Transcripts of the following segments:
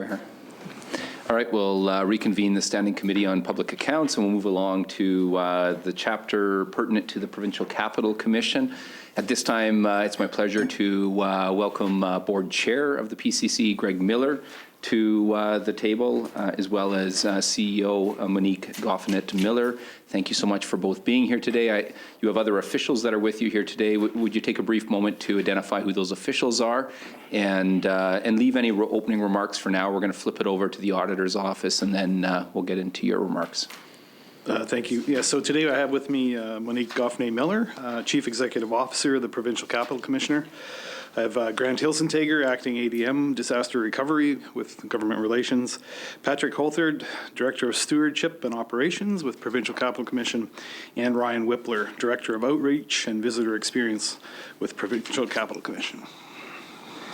Mayor. All right, we'll reconvene the Standing Committee on Public Accounts, and we'll move along to the chapter pertinent to the Provincial Capital Commission. At this time, it's my pleasure to welcome Board Chair of the PCC, Greg Miller, to the table, as well as CEO Monique Goffinett-Miller. Thank you so much for both being here today. You have other officials that are with you here today. Would you take a brief moment to identify who those officials are and leave any opening remarks for now? We're going to flip it over to the auditor's office, and then we'll get into your remarks. Thank you. Yeah, so today I have with me Monique Goffinett-Miller, Chief Executive Officer of the Provincial Capital Commissioner. I have Grant Hilsenteger, Acting ADM, Disaster Recovery with Government Relations. Patrick Holthard, Director of Stewardship and Operations with Provincial Capital Commission. And Ryan Whippler, Director of Outreach and Visitor Experience with Provincial Capital Commission.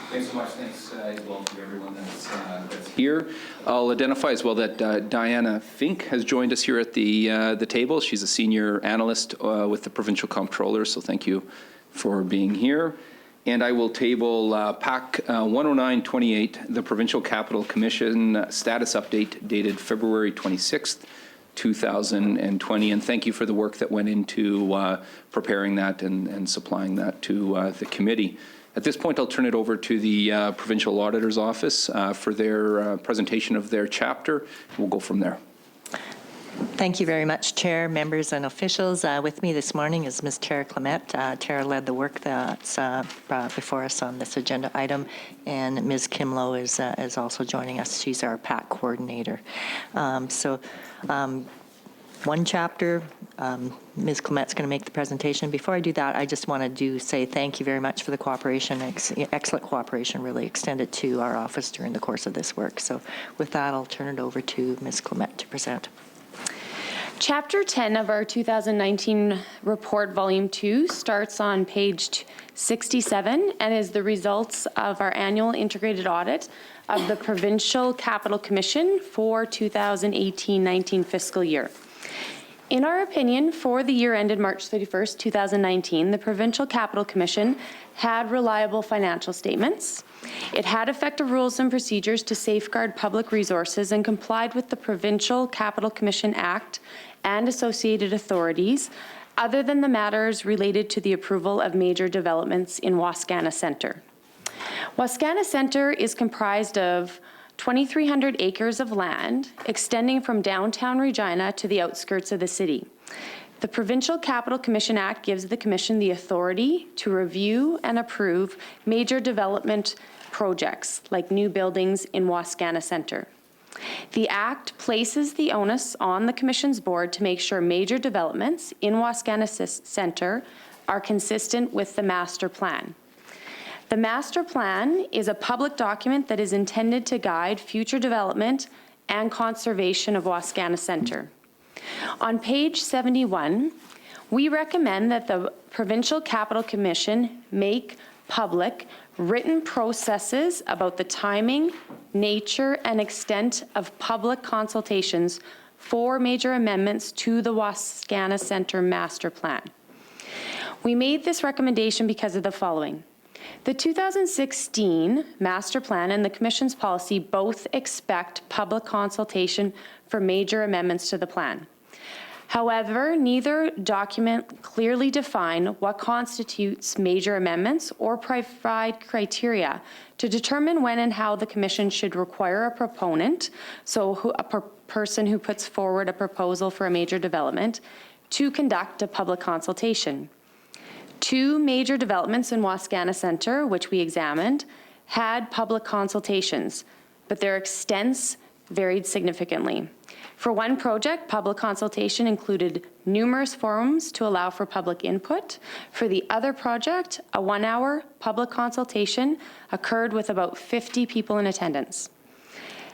Thanks so much. Thanks as well to everyone that's here. I'll identify as well that Diana Fink has joined us here at the table. She's a senior analyst with the Provincial Comptroller, so thank you for being here. And I will table PAC 10928, the Provincial Capital Commission status update dated February 26th, 2020. And thank you for the work that went into preparing that and supplying that to the committee. At this point, I'll turn it over to the Provincial Auditor's Office for their presentation of their chapter. We'll go from there. Thank you very much, Chair, members and officials. With me this morning is Ms. Tara Clement. Tara led the work that's brought before us on this agenda item, and Ms. Kim Lowe is also joining us. She's our PAC coordinator. One chapter, Ms. Clement's going to make the presentation. Before I do that, I just wanted to say thank you very much for the cooperation, excellent cooperation really extended to our office during the course of this work. So with that, I'll turn it over to Ms. Clement to present. Chapter 10 of our 2019 report, Volume 2, starts on page 67 and is the results of our annual integrated audit of the Provincial Capital Commission for 2018-19 fiscal year. In our opinion, for the year ended March 31st, 2019, the Provincial Capital Commission had reliable financial statements. It had effective rules and procedures to safeguard public resources and complied with the Provincial Capital Commission Act and associated authorities, other than the matters related to the approval of major developments in Wascana Centre. Wascana Centre is comprised of 2,300 acres of land extending from downtown Regina to the outskirts of the city. The Provincial Capital Commission Act gives the Commission the authority to review and approve major development projects like new buildings in Wascana Centre. The Act places the onus on the Commission's board to make sure major developments in Wascana Centre are consistent with the master plan. The master plan is a public document that is intended to guide future development and conservation of Wascana Centre. On page 71, we recommend that the Provincial Capital Commission make public written processes about the timing, nature, and extent of public consultations for major amendments to the Wascana Centre master plan. We made this recommendation because of the following. The 2016 master plan and the Commission's policy both expect public consultation for major amendments to the plan. However, neither document clearly define what constitutes major amendments or provide criteria to determine when and how the Commission should require a proponent, so a person who puts forward a proposal for a major development, to conduct a public consultation. Two major developments in Wascana Centre, which we examined, had public consultations, but their extents varied significantly. For one project, public consultation included numerous forums to allow for public input. For the other project, a 1-hour public consultation occurred with about 50 people in attendance.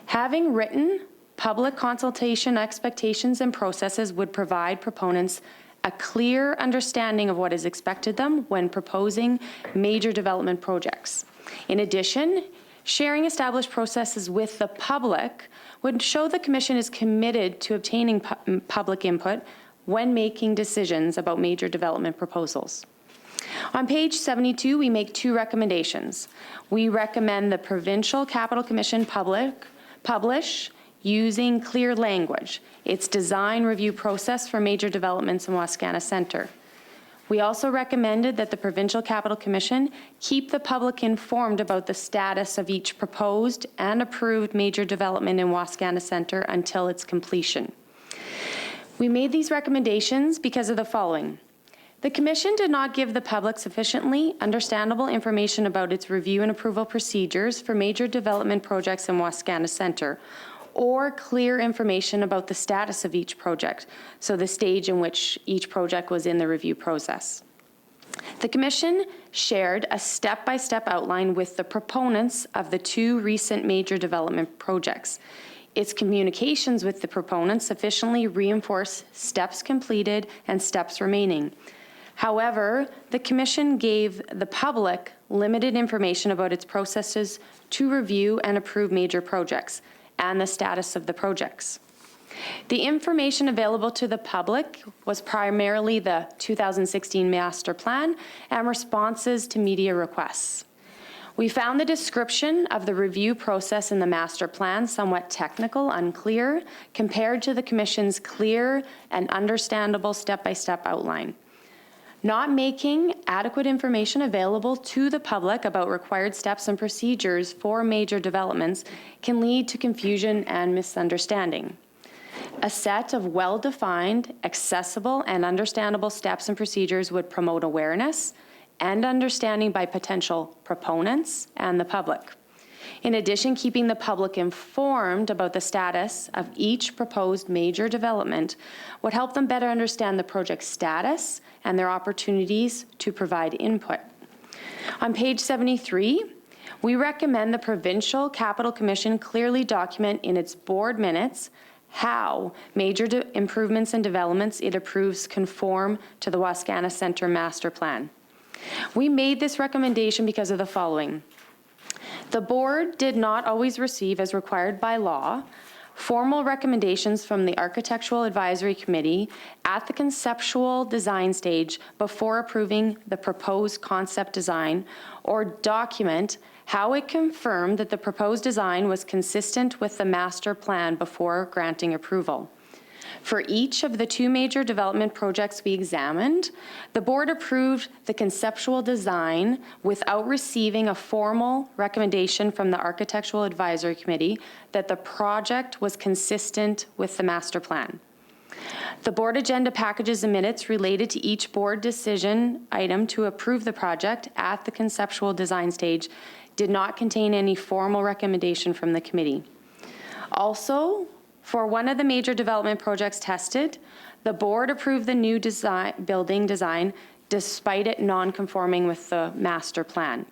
Having written public consultation expectations and processes would provide proponents a clear understanding of what is expected of them when proposing major development projects. In addition, sharing established processes with the public would show the Commission is committed to obtaining public input when making decisions about major development proposals. On page 72, we make two recommendations. We recommend the Provincial Capital Commission publish, using clear language, its design review process for major developments in Wascana Centre. We also recommended that the Provincial Capital Commission keep the public informed about the status of each proposed and approved major development in Wascana Centre until its completion. We made these recommendations because of the following. The Commission did not give the public sufficiently understandable information about its review and approval procedures for major development projects in Wascana Centre, or clear information about the status of each project, so the stage in which each project was in the review process. The Commission shared a step-by-step outline with the proponents of the 2 recent major development projects. Its communications with the proponents sufficiently reinforce steps completed and steps remaining. However, the Commission gave the public limited information about its processes to review and approve major projects and the status of the projects. The information available to the public was primarily the 2016 master plan and responses to media requests. We found the description of the review process in the master plan somewhat technical, unclear, compared to the Commission's clear and understandable step-by-step outline. Not making adequate information available to the public about required steps and procedures for major developments can lead to confusion and misunderstanding. A set of well-defined, accessible, and understandable steps and procedures would promote awareness and understanding by potential proponents and the public. In addition, keeping the public informed about the status of each proposed major development would help them better understand the project's status and their opportunities to provide input. On page 73, we recommend the Provincial Capital Commission clearly document in its board minutes how major improvements and developments it approves conform to the Wascana Centre Master Plan. We made this recommendation because of the following. The board did not always receive, as required by law, formal recommendations from the Architectural Advisory Committee at the conceptual design stage before approving the proposed concept design, or document how it confirmed that the proposed design was consistent with the master plan before granting approval. For each of the 2 major development projects we examined, the board approved the conceptual design without receiving a formal recommendation from the Architectural Advisory Committee that the project was consistent with the master plan. The board agenda packages and minutes related to each board decision item to approve the project at the conceptual design stage did not contain any formal recommendation from the committee. Also, for one of the major development projects tested, the board approved the new building design despite it non-conforming with the master plan.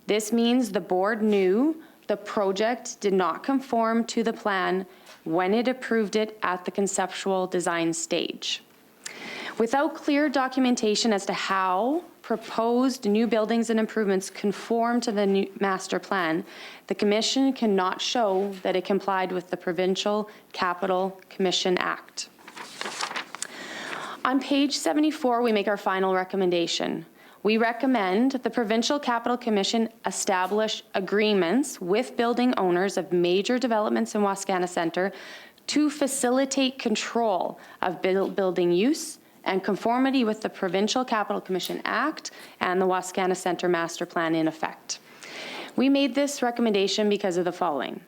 This means the board knew the project did not conform to the plan when it approved it at the conceptual design stage. Without clear documentation as to how proposed new buildings and improvements conform to the new master plan, the Commission cannot show that it complied with the Provincial Capital Commission Act. On page 74, we make our final recommendation. We recommend the Provincial Capital Commission establish agreements with building owners of major developments in Wascana Centre to facilitate control of building use and conformity with the Provincial Capital Commission Act and the Wascana Centre Master Plan in effect. We made this recommendation because of the following.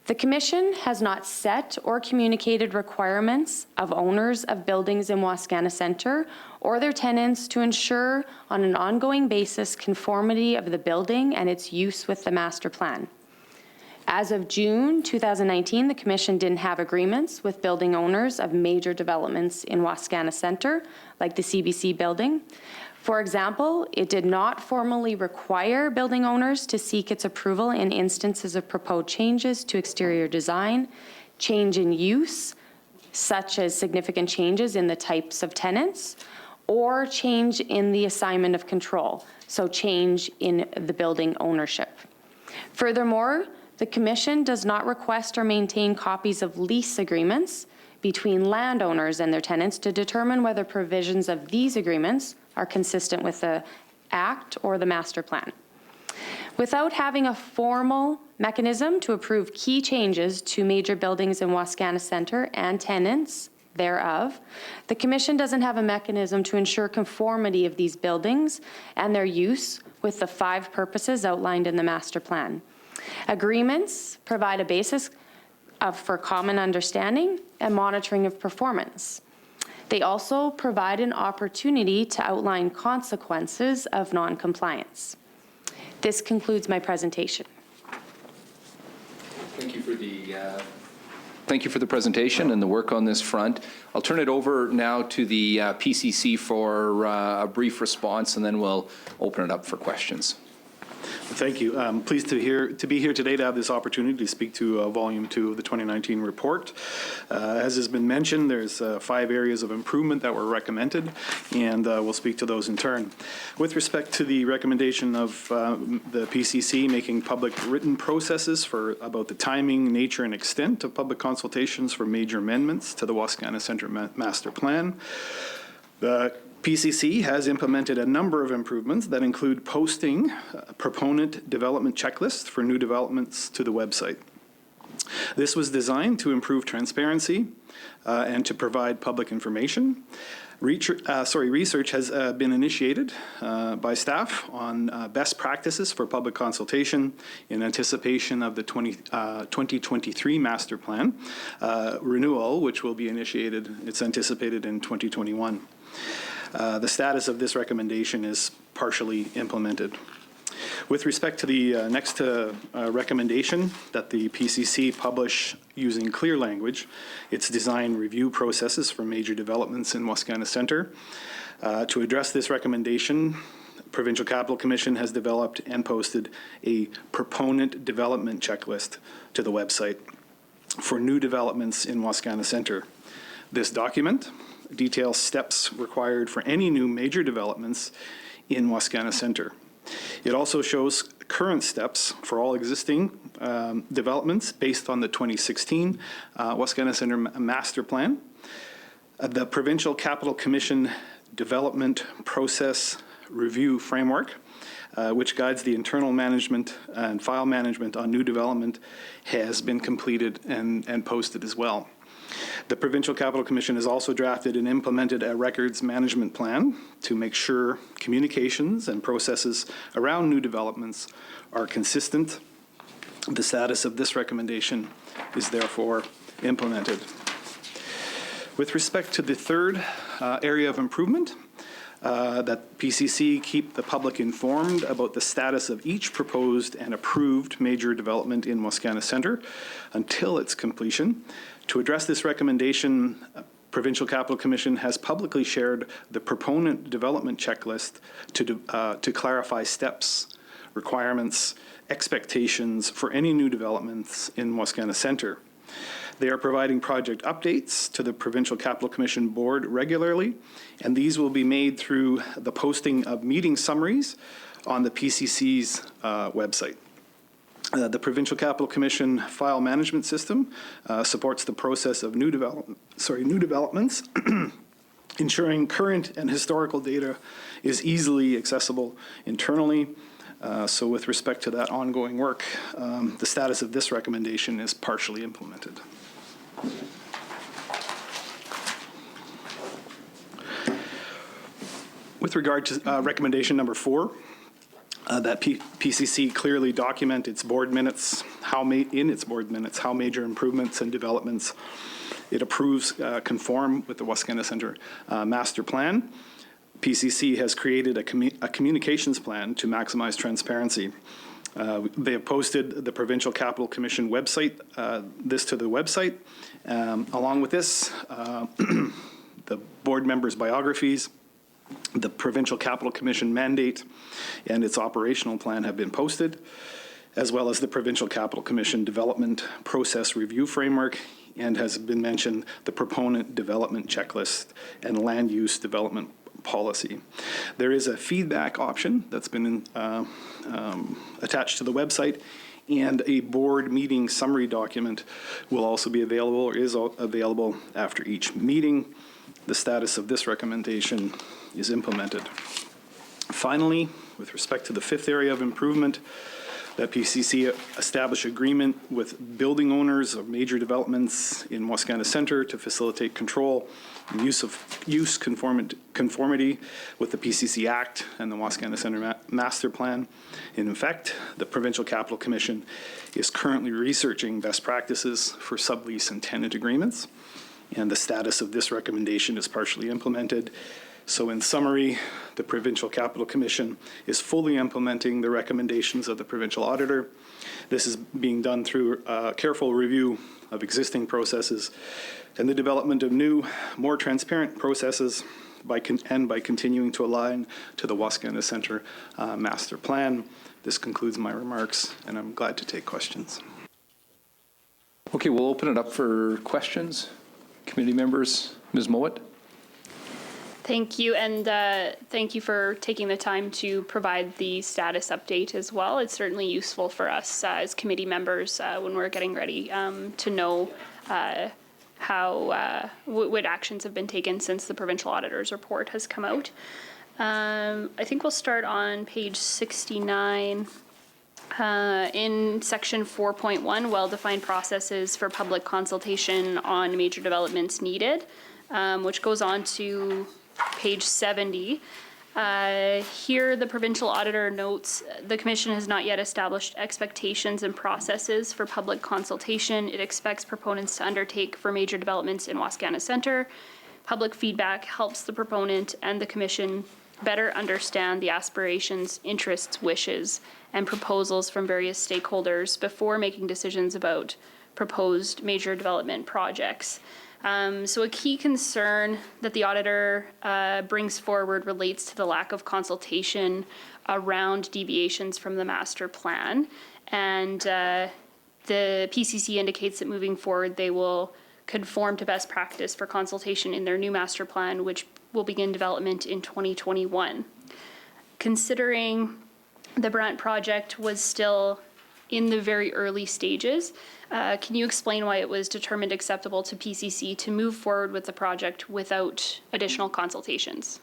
The Commission has not set or communicated requirements of owners of buildings in Wascana Centre or their tenants to ensure on an ongoing basis conformity of the building and its use with the master plan. As of June 2019, the Commission didn't have agreements with building owners of major developments in Wascana Centre, like the CBC building. For example, it did not formally require building owners to seek its approval in instances of proposed changes to exterior design, change in use, such as significant changes in the types of tenants, or change in the assignment of control, so change in the building ownership. Furthermore, the Commission does not request or maintain copies of lease agreements between landowners and their tenants to determine whether provisions of these agreements are consistent with the Act or the Master Plan. Without having a formal mechanism to approve key changes to major buildings in Wascana Centre and tenants thereof, the Commission doesn't have a mechanism to ensure conformity of these buildings and their use with the 5 purposes outlined in the master plan. Agreements provide a basis for common understanding and monitoring of performance. They also provide an opportunity to outline consequences of non-compliance. This concludes my presentation. Thank you for the presentation and the work on this front. I'll turn it over now to the PCC for a brief response, and then we'll open it up for questions. Thank you. I'm pleased to be here today to have this opportunity to speak to Volume 2 of the 2019 report. As has been mentioned, there's 5 areas of improvement that were recommended, and we'll speak to those in turn. With respect to the recommendation of the PCC making public written processes for about the timing, nature, and extent of public consultations for major amendments to the Wascana Centre Master Plan, the PCC has implemented a number of improvements that include posting a proponent development checklist for new developments to the website. This was designed to improve transparency and to provide public information. Research has been initiated by staff on best practices for public consultation in anticipation of the 2023 master plan renewal, which will be initiated, it's anticipated in 2021. The status of this recommendation is partially implemented. With respect to the next recommendation that the PCC publish using clear language its design review processes for major developments in Wascana Centre. To address this recommendation, Provincial Capital Commission has developed and posted a proponent development checklist to the website for new developments in Wascana Centre. This document details steps required for any new major developments in Wascana Centre. It also shows current steps for all existing developments based on the 2016 Wascana Centre Master Plan. The Provincial Capital Commission Development Process Review Framework, which guides the internal management and file management on new development, has been completed and posted as well. The Provincial Capital Commission has also drafted and implemented a records management plan to make sure communications and processes around new developments are consistent. The status of this recommendation is therefore implemented. With respect to the third area of improvement, that PCC keep the public informed about the status of each proposed and approved major development in Wascana Centre until its completion. To address this recommendation, Provincial Capital Commission has publicly shared the proponent development checklist to clarify steps, requirements, expectations for any new developments in Wascana Centre. They are providing project updates to the Provincial Capital Commission Board regularly, and these will be made through the posting of meeting summaries on the PCC's website. The Provincial Capital Commission file management system supports the process of new developments, ensuring current and historical data is easily accessible internally. So with respect to that ongoing work, the status of this recommendation is partially implemented. With regard to recommendation number 4, that PCC clearly document its board minutes, how major improvements and developments it approves conform with the Wascana Centre Master Plan. PCC has created a communications plan to maximize transparency. They have posted the Provincial Capital Commission website, this to the website. Along with this, the board members' biographies, the Provincial Capital Commission mandate, and its operational plan have been posted, as well as the Provincial Capital Commission Development Process Review Framework, and has been mentioned the Proponent Development Checklist and Land Use Development Policy. There is a feedback option that's been attached to the website, and a board meeting summary document will also be available, or is available after each meeting. The status of this recommendation is implemented. Finally, with respect to the fifth area of improvement, that PCC establish agreement with building owners of major developments in Wascana Centre to facilitate control and use conformity with the PCC Act and the Wascana Centre Master Plan. In effect, the Provincial Capital Commission is currently researching best practices for sublease and tenant agreements, and the status of this recommendation is partially implemented. So in summary, the Provincial Capital Commission is fully implementing the recommendations of the provincial auditor. This is being done through a careful review of existing processes and the development of new, more transparent processes by continuing to align to the Wascana Centre Master Plan. This concludes my remarks, and I'm glad to take questions. Okay, we'll open it up for questions. Committee members, Ms. Mowat. Thank you, and thank you for taking the time to provide the status update as well. It's certainly useful for us as committee members when we're getting ready to know what actions have been taken since the provincial auditor's report has come out. I think we'll start on page 69. In section 4.1, well-defined processes for public consultation on major developments needed, which goes on to page 70. Here, the provincial auditor notes the Commission has not yet established expectations and processes for public consultation it expects proponents to undertake for major developments in Wascana Centre. Public feedback helps the proponent and the Commission better understand the aspirations, interests, wishes, and proposals from various stakeholders before making decisions about proposed major development projects. So a key concern that the auditor brings forward relates to the lack of consultation around deviations from the master plan. And the PCC indicates that moving forward, they will conform to best practice for consultation in their new master plan, which will begin development in 2021. Considering the Brant project was still in the very early stages, can you explain why it was determined acceptable to PCC to move forward with the project without additional consultations?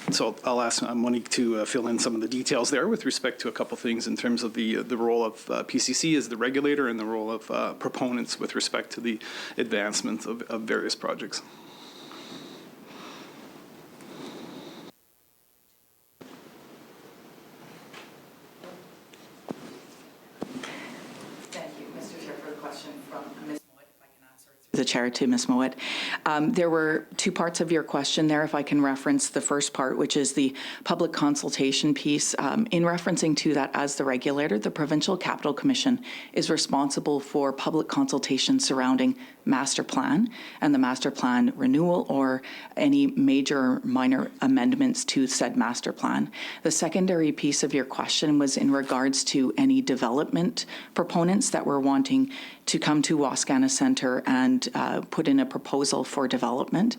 So I'll ask Monique to fill in some of the details there with respect to a couple things in terms of the role of PCC as the regulator and the role of proponents with respect to the advancement of various projects. Thank you, Mr. Chair, for the question from Ms. Mowat. If I can answer it through the chair to Ms. Mowat. There were two parts of your question there, if I can reference the first part, which is the public consultation piece. In referencing to that as the regulator, the Provincial Capital Commission is responsible for public consultation surrounding master plan and the master plan renewal or any major or minor amendments to said master plan. The secondary piece of your question was in regards to any development proponents that were wanting to come to Wascana Centre and put in a proposal for development.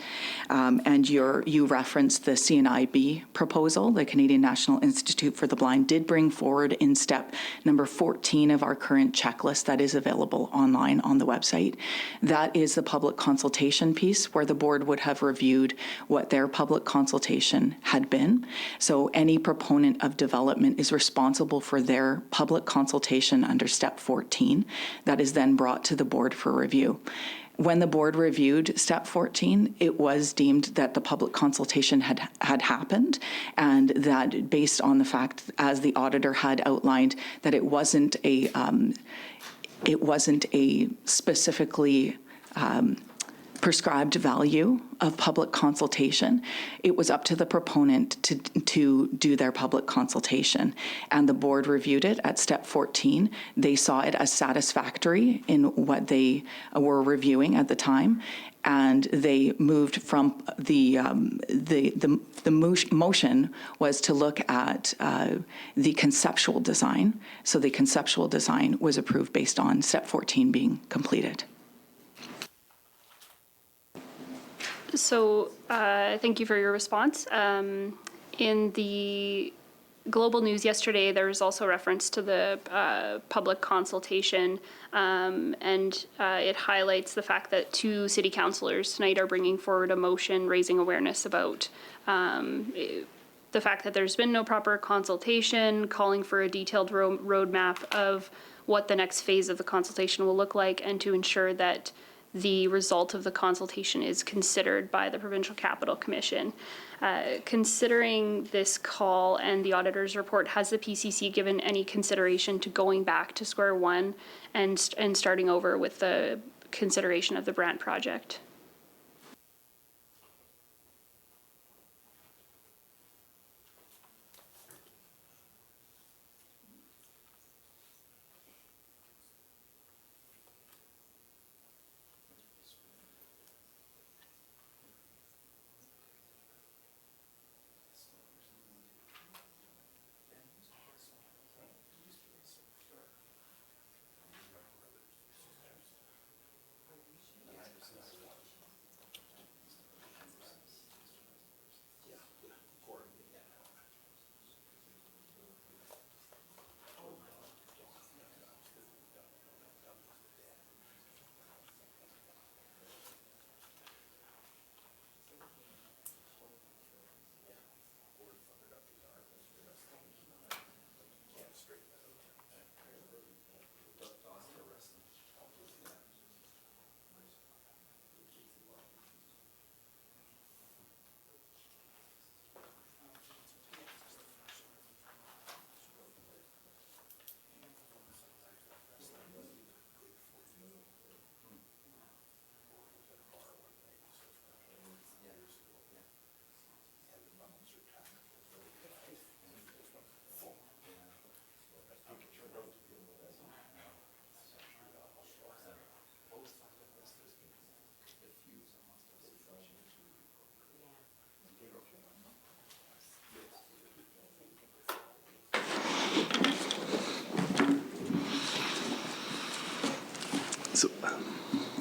And you referenced the CNIB proposal. The Canadian National Institute for the Blind did bring forward in step number 14 of our current checklist that is available online on the website. That is the public consultation piece where the board would have reviewed what their public consultation had been. So any proponent of development is responsible for their public consultation under step 14. That is then brought to the board for review. When the board reviewed step 14, it was deemed that the public consultation had happened, and that based on the fact, as the auditor had outlined, that it wasn't a specifically prescribed value of public consultation. It was up to the proponent to do their public consultation. And the board reviewed it at step 14. They saw it as satisfactory in what they were reviewing at the time. And they moved from the motion was to look at the conceptual design. So the conceptual design was approved based on step 14 being completed. So thank you for your response. In the global news yesterday, there was also reference to the public consultation, and it highlights the fact that 2 city councillors tonight are bringing forward a motion raising awareness about the fact that there's been no proper consultation, calling for a detailed roadmap of what the next phase of the consultation will look like, and to ensure that the result of the consultation is considered by the Provincial Capital Commission. Considering this call and the auditor's report, has the PCC given any consideration to going back to square one and starting over with the consideration of the Brant project?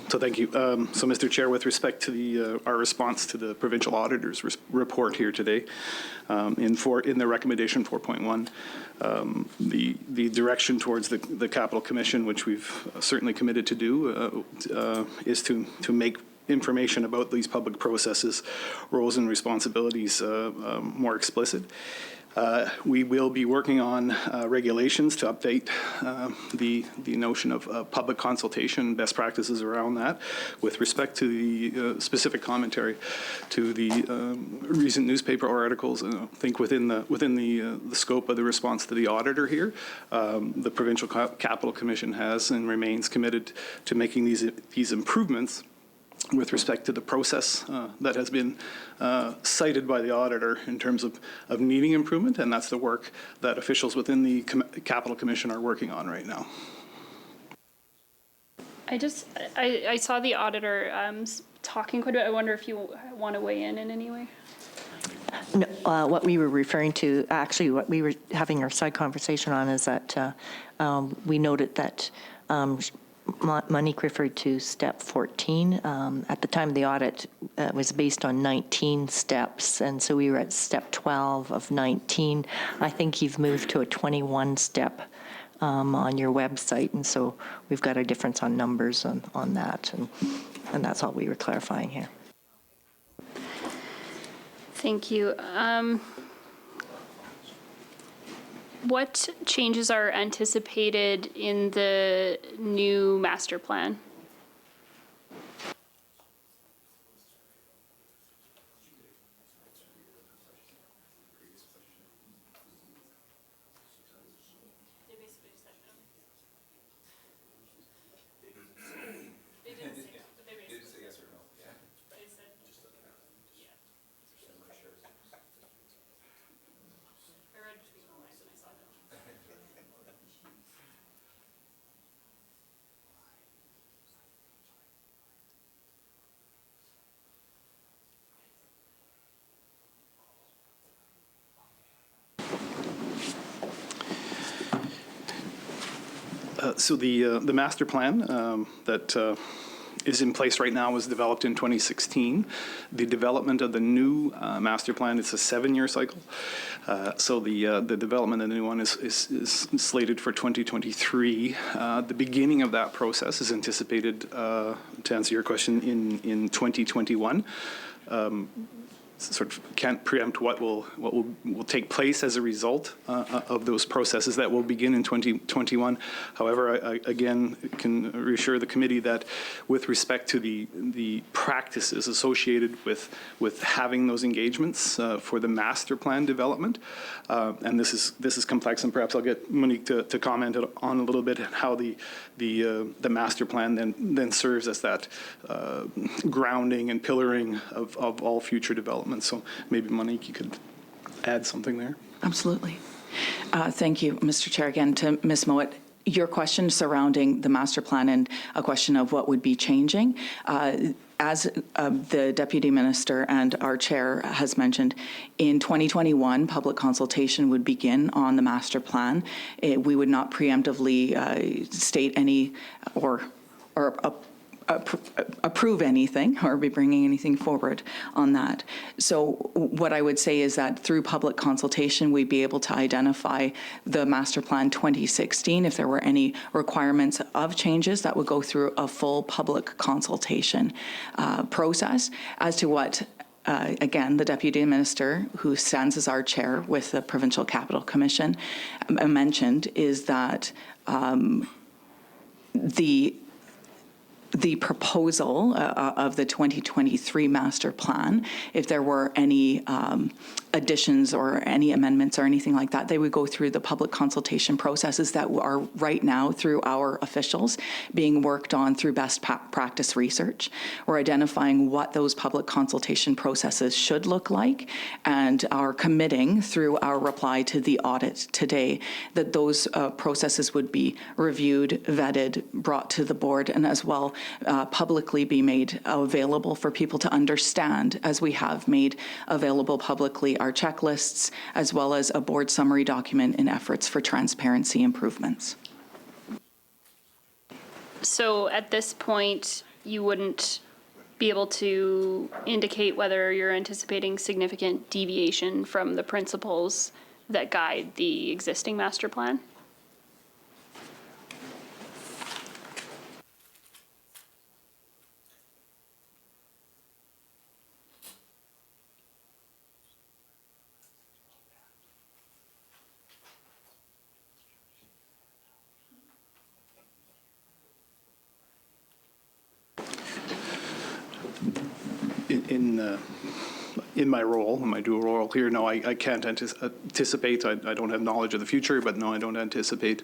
So thank you. So, Mr. Chair, with respect to our response to the provincial auditor's report here today, in the recommendation 4.1, the direction towards the Capital Commission, which we've certainly committed to do, is to make information about these public processes, roles and responsibilities more explicit. We will be working on regulations to update the notion of public consultation, best practices around that. With respect to the specific commentary to the recent newspaper articles, I think within the scope of the response to the auditor here, the Provincial Capital Commission has and remains committed to making these improvements with respect to the process that has been cited by the auditor in terms of needing improvement, and that's the work that officials within the Capital Commission are working on right now. I saw the auditor talking quite a bit. I wonder if you want to weigh in any way? No, what we were referring to, actually what we were having our side conversation on is that we noted that Monique referred to step 14. At the time of the audit, it was based on 19 steps, and so we were at step 12 of 19. I think you've moved to a 21-step on your website, and so we've got a difference on numbers on that, and that's all we were clarifying here. Thank you. What changes are anticipated in the new master plan? So the master plan that is in place right now was developed in 2016. The development of the new master plan is a 7-year cycle. So the development of the new one is slated for 2023. The beginning of that process is anticipated, to answer your question, in 2021. Sort of can't preempt what will take place as a result of those processes that will begin in 2021. However, I again can reassure the committee that with respect to the practices associated with having those engagements for the master plan development, and this is complex, and perhaps I'll get Monique to comment on a little bit how the master plan then serves as that grounding and pillaring of all future development. So maybe, Monique, you could add something there. Absolutely. Thank you, Mr. Chair. Again, to Ms. Mowat, your question surrounding the master plan and a question of what would be changing. As the Deputy Minister and our Chair has mentioned, in 2021, public consultation would begin on the master plan. We would not preemptively state any or approve anything or be bringing anything forward on that. So what I would say is that through public consultation, we'd be able to identify the Master Plan 2016, if there were any requirements of changes that would go through a full public consultation process. As to what again, the Deputy Minister, who stands as our chair with the Provincial Capital Commission, mentioned is that the proposal of the 2023 master plan, if there were any additions or any amendments or anything like that, they would go through the public consultation processes that are right now through our officials being worked on through best practice research. We're identifying what those public consultation processes should look like and are committing through our reply to the audit today that those processes would be reviewed, vetted, brought to the board, and as well publicly be made available for people to understand, as we have made available publicly our checklists, as well as a board summary document in efforts for transparency improvements. So at this point, you wouldn't be able to indicate whether you're anticipating significant deviation from the principles that guide the existing master plan? In my role, in my dual role here, no, I can't anticipate. I don't have knowledge of the future, but no, I don't anticipate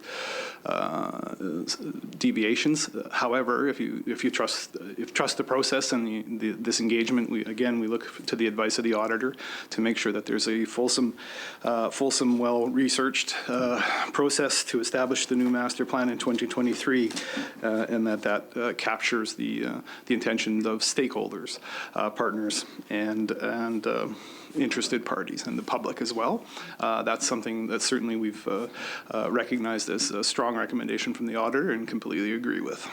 deviations. However, if you trust the process and this engagement, we look to the advice of the auditor to make sure that there's a fulsome, well-researched process to establish the new master plan in 2023, and that captures the intention of stakeholders, partners, and interested parties and the public as well. That's something that certainly we've recognized as a strong recommendation from the auditor and completely agree with.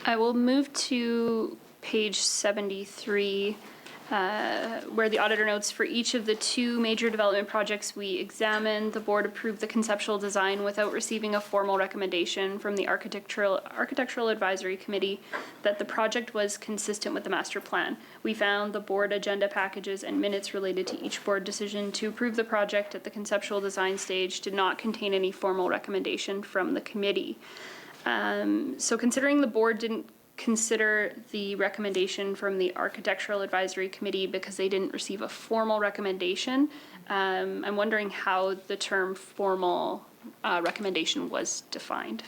I will move to page 73, where the auditor notes for each of the 2 major development projects we examined, the board approved the conceptual design without receiving a formal recommendation from the Architectural Advisory Committee that the project was consistent with the master plan. We found the board agenda packages and minutes related to each board decision to approve the project at the conceptual design stage did not contain any formal recommendation from the committee. So considering the board didn't consider the recommendation from the Architectural Advisory Committee because they didn't receive a formal recommendation, I'm wondering how the term formal recommendation was defined.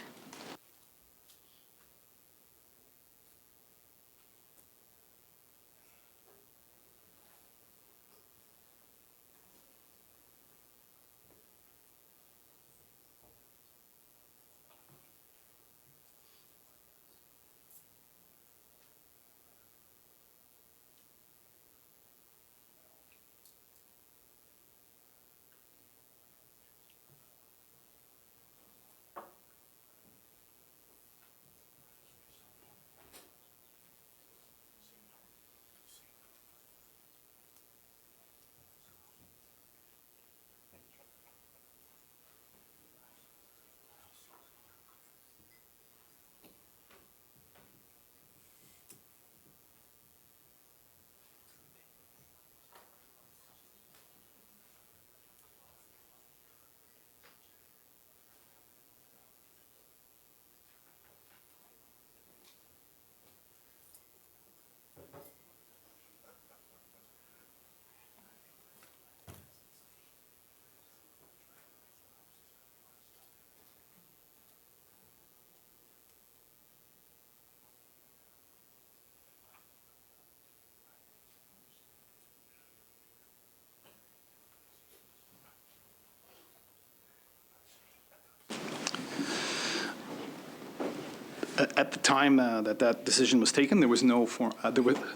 At the time that decision was taken, there was no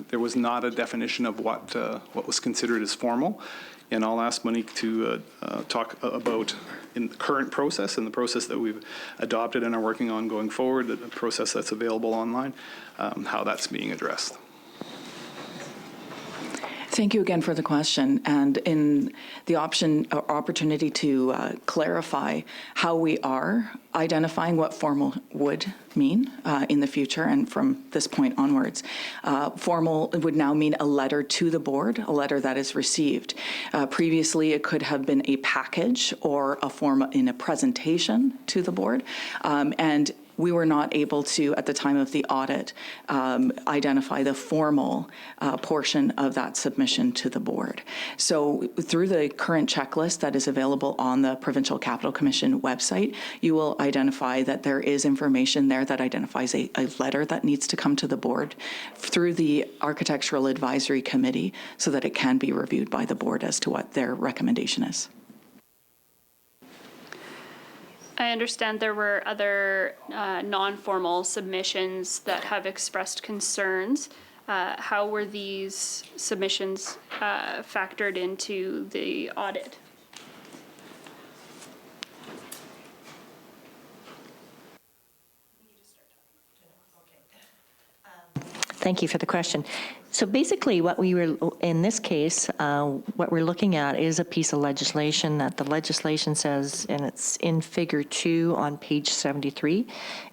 there was not a definition of what was considered as formal. And I'll ask Monique to talk about in the current process and the process that we've adopted and are working on going forward, the process that's available online, how that's being addressed. Thank you again for the question. And in the opportunity to clarify how we are identifying what formal would mean in the future and from this point onwards. Formal would now mean a letter to the board, a letter that is received. Previously, it could have been a package or a form in a presentation to the board. And we were not able to, at the time of the audit, identify the formal portion of that submission to the board. So through the current checklist that is available on the Provincial Capital Commission website, you will identify that there is information there that identifies a letter that needs to come to the board through the Architectural Advisory Committee so that it can be reviewed by the board as to what their recommendation is. I understand there were other non-formal submissions that have expressed concerns. How were these submissions factored into the audit? Thank you for the question. So basically, what we were, in this case, what we're looking at is a piece of legislation that the legislation says, and it's in Figure 2 on page 73,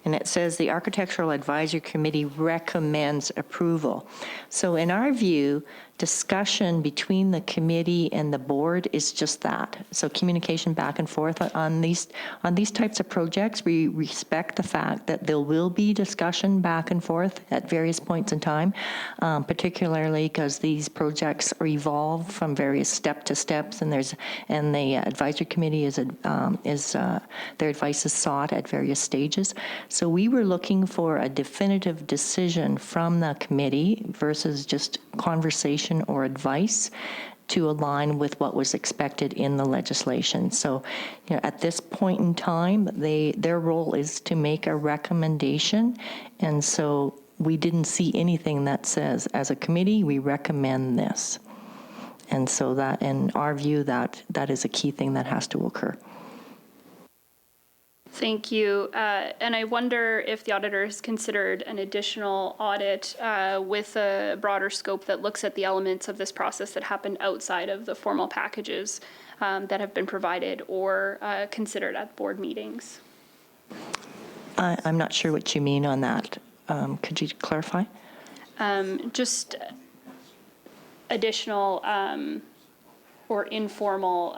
and it says the Architectural Advisory Committee recommends approval. So in our view, discussion between the committee and the board is just that. So communication back and forth on these types of projects. We respect the fact that there will be discussion back and forth at various points in time, particularly because these projects are evolved from various steps, and the advisory committee their advice is sought at various stages. So we were looking for a definitive decision from the committee versus just conversation or advice to align with what was expected in the legislation. So, at this point in time, their role is to make a recommendation, and so we didn't see anything that says, as a committee, we recommend this. And so that, in our view, that is a key thing that has to occur. Thank you. And I wonder if the auditor has considered an additional audit with a broader scope that looks at the elements of this process that happened outside of the formal packages that have been provided or considered at board meetings. I'm not sure what you mean on that. Could you clarify? Just additional or informal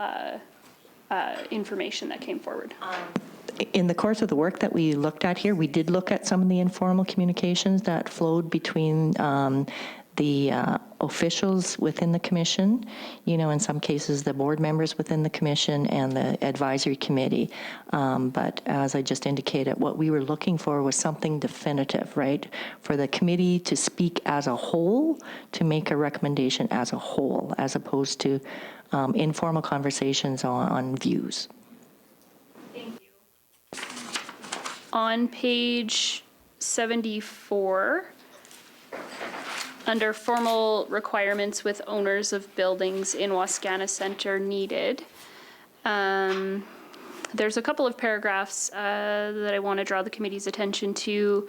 information that came forward. In the course of the work that we looked at here, we did look at some of the informal communications that flowed between the officials within the commission, in some cases the board members within the commission and the advisory committee. But as I just indicated, what we were looking for was something definitive, right? For the committee to speak as a whole, to make a recommendation as a whole, as opposed to informal conversations on views. On page 74, under formal requirements with owners of buildings in Wascana Center needed, there's a couple of paragraphs that I want to draw the committee's attention to.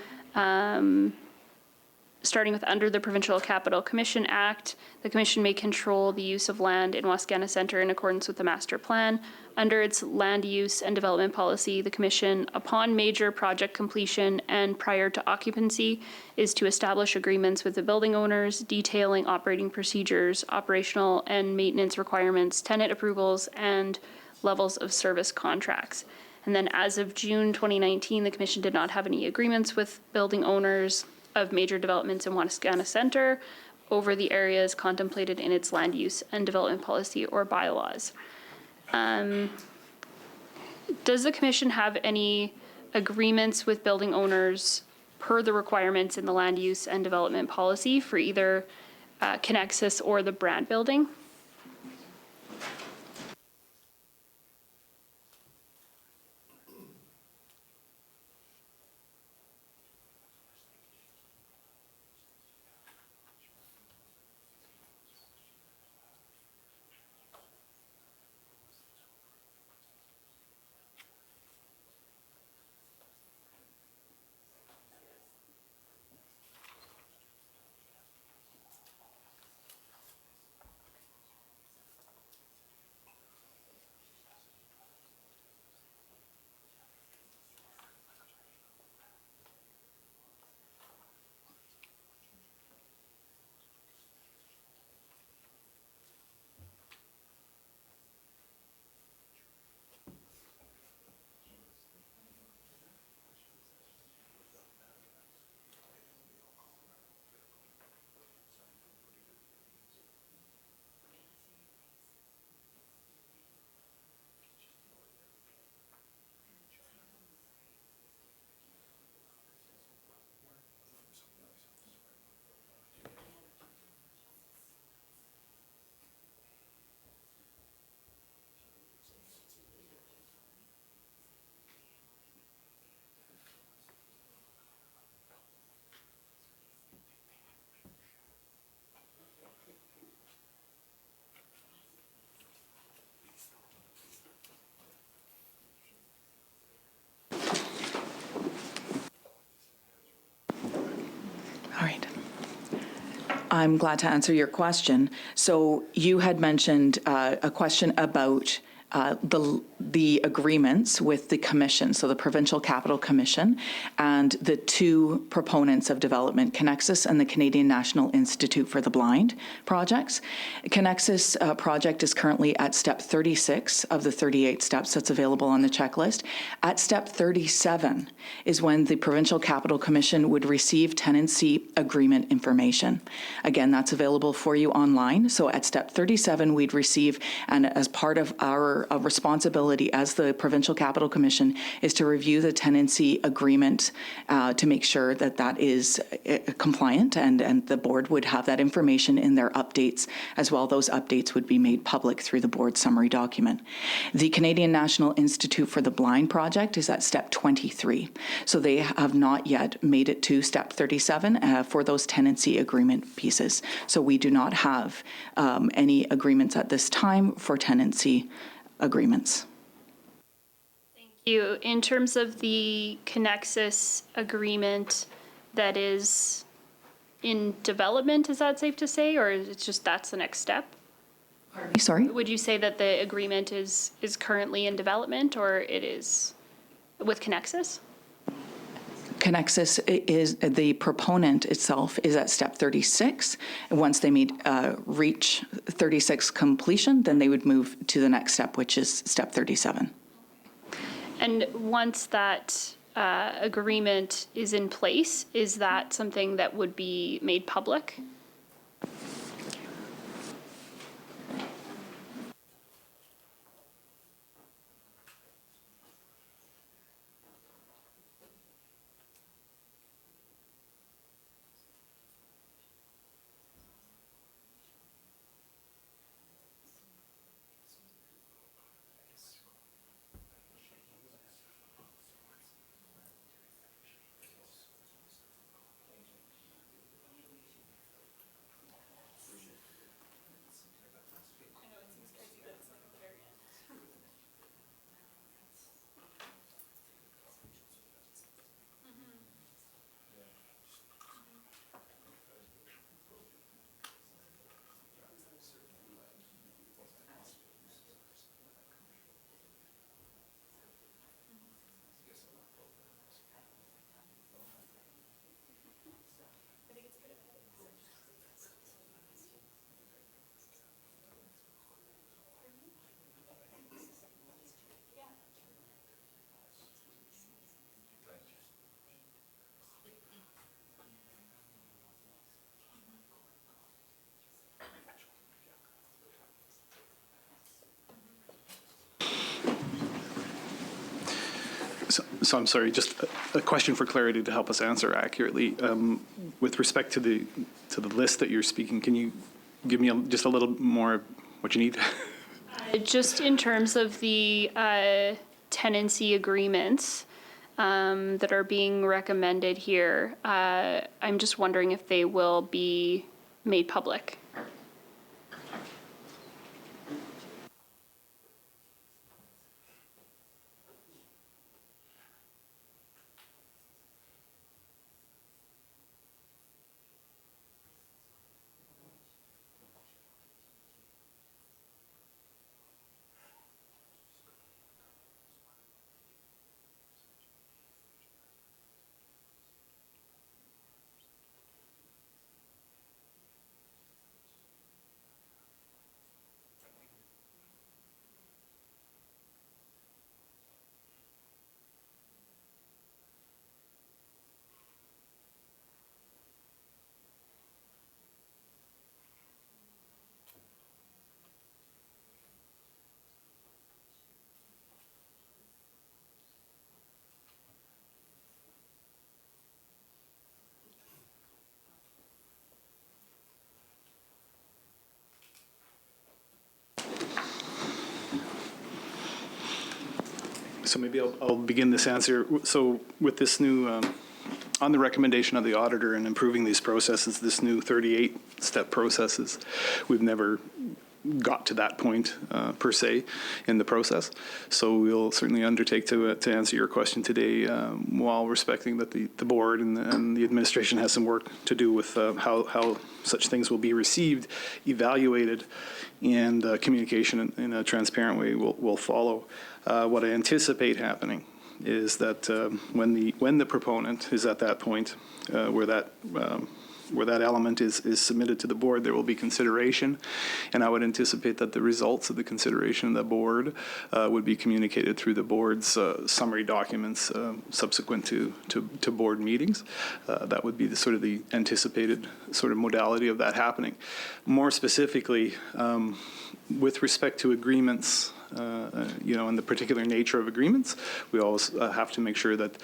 Starting with under the Provincial Capital Commission Act, the Commission may control the use of land in Wascana Center in accordance with the master plan. Under its land use and development policy, the Commission, upon major project completion and prior to occupancy, is to establish agreements with the building owners detailing operating procedures, operational and maintenance requirements, tenant approvals, and levels of service contracts. And then as of June 2019, the Commission did not have any agreements with building owners of major developments in Wascana Center over the areas contemplated in its land use and development policy or bylaws. Does the Commission have any agreements with building owners per the requirements in the land use and development policy for either Connexus or the Brand Building? I'm glad to answer your question. So you had mentioned a question about the agreements with the commission, so the Provincial Capital Commission, and the two proponents of development, Connexus and the Canadian National Institute for the Blind projects. Connexus project is currently at step 36 of the 38 steps that's available on the checklist. At step 37 is when the Provincial Capital Commission would receive tenancy agreement information. Again, that's available for you online. So at step 37, we'd receive, and as part of our responsibility as the Provincial Capital Commission is to review the tenancy agreement to make sure that that is compliant, and the board would have that information in their updates as well. Those updates would be made public through the board summary document. The Canadian National Institute for the Blind project is at step 23. So they have not yet made it to step 37 for those tenancy agreement pieces. So we do not have any agreements at this time for tenancy agreements. Thank you. In terms of the Connexus agreement that is in development, is that safe to say, or is it just that's the next step? Sorry? Would you say that the agreement is currently in development, or it is with Connexus? Connexus is, the proponent itself is at step 36. And once they reach 36 completion, then they would move to the next step, which is step 37. And once that agreement is in place, is that something that would be made public? So I'm sorry, just a question for clarity to help us answer accurately. With respect to the list that you're speaking, can you give me just a little more what you need? Just in terms of the tenancy agreements that are being recommended here, I'm just wondering if they will be made public. So maybe I'll begin this answer. So with this new, on the recommendation of the auditor and improving these processes, this new 38-step processes, we've never got to that point per se in the process. So we'll certainly undertake to answer your question today, while respecting that the board and the administration has some work to do with how such things will be received, evaluated, and communication in a transparent way will follow. What I anticipate happening is that when the proponent is at that point where that element is submitted to the board, there will be consideration, and I would anticipate that the results of the consideration of the board would be communicated through the board's summary documents subsequent to board meetings. That would be the anticipated sort of modality of that happening. More specifically, with respect to agreements, and the particular nature of agreements, we always have to make sure that,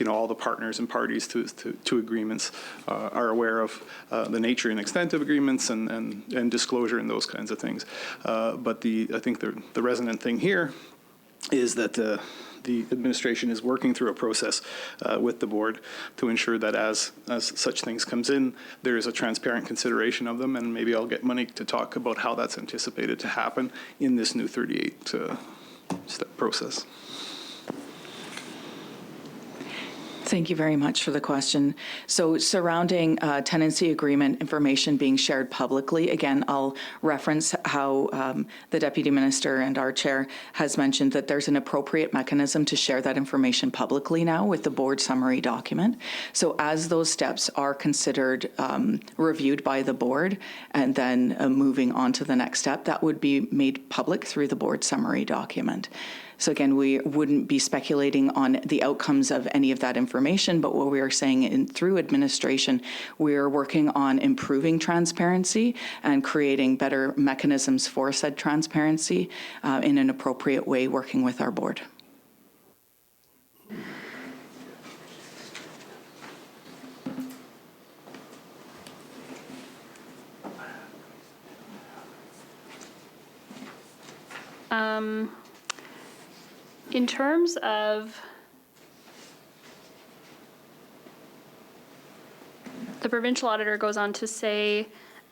all the partners and parties to agreements are aware of the nature and extent of agreements and disclosure and those kinds of things. But I think the resonant thing here is that the administration is working through a process with the board to ensure that as such things comes in, there is a transparent consideration of them, and maybe I'll get Monique to talk about how that's anticipated to happen in this new 38-step process. Thank you very much for the question. So surrounding tenancy agreement information being shared publicly, again, I'll reference how the Deputy Minister and our Chair has mentioned that there's an appropriate mechanism to share that information publicly now with the board summary document. So as those steps are considered reviewed by the board and then moving on to the next step, that would be made public through the board summary document. So again, we wouldn't be speculating on the outcomes of any of that information, but what we are saying through administration, we are working on improving transparency and creating better mechanisms for said transparency in an appropriate way, working with our board. In terms of the provincial auditor goes on to say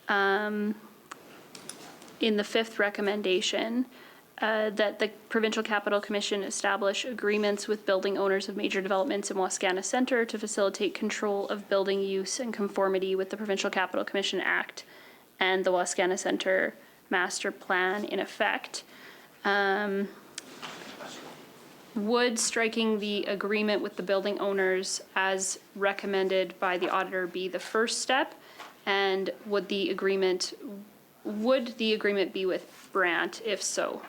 in the fifth recommendation that the Provincial Capital Commission establish agreements with building owners of major developments in Wascana Centre to facilitate control of building use and conformity with the Provincial Capital Commission Act and the Wascana Centre Master Plan in effect. Would striking the agreement with the building owners as recommended by the auditor be the first step? And would the agreement be with Brandt if so?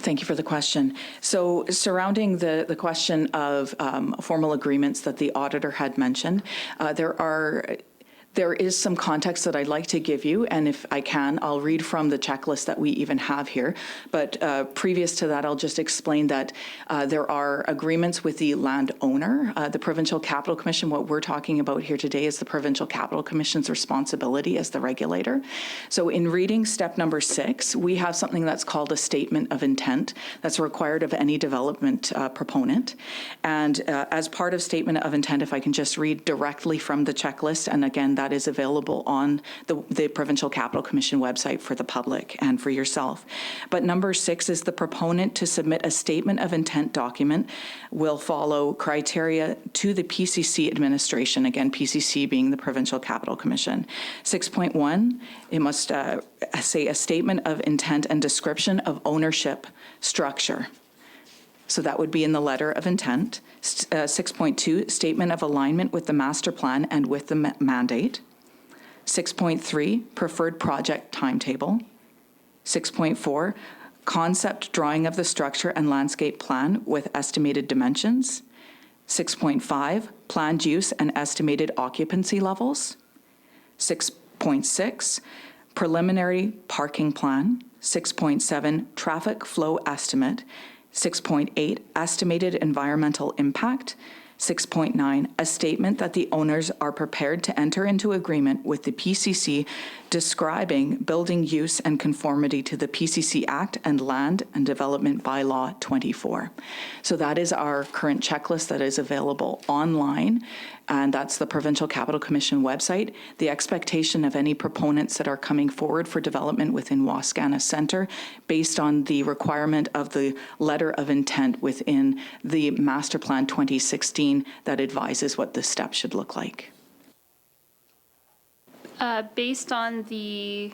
Thank you for the question. So surrounding the question of formal agreements that the auditor had mentioned, There is some context that I'd like to give you, and if I can, I'll read from the checklist that we even have here. But previous to that, I'll just explain that there are agreements with the landowner. The Provincial Capital Commission, what we're talking about here today is the Provincial Capital Commission's responsibility as the regulator. So in reading step number 6, we have something that's called a statement of intent that's required of any development proponent. And as part of statement of intent, if I can just read directly from the checklist, and again, that is available on the Provincial Capital Commission website for the public and for yourself. But number 6 is the proponent to submit a statement of intent document will follow criteria to the PCC administration, again, PCC being the Provincial Capital Commission. 6.1, it must say a statement of intent and description of ownership structure. So that would be in the letter of intent. 6.2, statement of alignment with the master plan and with the mandate. 6.3, preferred project timetable. 6.4, concept drawing of the structure and landscape plan with estimated dimensions. 6.5, planned use and estimated occupancy levels. 6.6, preliminary parking plan. 6.7, traffic flow estimate. 6.8, estimated environmental impact. 6.9, a statement that the owners are prepared to enter into agreement with the PCC describing building use and conformity to the PCC Act and Land and Development Bylaw 24. So that is our current checklist that is available online, and that's the Provincial Capital Commission website. The expectation of any proponents that are coming forward for development within Wascana Centre, based on the requirement of the letter of intent within the Master Plan 2016 that advises what this step should look like. Based on the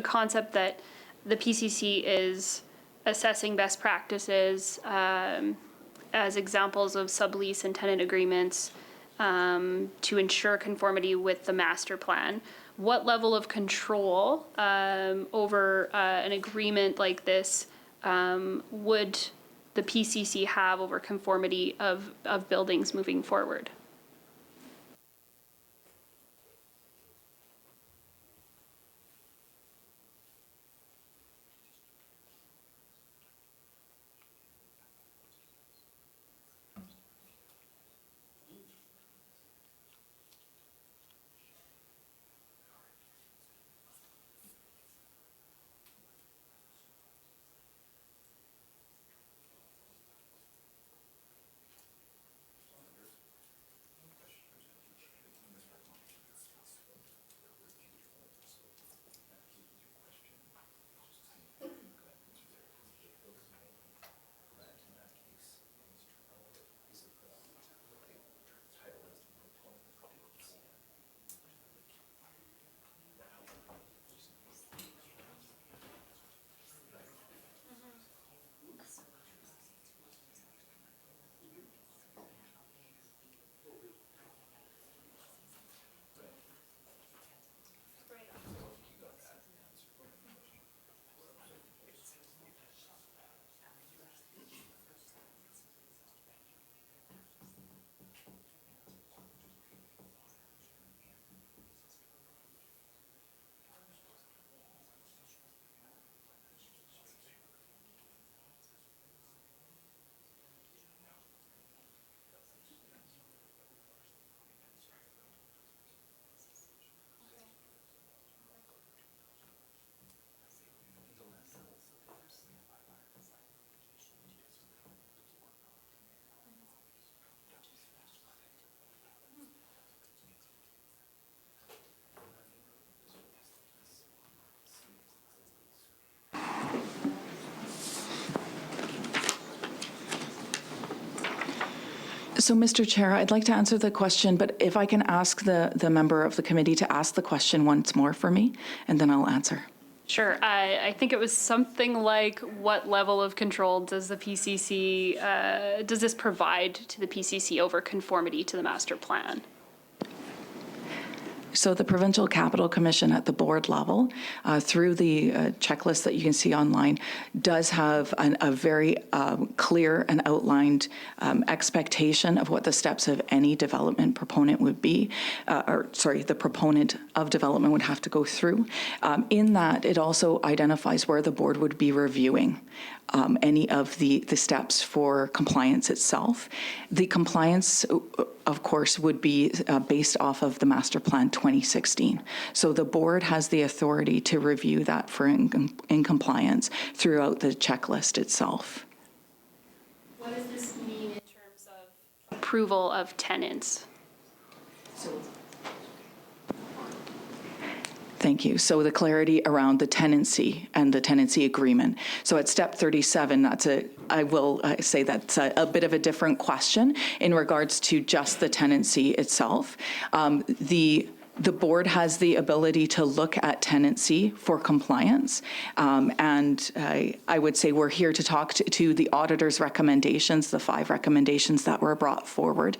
concept that the PCC is assessing best practices as examples of sublease and tenant agreements to ensure conformity with the master plan, what level of control over an agreement like this would the PCC have over conformity of buildings moving forward? So, Mr. Chair, I'd like to answer the question, but if I can ask the member of the committee to ask the question once more for me, and then I'll answer. Sure. I think it was something like, what level of control does the PCC, does this provide to the PCC over conformity to the master plan? So the Provincial Capital Commission at the board level, through the checklist that you can see online, does have a very clear and outlined expectation of what the steps of any development proponent would be, the proponent of development would have to go through. In that, it also identifies where the board would be reviewing any of the steps for compliance itself. The compliance, of course, would be based off of the Master Plan 2016. So the board has the authority to review that for in compliance throughout the checklist itself. What does this mean in terms of approval of tenants? Thank you. So the clarity around the tenancy and the tenancy agreement. So at step 37, I will say that's a bit of a different question in regards to just the tenancy itself. The board has the ability to look at tenancy for compliance, and I would say we're here to talk to the auditor's recommendations, the 5 recommendations that were brought forward.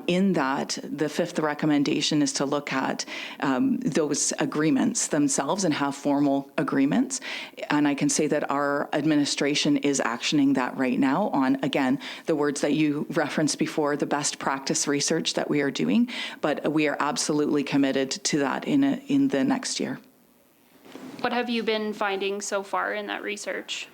In that, the 5th recommendation is to look at those agreements themselves and have formal agreements. And I can say that our administration is actioning that right now on, again, the words that you referenced before, the best practice research that we are doing, but we are absolutely committed to that in the next year. What have you been finding so far in that research?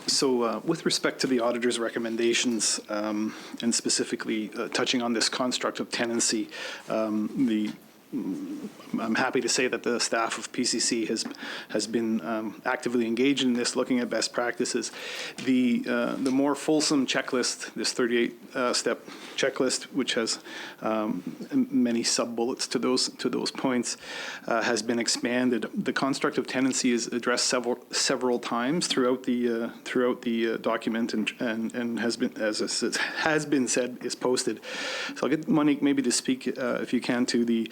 So with respect to the auditor's recommendations, and specifically touching on this construct of tenancy, I'm happy to say that the staff of PCC has been actively engaged in this, looking at best practices. The more fulsome checklist, this 38-step checklist, which has many sub-bullets to those points, has been expanded. The construct of tenancy is addressed several times throughout the document, and has been, as it has been said, is posted. So I'll get Monique maybe to speak, if you can, to the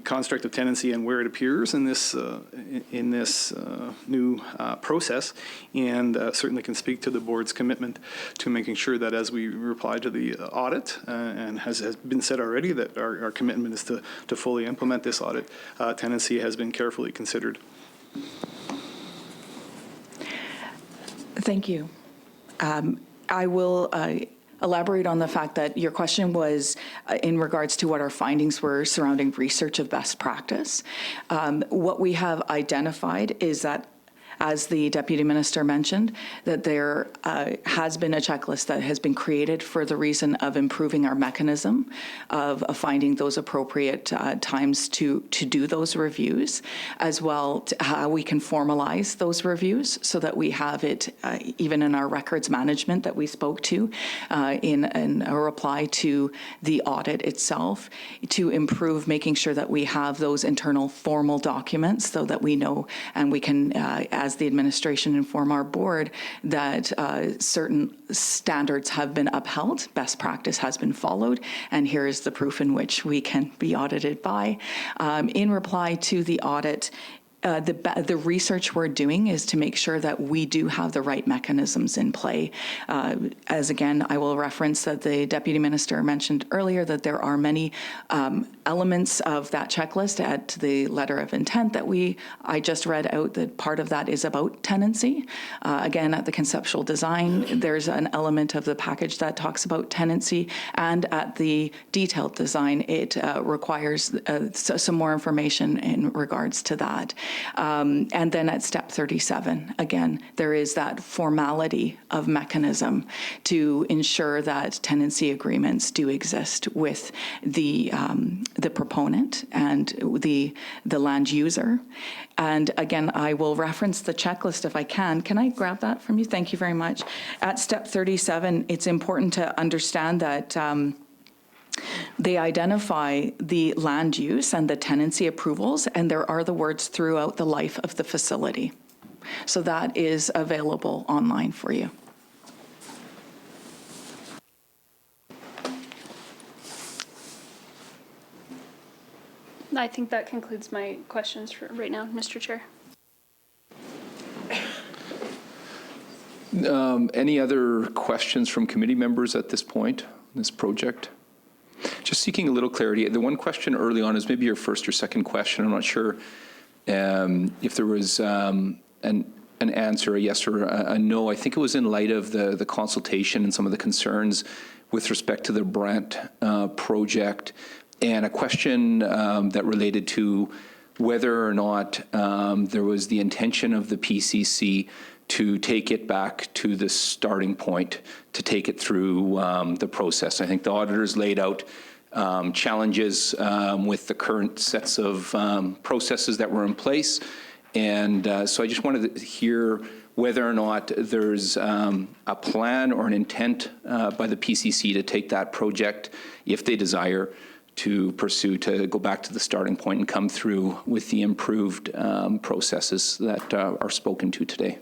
construct of tenancy and where it appears in this new process, and certainly can speak to the board's commitment to making sure that as we reply to the audit, and has been said already that our commitment is to fully implement this audit, tenancy has been carefully considered. Thank you. I will elaborate on the fact that your question was in regards to what our findings were surrounding research of best practice. What we have identified is that, as the Deputy Minister mentioned, that there has been a checklist that has been created for the reason of improving our mechanism of finding those appropriate times to do those reviews, as well to how we can formalize those reviews so that we have it even in our records management that we spoke to in a reply to the audit itself, to improve making sure that we have those internal formal documents so that we know and we can has the administration inform our board that certain standards have been upheld, best practice has been followed, and here is the proof in which we can be audited by. In reply to the audit, the research we're doing is to make sure that we do have the right mechanisms in play. As again, I will reference that the Deputy Minister mentioned earlier that there are many elements of that checklist at the letter of intent that I just read out, that part of that is about tenancy. Again, at the conceptual design, there's an element of the package that talks about tenancy, and at the detailed design, it requires some more information in regards to that. And then at step 37, again, there is that formality of mechanism to ensure that tenancy agreements do exist with the proponent and the land user. And again, I will reference the checklist if I can. Can I grab that from you? Thank you very much. At step 37, it's important to understand that they identify the land use and the tenancy approvals, and there are the words throughout the life of the facility. So that is available online for you. I think that concludes my questions for right now, Mr. Chair. Any other questions from committee members at this point on this project? Just seeking a little clarity. The one question early on is maybe your first or second question. I'm not sure if there was an answer, a yes or a no. I think it was in light of the consultation and some of the concerns with respect to the Brant project, and a question that related to whether or not there was the intention of the PCC to take it back to the starting point, to take it through the process. I think the auditors laid out challenges with the current sets of processes that were in place. And so I just wanted to hear whether or not there's a plan or an intent by the PCC to take that project, if they desire, to pursue, to go back to the starting point and come through with the improved processes that are spoken to today.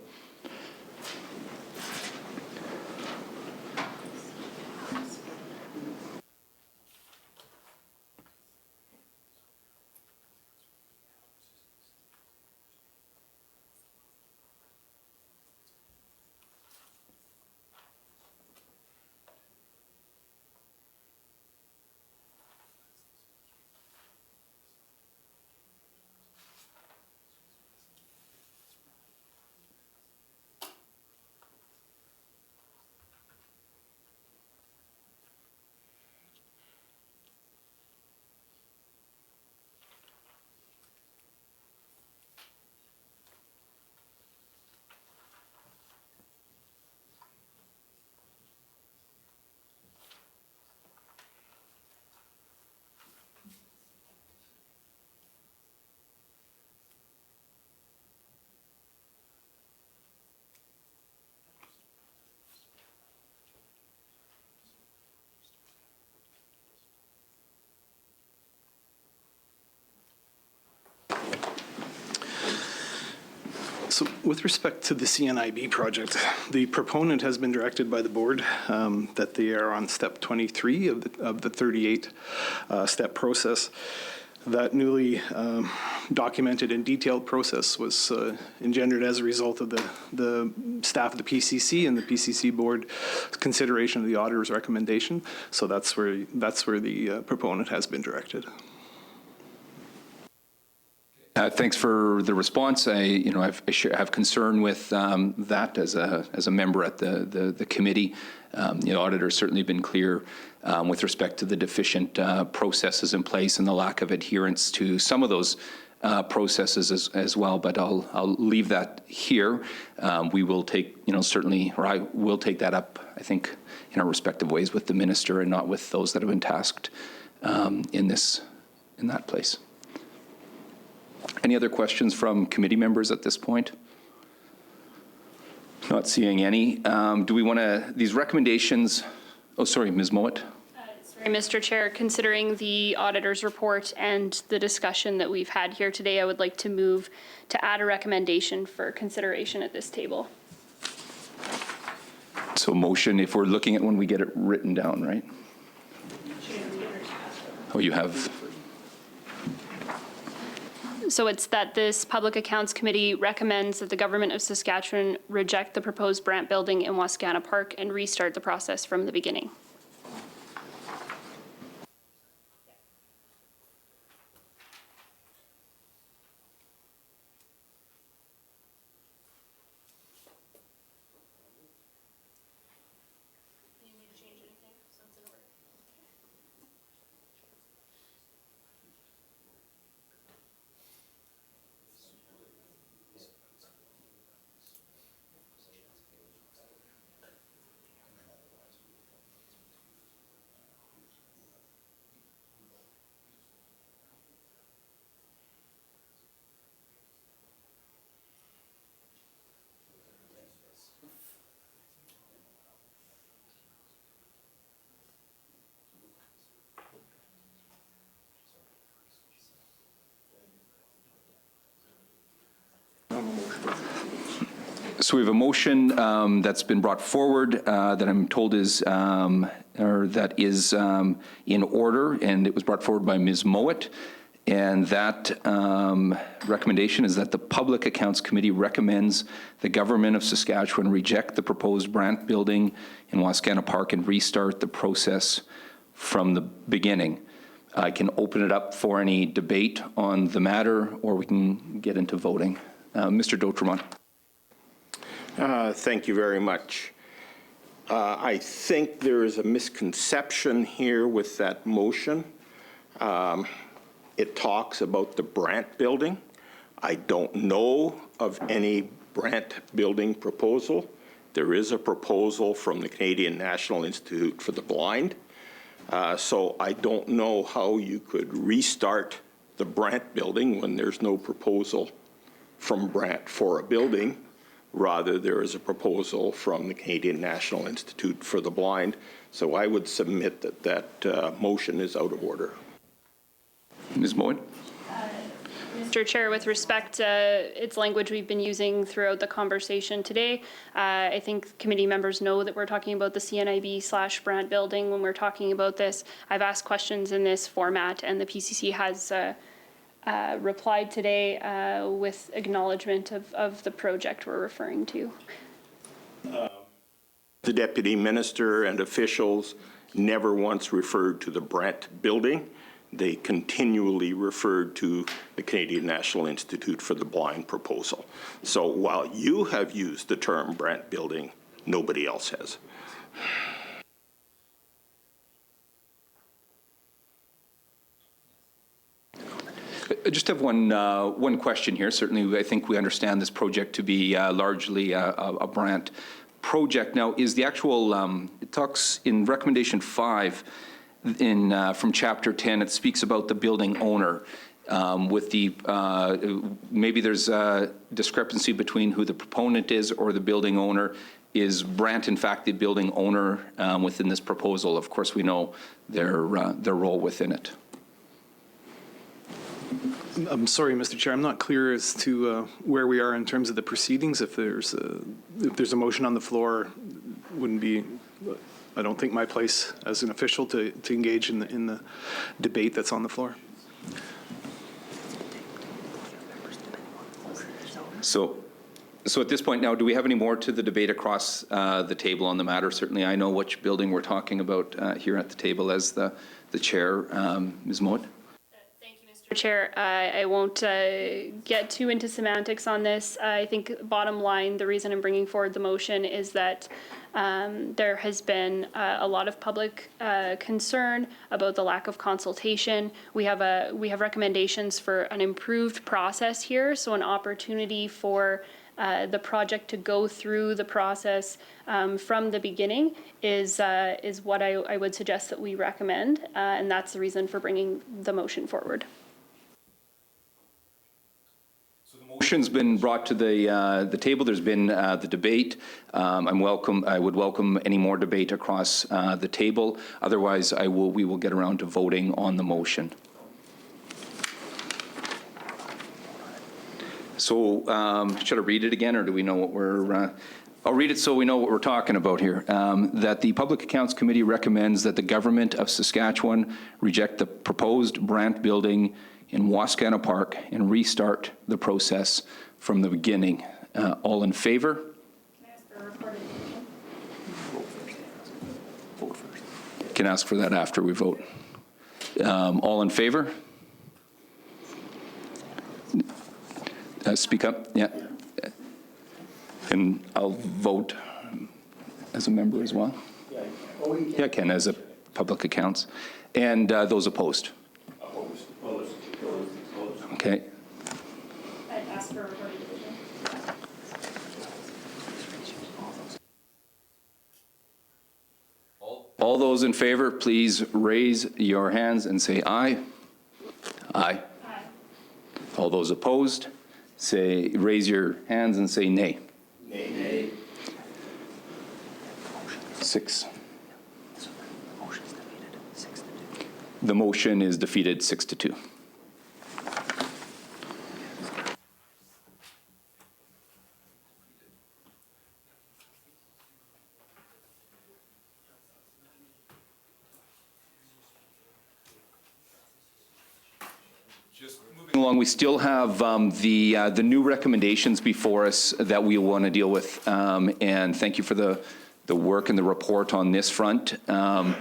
So with respect to the CNIB project, the proponent has been directed by the board that they are on step 23 of the 38 step process. That newly documented and detailed process was engendered as a result of the staff of the PCC and the PCC board consideration of the auditor's recommendation. So that's where the proponent has been directed. Thanks for the response. I have concern with that as a member at the committee. The auditor's certainly been clear with respect to the deficient processes in place and the lack of adherence to some of those processes as well. But I'll leave that here. We will take, certainly, or I will take that up, I think, in our respective ways with the minister and not with those that have been tasked in that place. Any other questions from committee members at this point? Not seeing any. Do we want to, these recommendations, oh, sorry, Ms. Mowat. Sorry, Mr. Chair, considering the auditor's report and the discussion that we've had here today, I would like to move to add a recommendation for consideration at this table. So motion, if we're looking at when we get it written down, right? Oh, you have, So it's that this Public Accounts Committee recommends that the Government of Saskatchewan reject the proposed Brant Building in Wascana Park and restart the process from the beginning. so we have a motion that's been brought forward that I'm told is, or that is in order, and it was brought forward by Ms. Mowat. And that recommendation is that the Public Accounts Committee recommends the Government of Saskatchewan reject the proposed Brant Building in Wascana Park and restart the process from the beginning. I can open it up for any debate on the matter, or we can get into voting. Mr. D'Outremont. Thank you very much. I think there is a misconception here with that motion. It talks about the Brant Building. I don't know of any Brant Building proposal. There is a proposal from the Canadian National Institute for the Blind. So I don't know how you could restart the Brant Building when there's no proposal from Brant for a building. Rather, there is a proposal from the Canadian National Institute for the Blind. So I would submit that that motion is out of order. Ms. Mowat? Mr. Chair, with respect, it's language we've been using throughout the conversation today. I think committee members know that we're talking about the CNIB/Brant Building when we're talking about this. I've asked questions in this format, and the PCC has replied today with acknowledgement of the project we're referring to. The Deputy Minister and officials never once referred to the Brant Building. They continually referred to the Canadian National Institute for the Blind proposal. So while you have used the term Brant Building, nobody else has. I just have one question here. Certainly, I think we understand this project to be largely a Brant project. Now, is the actual, it talks in recommendation 5 from chapter 10, it speaks about the building owner with the, maybe there's a discrepancy between who the proponent is or the building owner. Is Brant, in fact, the building owner within this proposal? Of course, we know their role within it. I'm sorry, Mr. Chair, I'm not clear as to where we are in terms of the proceedings. If there's a motion on the floor, wouldn't be, I don't think, my place as an official to engage in the debate that's on the floor. So at this point now, do we have any more to the debate across the table on the matter? Certainly, I know which building we're talking about here at the table as the chair. Ms. Mowat? Mr. Chair, I won't get too into semantics on this. I think bottom line, the reason I'm bringing forward the motion is that there has been a lot of public concern about the lack of consultation. We have recommendations for an improved process here, so an opportunity for the project to go through the process from the beginning is what I would suggest that we recommend, and that's the reason for bringing the motion forward. Motion's been brought to the table. There's been the debate. I would welcome any more debate across the table. Otherwise, we will get around to voting on the motion. So should I read it again, or do we know what we're... I'll read it so we know what we're talking about here. That the Public Accounts Committee recommends that the Government of Saskatchewan reject the proposed Brandt building in Wascana Park and restart the process from the beginning. All in favor? Can ask for that after we vote. All in favor? Speak up, yeah. And I'll vote as a member as well. Yeah, I can, as a public accounts. And those opposed? Opposed. Okay. I'd ask for a recorded division. All those in favor, please raise your hands and say aye. Aye. Aye. All those opposed, raise your hands and say nay. Nay. 6. The motion is defeated 6-2. Along, we still have the new recommendations before us that we want to deal with, and thank you for the work and the report on this front. I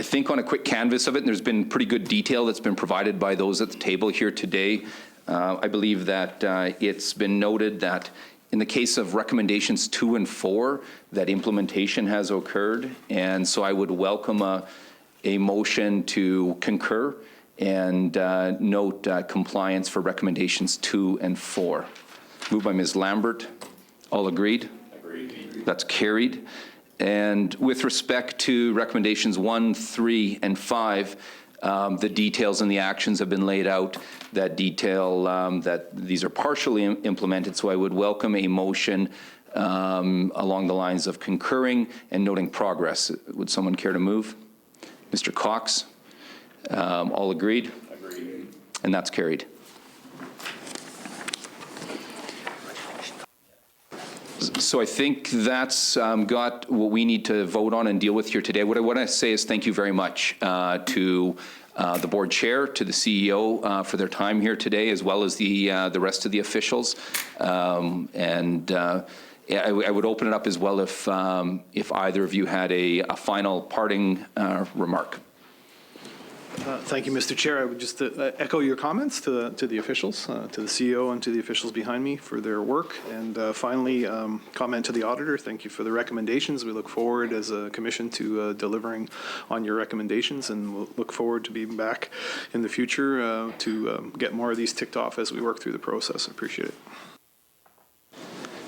think on a quick canvas of it, and there's been pretty good detail that's been provided by those at the table here today. I believe that it's been noted that in the case of recommendations 2 and 4, that implementation has occurred, and so I would welcome a motion to concur and note compliance for recommendations 2 and 4. Moved by Ms. Lambert. All agreed? Agreed. That's carried. And with respect to recommendations 1, 3, and 5, the details and the actions have been laid out that detail that these are partially implemented, so I would welcome a motion along the lines of concurring and noting progress. Would someone care to move? Mr. Cox? All agreed? Agreed. And that's carried. So I think that's got what we need to vote on and deal with here today. What I want to say is thank you very much to the board chair, to the CEO for their time here today, as well as the rest of the officials. I would open it up as well if either of you had a final parting remark. Thank you, Mr. Chair. I would just echo your comments to the officials, to the CEO and to the officials behind me for their work. And finally, comment to the auditor. Thank you for the recommendations. We look forward as a commission to delivering on your recommendations, and we'll look forward to being back in the future to get more of these ticked off as we work through the process. I appreciate it.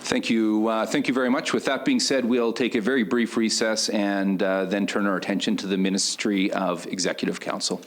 Thank you. Thank you very much. With that being said, we'll take a very brief recess and then turn our attention to the Ministry of Executive Council.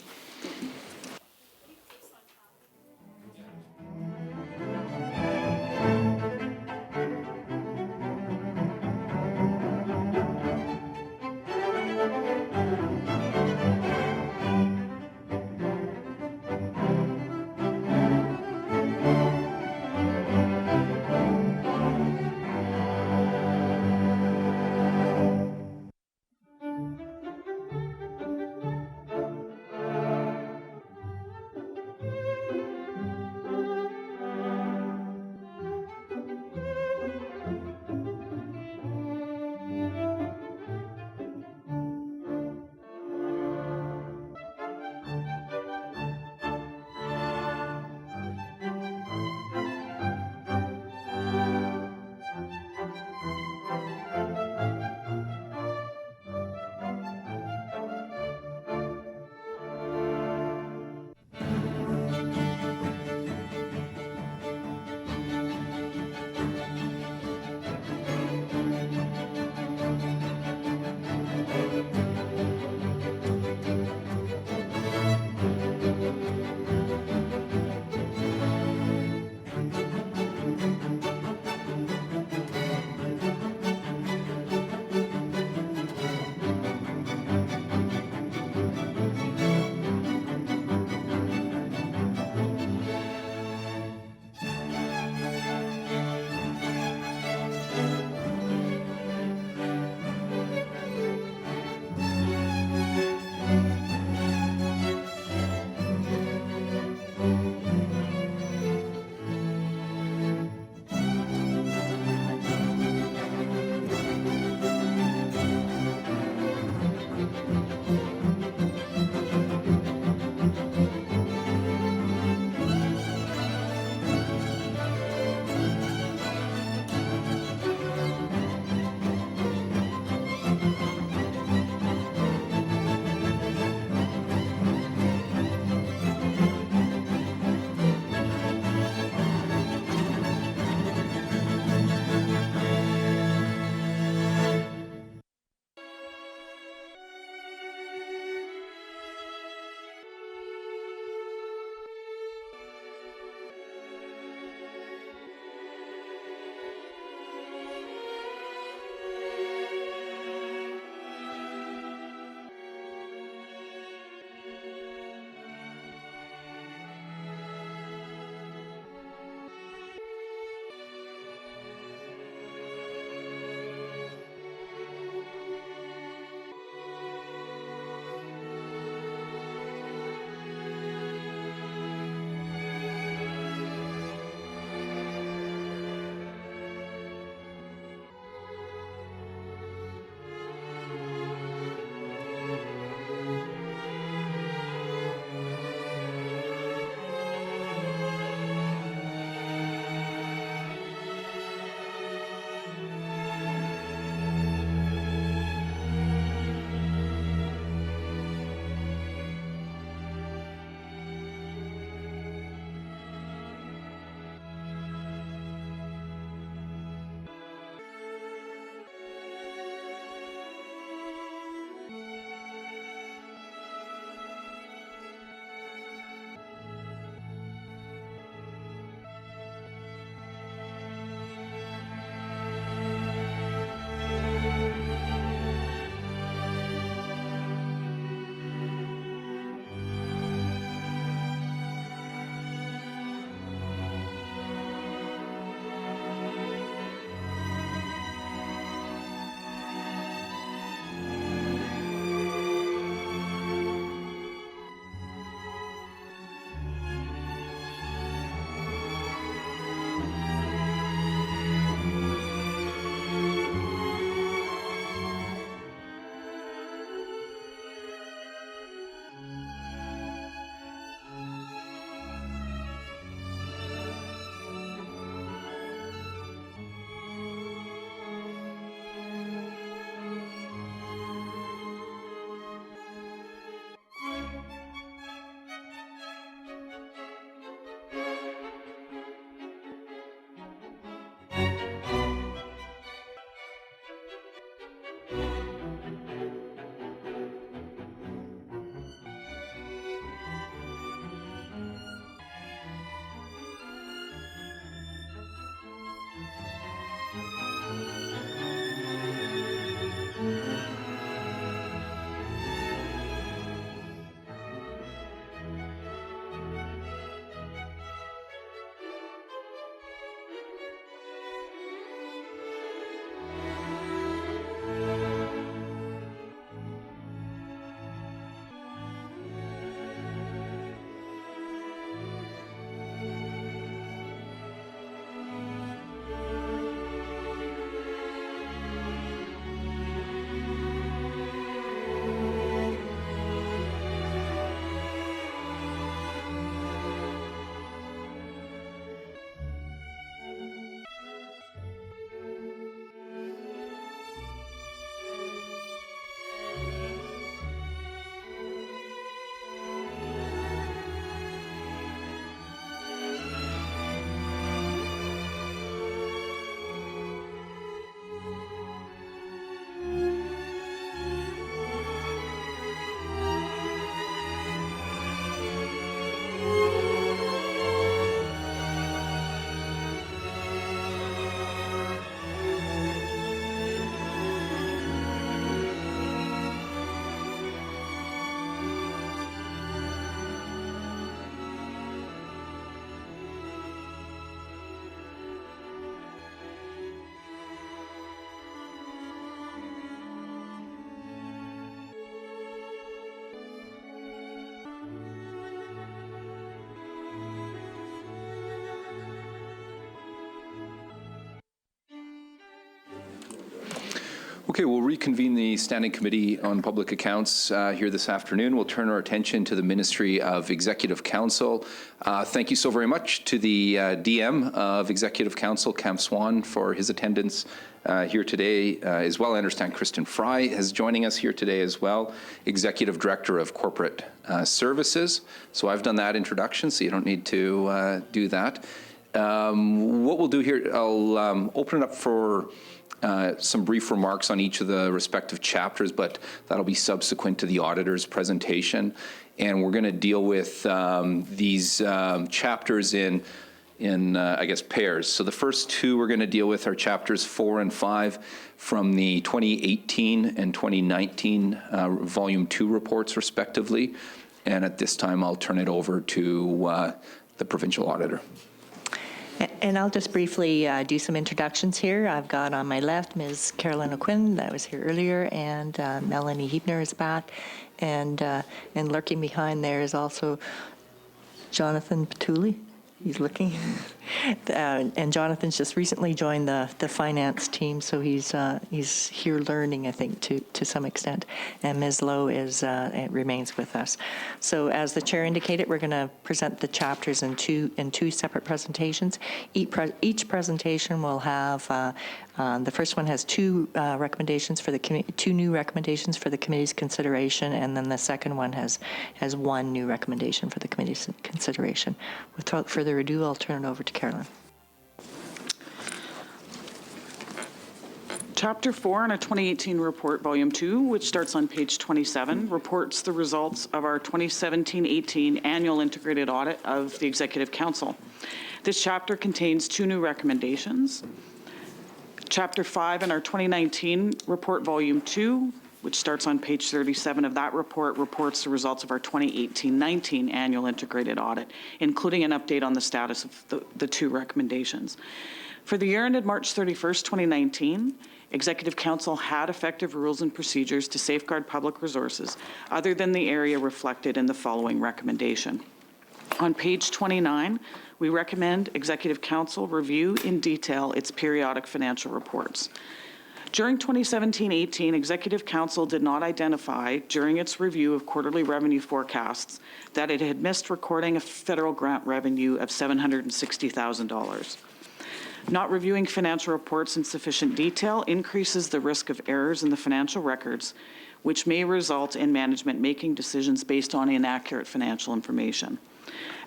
Okay, we'll reconvene the Standing Committee on Public Accounts here this afternoon. We'll turn our attention to the Ministry of Executive Council. Thank you so very much to the DM of Executive Council, Cam Swan, for his attendance here today as well. I understand Kristen Fry is joining us here today as well, Executive Director of Corporate Services. So I've done that introduction, so you don't need to do that. What we'll do here, I'll open it up for some brief remarks on each of the respective chapters, but that'll be subsequent to the auditor's presentation. And we're going to deal with these chapters in I guess, pairs. So the first two we're going to deal with are chapters 4 and 5 from the 2018 and 2019 Volume 2 reports, respectively. And at this time, I'll turn it over to the provincial auditor. And I'll just briefly do some introductions here. I've got on my left Ms. Carolyn O'Quinn, that was here earlier, and Melanie Hebner is back. And lurking behind there is also Jonathan Patuli. He's looking. And Jonathan's just recently joined the finance team, so he's here learning, I think, to some extent. And Ms. Lowe remains with us. So as the chair indicated, we're going to present the chapters in two separate presentations. Each presentation will have the first one has two recommendations for the two new recommendations for the committee's consideration, and then the second one has one new recommendation for the committee's consideration. Without further ado, I'll turn it over to Carolyn. Chapter 4 in a 2018 report, Volume 2, which starts on page 27, reports the results of our 2017-18 annual integrated audit of the Executive Council. This chapter contains two new recommendations. Chapter 5 in our 2019 report, Volume 2, which starts on page 37 of that report, reports the results of our 2018-19 annual integrated audit, including an update on the status of the two recommendations. For the year ended March 31st, 2019, Executive Council had effective rules and procedures to safeguard public resources other than the area reflected in the following recommendation. On page 29, we recommend Executive Council review in detail its periodic financial reports. During 2017-18, Executive Council did not identify, during its review of quarterly revenue forecasts, that it had missed recording a federal grant revenue of $760,000. Not reviewing financial reports in sufficient detail increases the risk of errors in the financial records, which may result in management making decisions based on inaccurate financial information.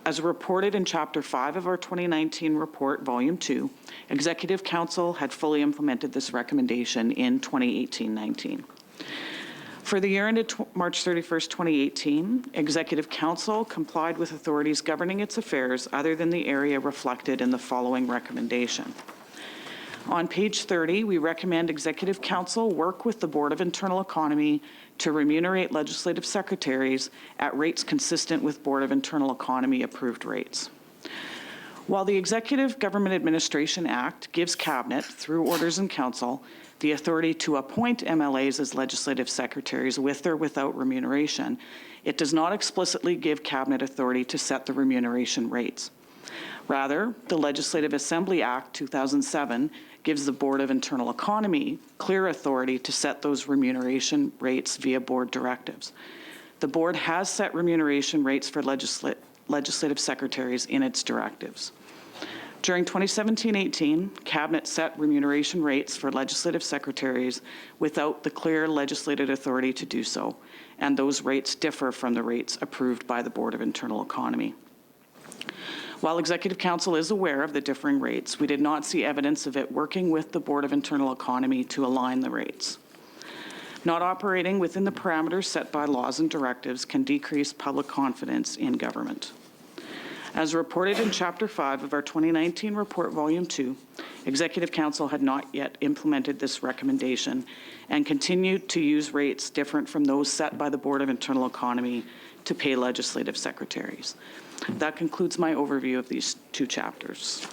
As reported in Chapter 5 of our 2019 report, Volume 2, Executive Council had fully implemented this recommendation in 2018-19. For the year ended March 31st, 2018, Executive Council complied with authorities governing its affairs other than the area reflected in the following recommendation. On page 30, we recommend Executive Council work with the Board of Internal Economy to remunerate legislative secretaries at rates consistent with Board of Internal Economy approved rates. While the Executive Government Administration Act gives Cabinet, through orders in council, the authority to appoint MLAs as legislative secretaries with or without remuneration, it does not explicitly give Cabinet authority to set the remuneration rates. Rather, the Legislative Assembly Act 2007 gives the Board of Internal Economy clear authority to set those remuneration rates via board directives. The board has set remuneration rates for legislative secretaries in its directives. During 2017-18, Cabinet set remuneration rates for legislative secretaries without the clear legislative authority to do so, and those rates differ from the rates approved by the Board of Internal Economy. While Executive Council is aware of the differing rates, we did not see evidence of it working with the Board of Internal Economy to align the rates. Not operating within the parameters set by laws and directives can decrease public confidence in government. As reported in Chapter 5 of our 2019 report, Volume 2, Executive Council had not yet implemented this recommendation and continued to use rates different from those set by the Board of Internal Economy to pay legislative secretaries. That concludes my overview of these two chapters.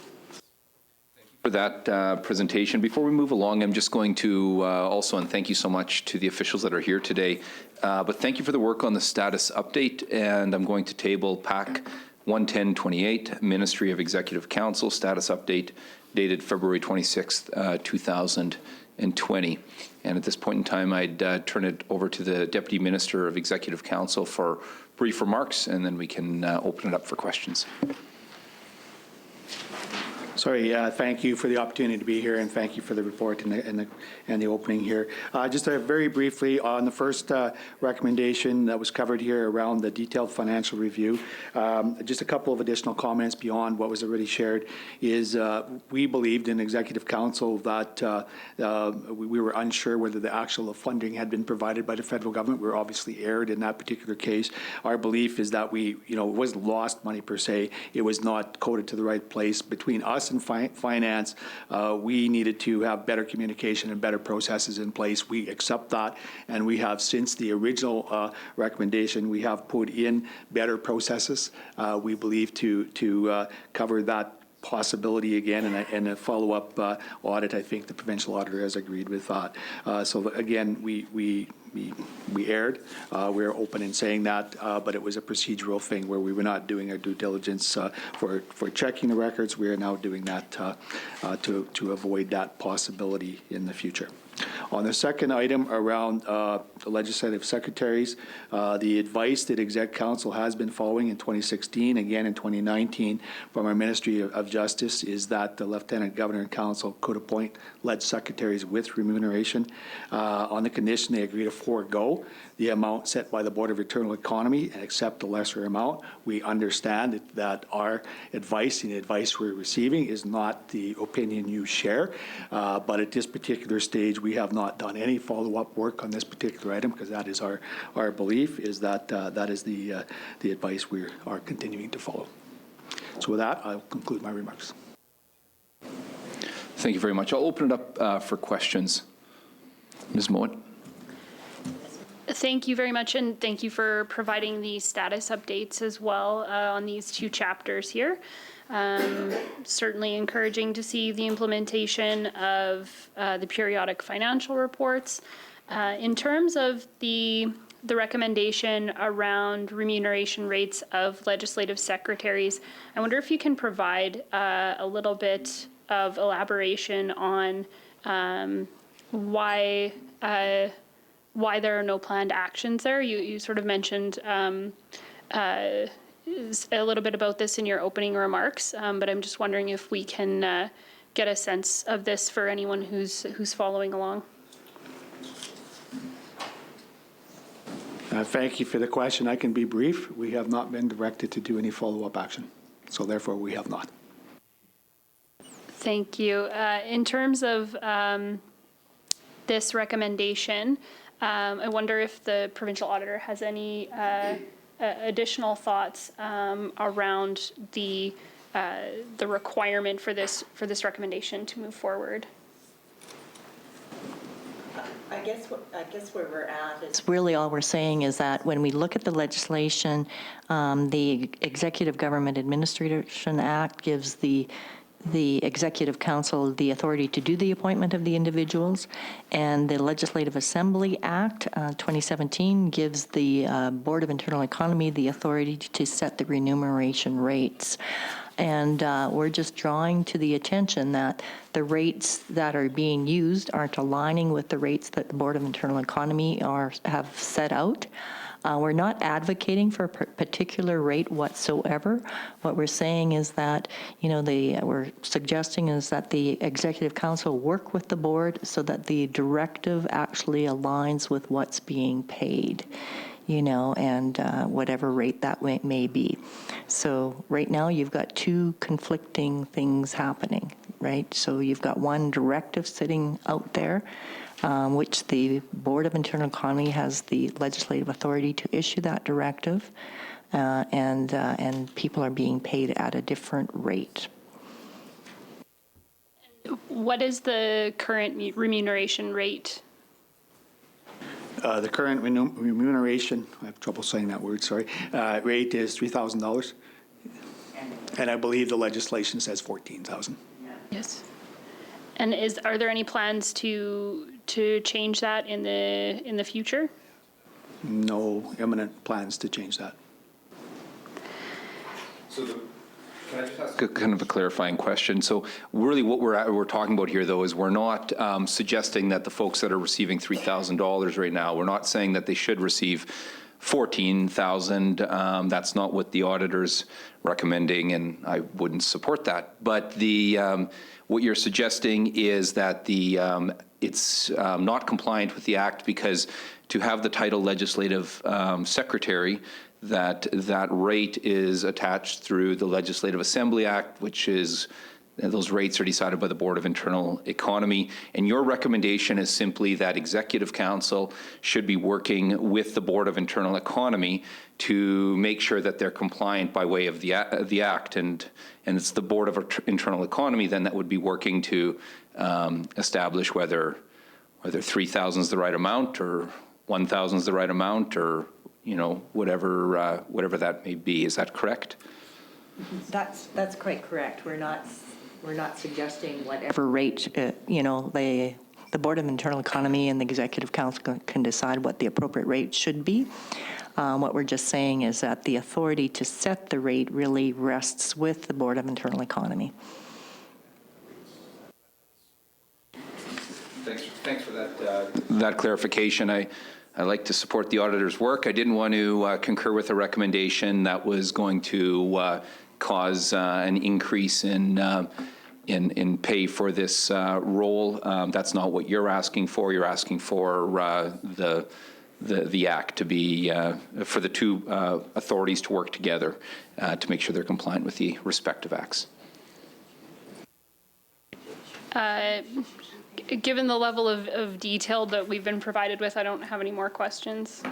For that presentation. Before we move along, I'm just going to also, and thank you so much to the officials that are here today, but thank you for the work on the status update, and I'm going to table PAC 11028, Ministry of Executive Council status update dated February 26th, 2020. And at this point in time, I'd turn it over to the Deputy Minister of Executive Council for brief remarks, and then we can open it up for questions. Sorry, thank you for the opportunity to be here, and thank you for the report and the opening here. Just very briefly on the first recommendation that was covered here around the detailed financial review, just a couple of additional comments beyond what was already shared is we believed in Executive Council that we were unsure whether the actual funding had been provided by the federal government. We were obviously erred in that particular case. Our belief is that it wasn't lost money per se. It was not coded to the right place. Between us and finance, we needed to have better communication and better processes in place. We accept that, and we have, since the original recommendation, we have put in better processes, we believe, to cover that possibility again, and a follow-up audit. I think the provincial auditor has agreed with that. So again, we erred. We're open in saying that, but it was a procedural thing where we were not doing our due diligence for checking the records. We are now doing that to avoid that possibility in the future. On the second item around the legislative secretaries, the advice that Exec Council has been following in 2016, again in 2019, from our Ministry of Justice is that the Lieutenant Governor and Council could appoint lead secretaries with remuneration on the condition they agree to forego the amount set by the Board of Internal Economy and accept the lesser amount. We understand that our advice and the advice we're receiving is not the opinion you share, but at this particular stage, we have not done any follow-up work on this particular item because that is our belief is that that is the advice we are continuing to follow. So with that, I'll conclude my remarks. Thank you very much. I'll open it up for questions. Ms. Mowat. Thank you very much, and thank you for providing the status updates as well on these two chapters here. Certainly encouraging to see the implementation of the periodic financial reports. In terms of the recommendation around remuneration rates of legislative secretaries, I wonder if you can provide a little bit of elaboration on why there are no planned actions there. You sort of mentioned a little bit about this in your opening remarks, but I'm just wondering if we can get a sense of this for anyone who's following along. Thank you for the question. I can be brief. We have not been directed to do any follow-up action, so therefore we have not. Thank you. In terms of this recommendation, I wonder if the provincial auditor has any additional thoughts around the requirement for this recommendation to move forward. I guess where we're at is really all we're saying is that when we look at the legislation, the Executive Government Administration Act gives the Executive Council the authority to do the appointment of the individuals, and the Legislative Assembly Act 2017 gives the Board of Internal Economy the authority to set the remuneration rates. And we're just drawing to the attention that the rates that are being used aren't aligning with the rates that the Board of Internal Economy have set out. We're not advocating for a particular rate whatsoever. What we're saying is that, we're suggesting is that the Executive Council work with the board so that the directive actually aligns with what's being paid, and whatever rate that may be. So right now you've got two conflicting things happening, right? So you've got one directive sitting out there, which the Board of Internal Economy has the legislative authority to issue that directive, and people are being paid at a different rate. What is the current remuneration rate? The current remuneration, I have trouble saying that word, sorry, rate is $3,000. And I believe the legislation says $14,000. Yes. And are there any plans to change that in the future? No imminent plans to change that. So Can I just ask a kind of a clarifying question? So really what we're talking about here, though, is we're not suggesting that the folks that are receiving $3,000 right now, we're not saying that they should receive $14,000. That's not what the auditor's recommending, and I wouldn't support that. But what you're suggesting is that it's not compliant with the Act because to have the title legislative secretary, that rate is attached through the Legislative Assembly Act, which is, those rates are decided by the Board of Internal Economy. And your recommendation is simply that Executive Council should be working with the Board of Internal Economy to make sure that they're compliant by way of the Act. And it's the Board of Internal Economy then that would be working to establish whether 3,000 is the right amount or 1,000 is the right amount, or whatever that may be. Is that correct? That's quite correct. We're not suggesting whatever rate, the Board of Internal Economy and the Executive Council can decide what the appropriate rate should be. What we're just saying is that the authority to set the rate really rests with the Board of Internal Economy. Thanks for that clarification. I like to support the auditor's work. I didn't want to concur with a recommendation that was going to cause an increase in pay for this role. That's not what you're asking for. You're asking for the Act to be, for the two authorities to work together to make sure they're compliant with the respective acts. Given the level of detail that we've been provided with, I don't have any more questions.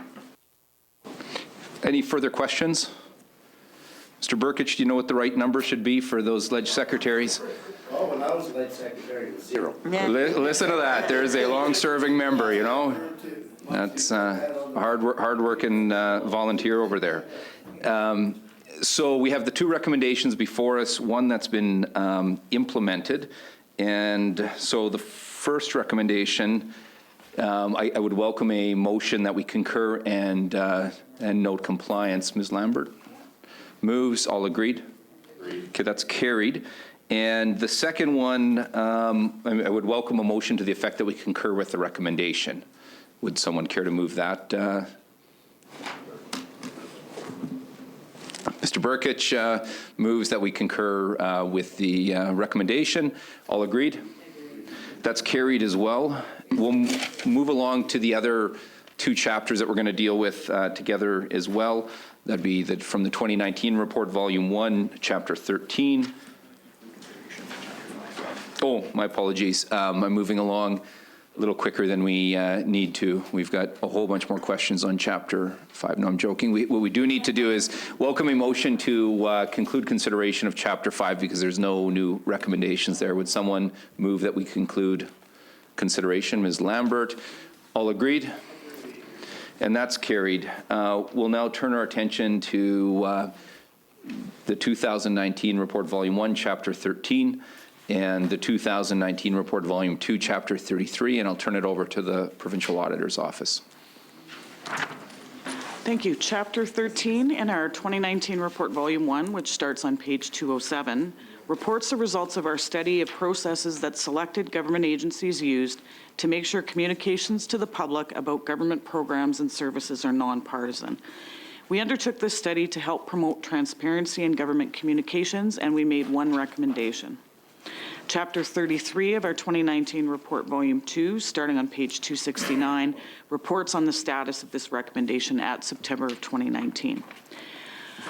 Any further questions? Mr. Burkich, do you know what the right number should be for those ledge secretaries? Oh, when I was ledge secretary, it was 0. Listen to that. There's a long-serving member, That's a hard-working volunteer over there. So we have the two recommendations before us, one that's been implemented. And so the first recommendation, I would welcome a motion that we concur and note compliance. Ms. Lambert moves. All agreed? Okay, that's carried. And the second one, I would welcome a motion to the effect that we concur with the recommendation. Would someone care to move that? Mr. Burkich moves that we concur with the recommendation. All agreed? That's carried as well. We'll move along to the other two chapters that we're going to deal with together as well. That'd be from the 2019 report, Volume 1, Chapter 13. Oh, my apologies. I'm moving along a little quicker than we need to. We've got a whole bunch more questions on Chapter 5. No, I'm joking. What we do need to do is welcome a motion to conclude consideration of Chapter 5 because there's no new recommendations there. Would someone move that we conclude consideration? Ms. Lambert. All agreed? And that's carried. We'll now turn our attention to the 2019 report, Volume 1, Chapter 13. And the 2019 report, Volume 2, Chapter 33, and I'll turn it over to the Provincial Auditor's Office. Thank you. Chapter 13 in our 2019 report, Volume 1, which starts on page 207, reports the results of our study of processes that selected government agencies used to make sure communications to the public about government programs and services are nonpartisan. We undertook this study to help promote transparency in government communications, and we made one recommendation. Chapter 33 of our 2019 report, Volume 2, starting on page 269, reports on the status of this recommendation at September of 2019.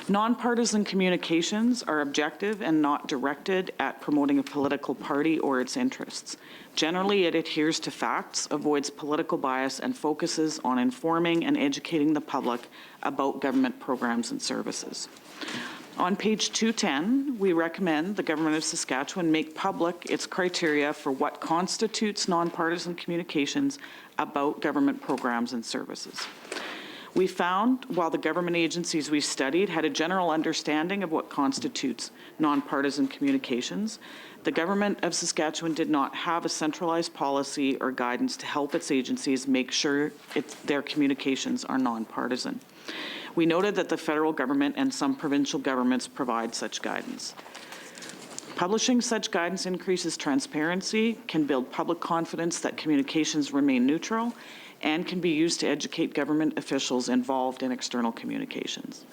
Nonpartisan communications are objective and not directed at promoting a political party or its interests. Generally, it adheres to facts, avoids political bias, and focuses on informing and educating the public about government programs and services. On page 210, we recommend the Government of Saskatchewan make public its criteria for what constitutes nonpartisan communications about government programs and services. We found, while the government agencies we studied had a general understanding of what constitutes nonpartisan communications, the Government of Saskatchewan did not have a centralized policy or guidance to help its agencies make sure their communications are nonpartisan. We noted that the federal government and some provincial governments provide such guidance. Publishing such guidance increases transparency, can build public confidence that communications remain neutral, and can be used to educate government officials involved in external communications.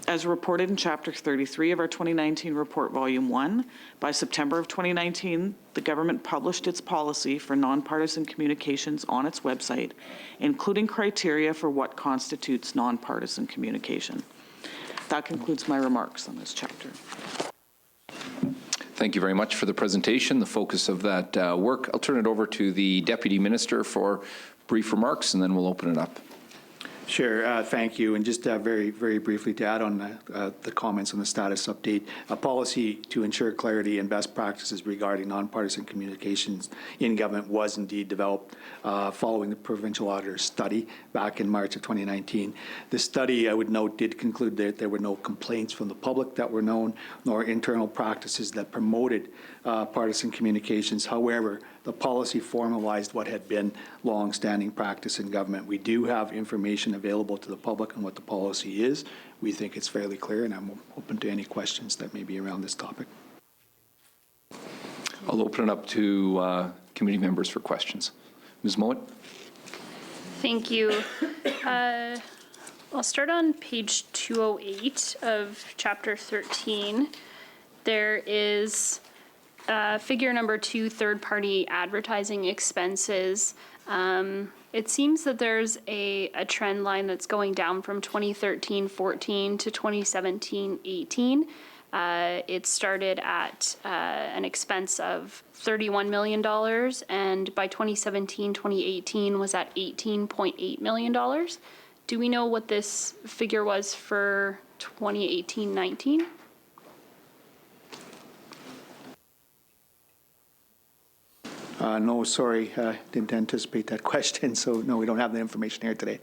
As reported in Chapter 33 of our 2019 report, Volume 1, by September of 2019, the government published its policy for nonpartisan communications on its website, including criteria for what constitutes nonpartisan communication. That concludes my remarks on this chapter. Thank you very much for the presentation, the focus of that work. I'll turn it over to the Deputy Minister for brief remarks, and then we'll open it up. Sure, thank you. And just very, very briefly to add on the comments on the status update, a policy to ensure clarity and best practices regarding nonpartisan communications in government was indeed developed following the provincial auditor's study back in March of 2019. The study, I would note, did conclude that there were no complaints from the public that were known, nor internal practices that promoted partisan communications. However, the policy formalized what had been long-standing practice in government. We do have information available to the public on what the policy is. We think it's fairly clear, and I'm open to any questions that may be around this topic. I'll open it up to committee members for questions. Ms. Mowat? Thank you. I'll start on page 208 of Chapter 13. There is figure number 2, third-party advertising expenses. It seems that there's a trend line that's going down from 2013-14 to 2017-18. It started at an expense of $31 million, and by 2017-2018 was at $18.8 million. Do we know what this figure was for 2018-19? No, sorry, didn't anticipate that question, so no, we don't have the information here today.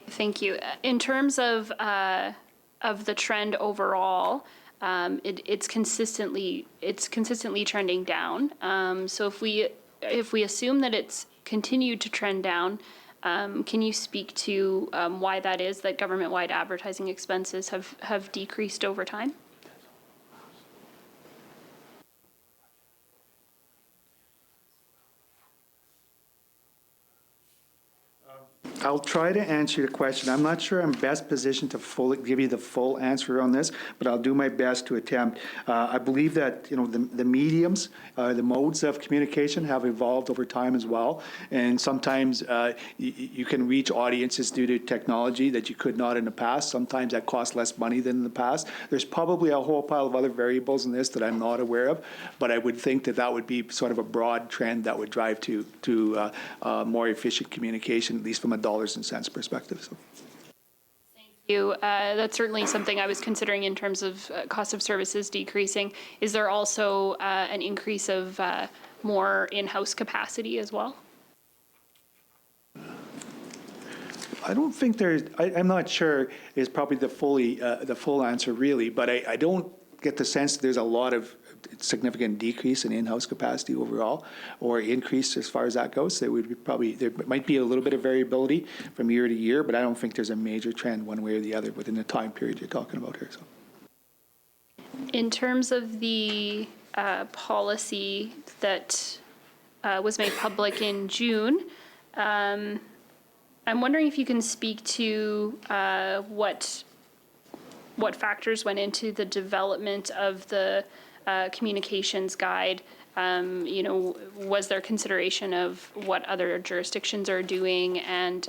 Thank you. In terms of the trend overall, it's consistently trending down. So if we assume that it's continued to trend down, can you speak to why that is, that government-wide advertising expenses have decreased over time? I'll try to answer your question. I'm not sure I'm best positioned to give you the full answer on this, but I'll do my best to attempt. I believe that the mediums, the modes of communication have evolved over time as well, and sometimes you can reach audiences due to technology that you could not in the past. Sometimes that costs less money than in the past. There's probably a whole pile of other variables in this that I'm not aware of, but I would think that would be sort of a broad trend that would drive to more efficient communication, at least from a dollars and cents perspective. So. Thank you. That's certainly something I was considering in terms of cost of services decreasing. Is there also an increase of more in-house capacity as well? I don't think I'm not sure is probably the full answer really, but I don't get the sense that there's a lot of significant decrease in in-house capacity overall, or increase as far as that goes. There might be a little bit of variability from year to year, but I don't think there's a major trend one way or the other within the time period you're talking about here. So, in terms of the policy that was made public in June, I'm wondering if you can speak to what factors went into the development of the communications guide. Was there consideration of what other jurisdictions are doing, and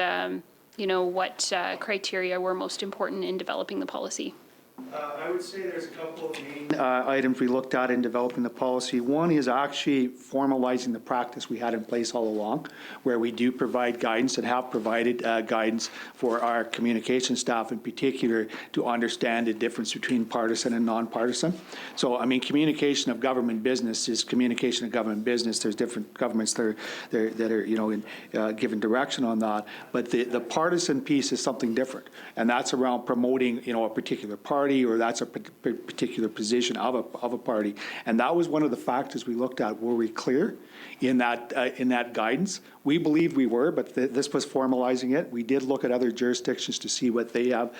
what criteria were most important in developing the policy? I would say there's a couple of main items we looked at in developing the policy. One is actually formalizing the practice we had in place all along, where we do provide guidance and have provided guidance for our communication staff in particular to understand the difference between partisan and nonpartisan. So, I mean, communication of government business is communication of government business. There's different governments that are given direction on that, but the partisan piece is something different, and that's around promoting a particular party party or that's a particular position of a party. And that was one of the factors we looked at. Were we clear in that guidance? We believe we were, but this was formalizing it. We did look at other jurisdictions to see what they have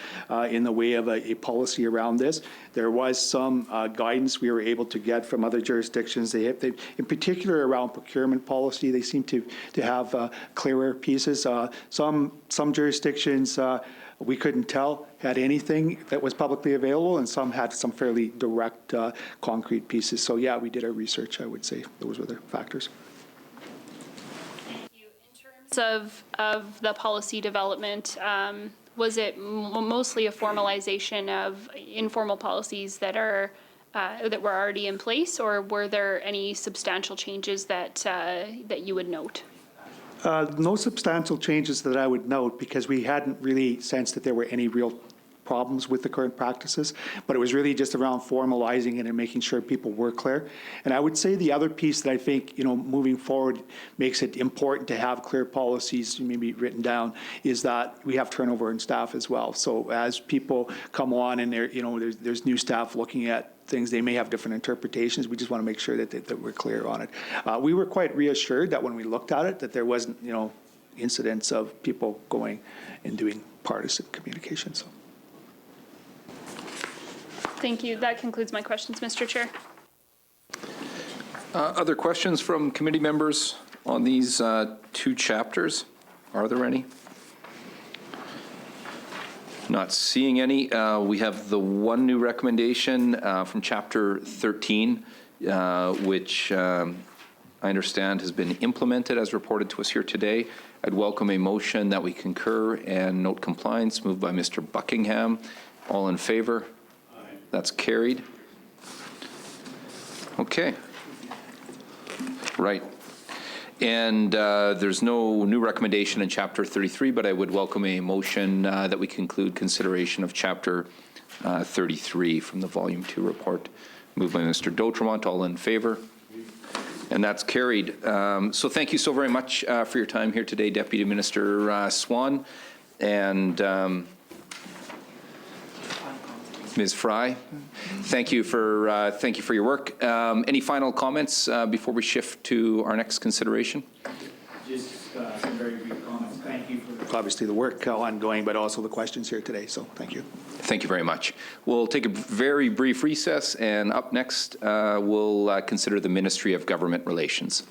in the way of a policy around this. There was some guidance we were able to get from other jurisdictions. They, in particular around procurement policy, they seem to have clearer pieces. Some jurisdictions we couldn't tell had anything that was publicly available, and some had some fairly direct, concrete pieces. So yeah, we did our research, I would say. Those were the factors. Thank you. In terms of the policy development, was it mostly a formalization of informal policies that are that were already in place, or were there any substantial changes that you would note? No substantial changes that I would note, because we hadn't really sensed that there were any real problems with the current practices, but it was really just around formalizing it and making sure people were clear. And I would say the other piece that I think, moving forward makes it important to have clear policies maybe written down is that we have turnover in staff as well. So as people come on and there's new staff looking at things, they may have different interpretations. We just want to make sure that we're clear on it. We were quite reassured that when we looked at it, that there wasn't, incidents of people going and doing partisan communication. So. Thank you. That concludes my questions, Mr. Chair. Other questions from committee members on these two chapters? Are there any? Not seeing any. We have the one new recommendation from Chapter 13, which I understand has been implemented as reported to us here today. I'd welcome a motion that we concur and note compliance, moved by Mr. Buckingham. All in favor? Aye. That's carried. Okay. Right. And there's no new recommendation in Chapter 33, but I would welcome a motion that we conclude consideration of Chapter 33 from the Volume 2 report. Moved by Mr. D'Outremont. All in favor? And that's carried. So thank you so very much for your time here today, Deputy Minister Swan. And Ms. Fry, thank you for your work. Any final comments before we shift to our next consideration? Just some very brief comments. Thank you for obviously the work ongoing, but also the questions here today. So thank you. Thank you very much. We'll take a very brief recess, and up next, we'll consider the Ministry of Government Relations.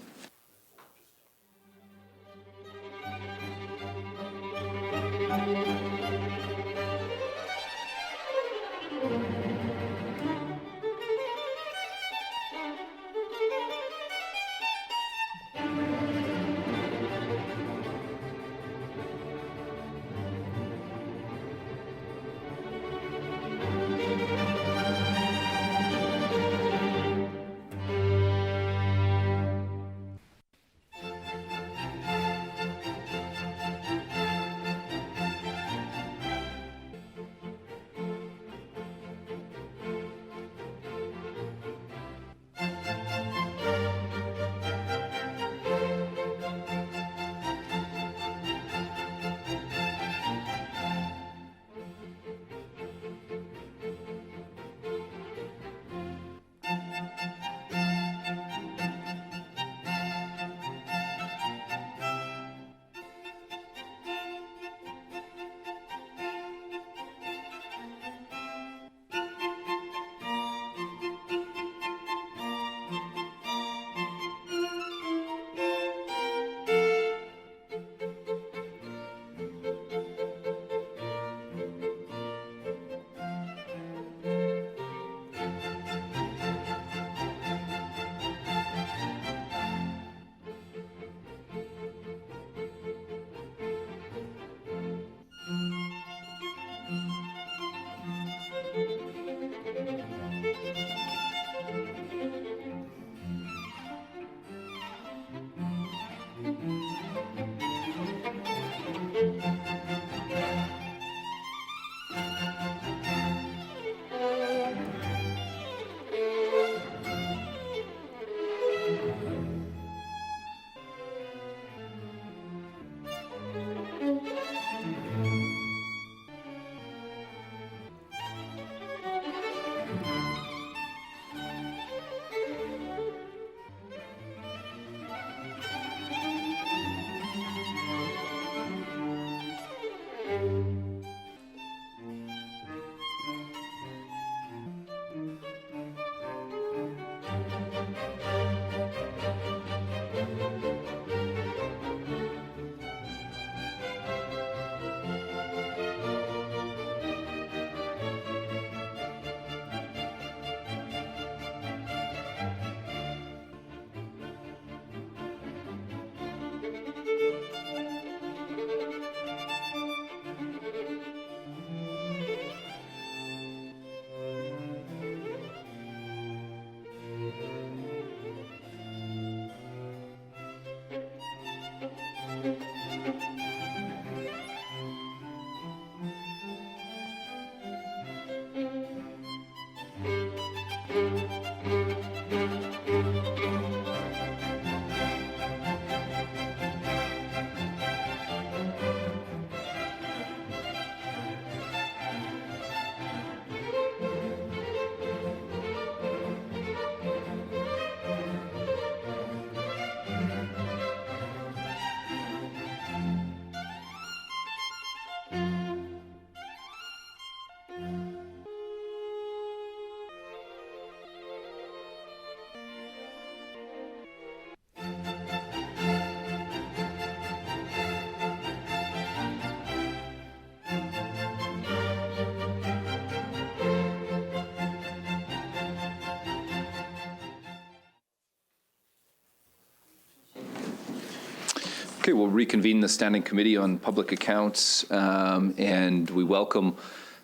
Okay, we'll reconvene the Standing Committee on Public Accounts, and we welcome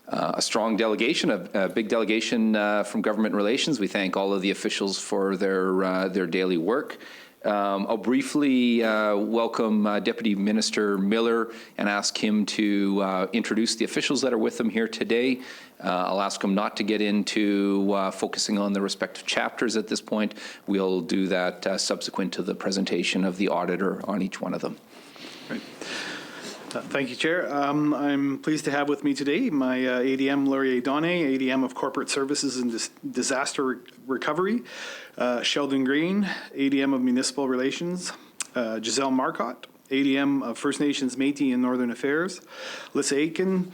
a strong delegation, a big delegation from Government Relations. We thank all of the officials for their daily work. I'll briefly welcome Deputy Minister Miller and ask him to introduce the officials that are with him here today. I'll ask him not to get into focusing on the respective chapters at this point. We'll do that subsequent to the presentation of the auditor on each one of them. Right. Thank you, Chair. I'm pleased to have with me today my ADM Laurier Donne, ADM of Corporate Services and Disaster Recovery, Sheldon Green, ADM of Municipal Relations, Giselle Marcotte, ADM of First Nations Métis and Northern Affairs, Lissa Aitken,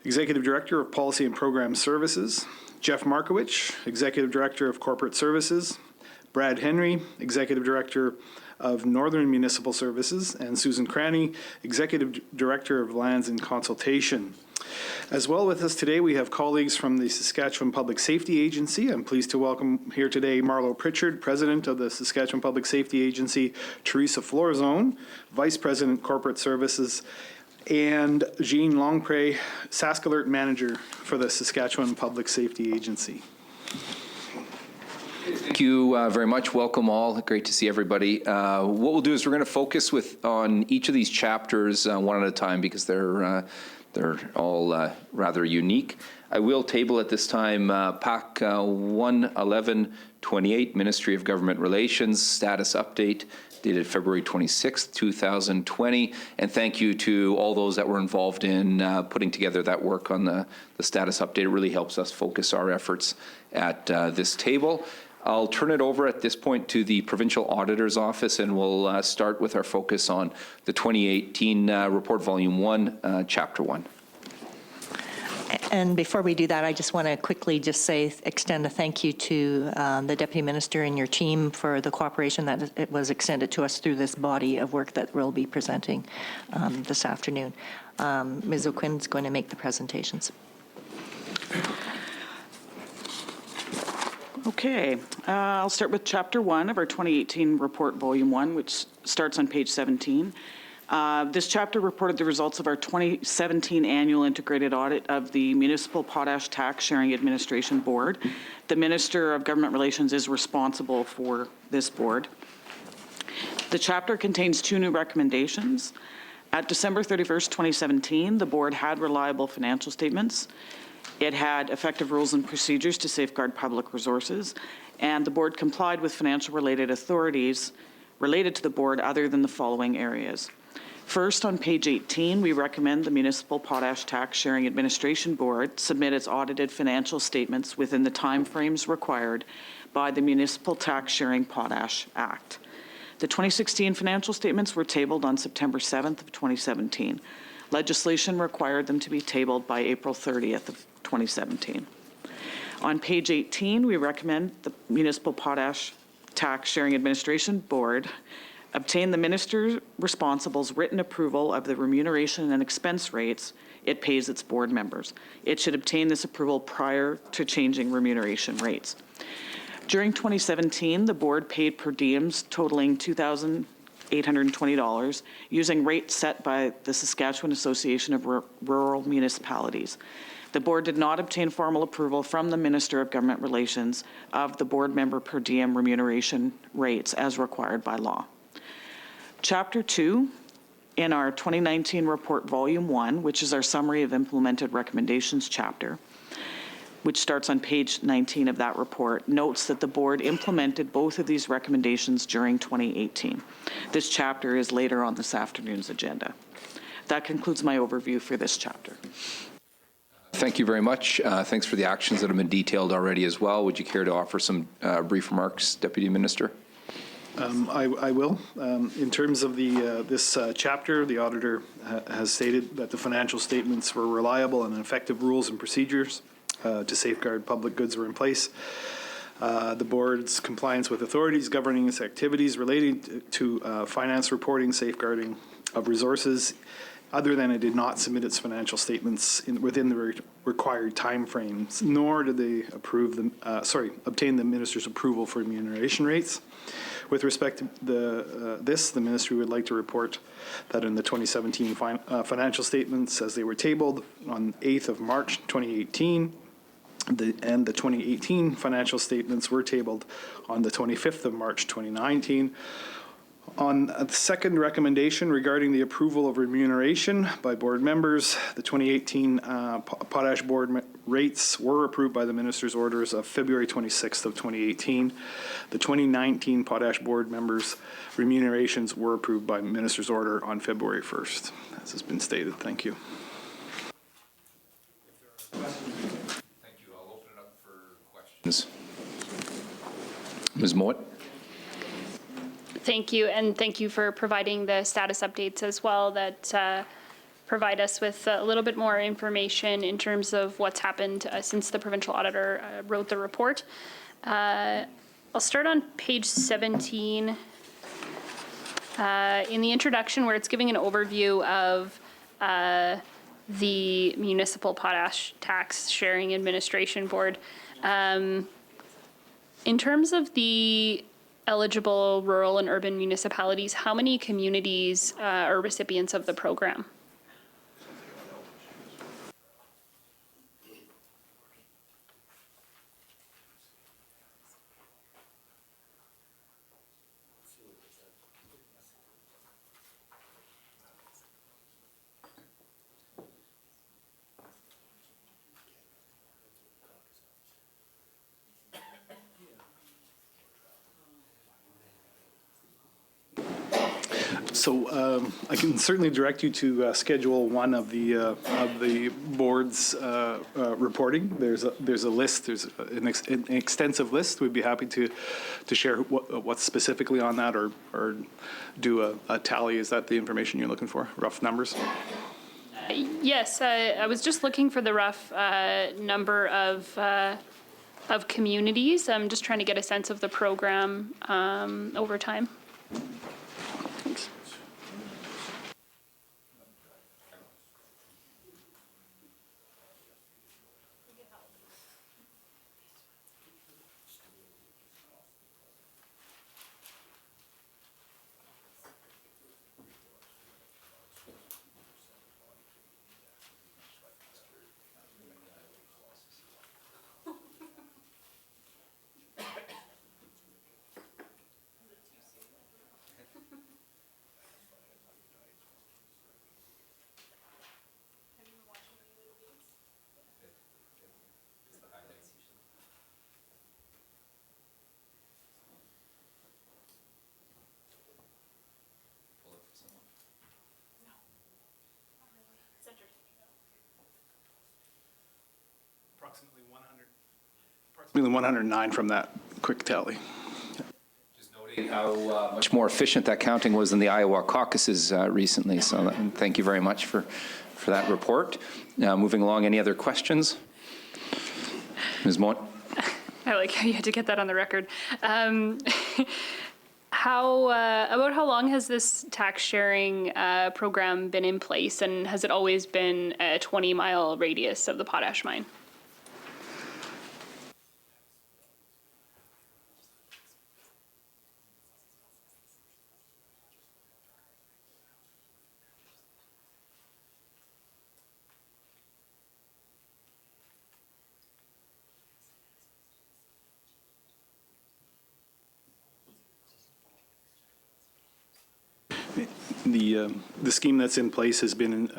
Executive Director of Policy and Program Services, Jeff Markowicz, Executive Director of Corporate Services, Brad Henry, Executive Director of Northern Municipal Services, and Susan Cranny, Executive Director of Lands and Consultation. As well with us today, we have colleagues from the Saskatchewan Public Safety Agency. I'm pleased to welcome here today Marlo Pritchard, President of the Saskatchewan Public Safety Agency, Teresa Florzone, Vice President, Corporate Services, and Jean Longpre, Sask Alert Manager for the Saskatchewan Public Safety Agency. Thank you very much. Welcome all. Great to see everybody. What we'll do is we're going to focus on each of these chapters one at a time because they're all rather unique. I will table at this time PAC 11128, Ministry of Government Relations, status update, dated February 26, 2020. And thank you to all those that were involved in putting together that work on the status update. It really helps us focus our efforts at this table. I'll turn it over at this point to the Provincial Auditor's Office, and we'll start with our focus on the 2018 Report Volume 1, Chapter 1. And before we do that, I just want to quickly extend a thank you to the Deputy Minister and your team for the cooperation that it was extended to us through this body of work that we'll be presenting this afternoon. Ms. O'Quinn's going to make the presentations. Okay, I'll start with Chapter 1 of our 2018 Report Volume 1, which starts on page 17. This chapter reported the results of our 2017 annual integrated audit of the Municipal Potash Tax Sharing Administration Board. The Minister of Government Relations is responsible for this board. The chapter contains 2 new recommendations. At December 31st, 2017, the board had reliable financial statements. It had effective rules and procedures to safeguard public resources, and the board complied with financial related authorities related to the board other than the following areas. First, on page 18, we recommend the Municipal Potash Tax Sharing Administration Board submit its audited financial statements within the timeframes required by the Municipal Tax Sharing Potash Act. The 2016 financial statements were tabled on September 7th of 2017. Legislation required them to be tabled by April 30th of 2017. On page 18, we recommend the Municipal Potash Tax Sharing Administration Board obtain the minister responsible's written approval of the remuneration and expense rates it pays its board members. It should obtain this approval prior to changing remuneration rates. During 2017, the board paid per diems totaling $2,820 using rates set by the Saskatchewan Association of Rural Municipalities. The board did not obtain formal approval from the Minister of Government Relations of the board member per diem remuneration rates as required by law. Chapter 2 in our 2019 Report Volume 1, which is our Summary of Implemented Recommendations chapter, which starts on page 19 of that report, notes that the board implemented both of these recommendations during 2018. This chapter is later on this afternoon's agenda. That concludes my overview for this chapter. Thank you very much. Thanks for the actions that have been detailed already as well. Would you care to offer some brief remarks, Deputy Minister? I will. In terms of this chapter, the auditor has stated that the financial statements were reliable and effective rules and procedures to safeguard public goods were in place. The board's compliance with authorities governing its activities relating to finance reporting, safeguarding of resources, other than it did not submit its financial statements within the required timeframes, nor did they obtain the minister's approval for remuneration rates. With respect to the ministry would like to report that in the 2017 financial statements, as they were tabled on 8th of March 2018, and the 2018 financial statements were tabled on the 25th of March 2019. On the second recommendation regarding the approval of remuneration by board members, the 2018 potash board rates were approved by the minister's orders of February 26th of 2018. The 2019 potash board members' remunerations were approved by minister's order on February 1st, as has been stated. Thank you. Thank you. I'll open it up for questions. Ms. Mowat? Thank you, and thank you for providing the status updates as well that provide us with a little bit more information in terms of what's happened since the provincial auditor wrote the report. I'll start on page 17 in the introduction where it's giving an overview of the Municipal Potash Tax Sharing Administration Board. In terms of the eligible rural and urban municipalities, how many communities are recipients of the program? So I can certainly direct you to Schedule 1 of the board's reporting. There's a list. There's an extensive list. We'd be happy to share what's specifically on that, or do a tally. Is that the information you're looking for? Rough numbers? Yes, I was just looking for the rough number of communities. I'm just trying to get a sense of the program over time. Thanks. Approximately 109 from that quick tally. Just noting how much more efficient that counting was than the Iowa caucuses recently. So thank you very much for that report. Moving along, any other questions? Ms. Mowat? I like how you had to get that on the record. About how long has this tax sharing program been in place, and has it always been a 20-mile radius of the potash mine? The scheme that's in place has been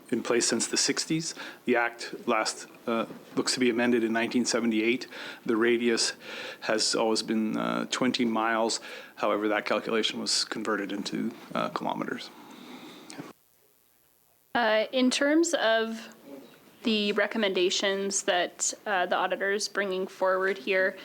in place since the 60s. The Act looks to be amended in 1978. The radius has always been 20 miles. However, that calculation was converted into kilometers. In terms of the recommendations that the auditor's bringing forward here,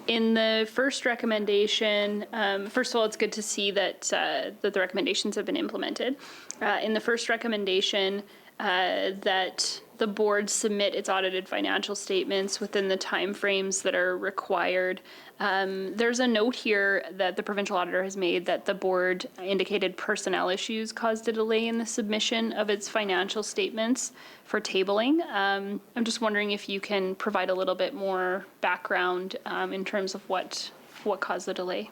in the first recommendation, first of all, it's good to see that that the recommendations have been implemented. In the first recommendation, that the board submit its audited financial statements within the timeframes that are required. There's a note here that the provincial auditor has made that the board indicated personnel issues caused a delay in the submission of its financial statements for tabling. I'm just wondering if you can provide a little bit more background in terms of what caused the delay.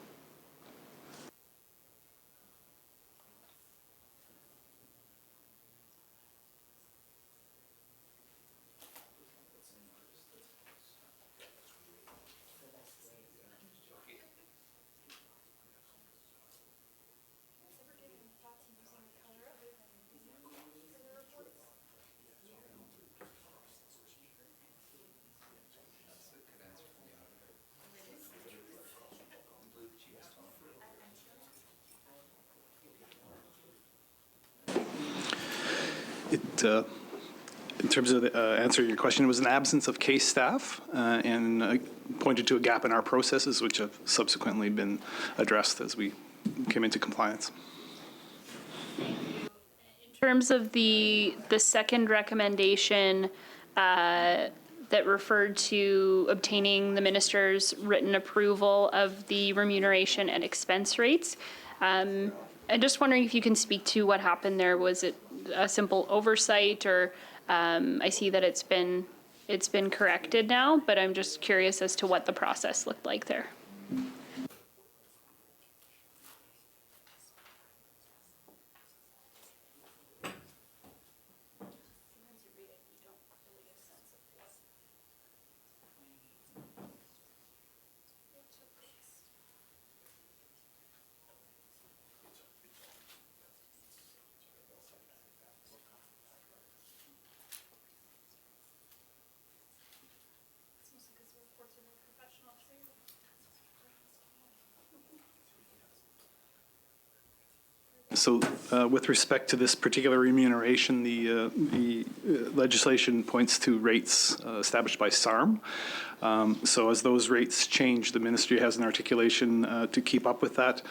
In terms of answering your question, it was an absence of case staff and pointed to a gap in our processes, which have subsequently been addressed as we came into compliance. In terms of the second recommendation that referred to obtaining the minister's written approval of the remuneration and expense rates, I'm just wondering if you can speak to what happened there. Was it a simple oversight, or I see that it's been corrected now, but I'm just curious as to what the process looked like there. So with respect to this particular remuneration, the legislation points to rates established by SARM. So as those rates change, the ministry has an articulation to keep up with that.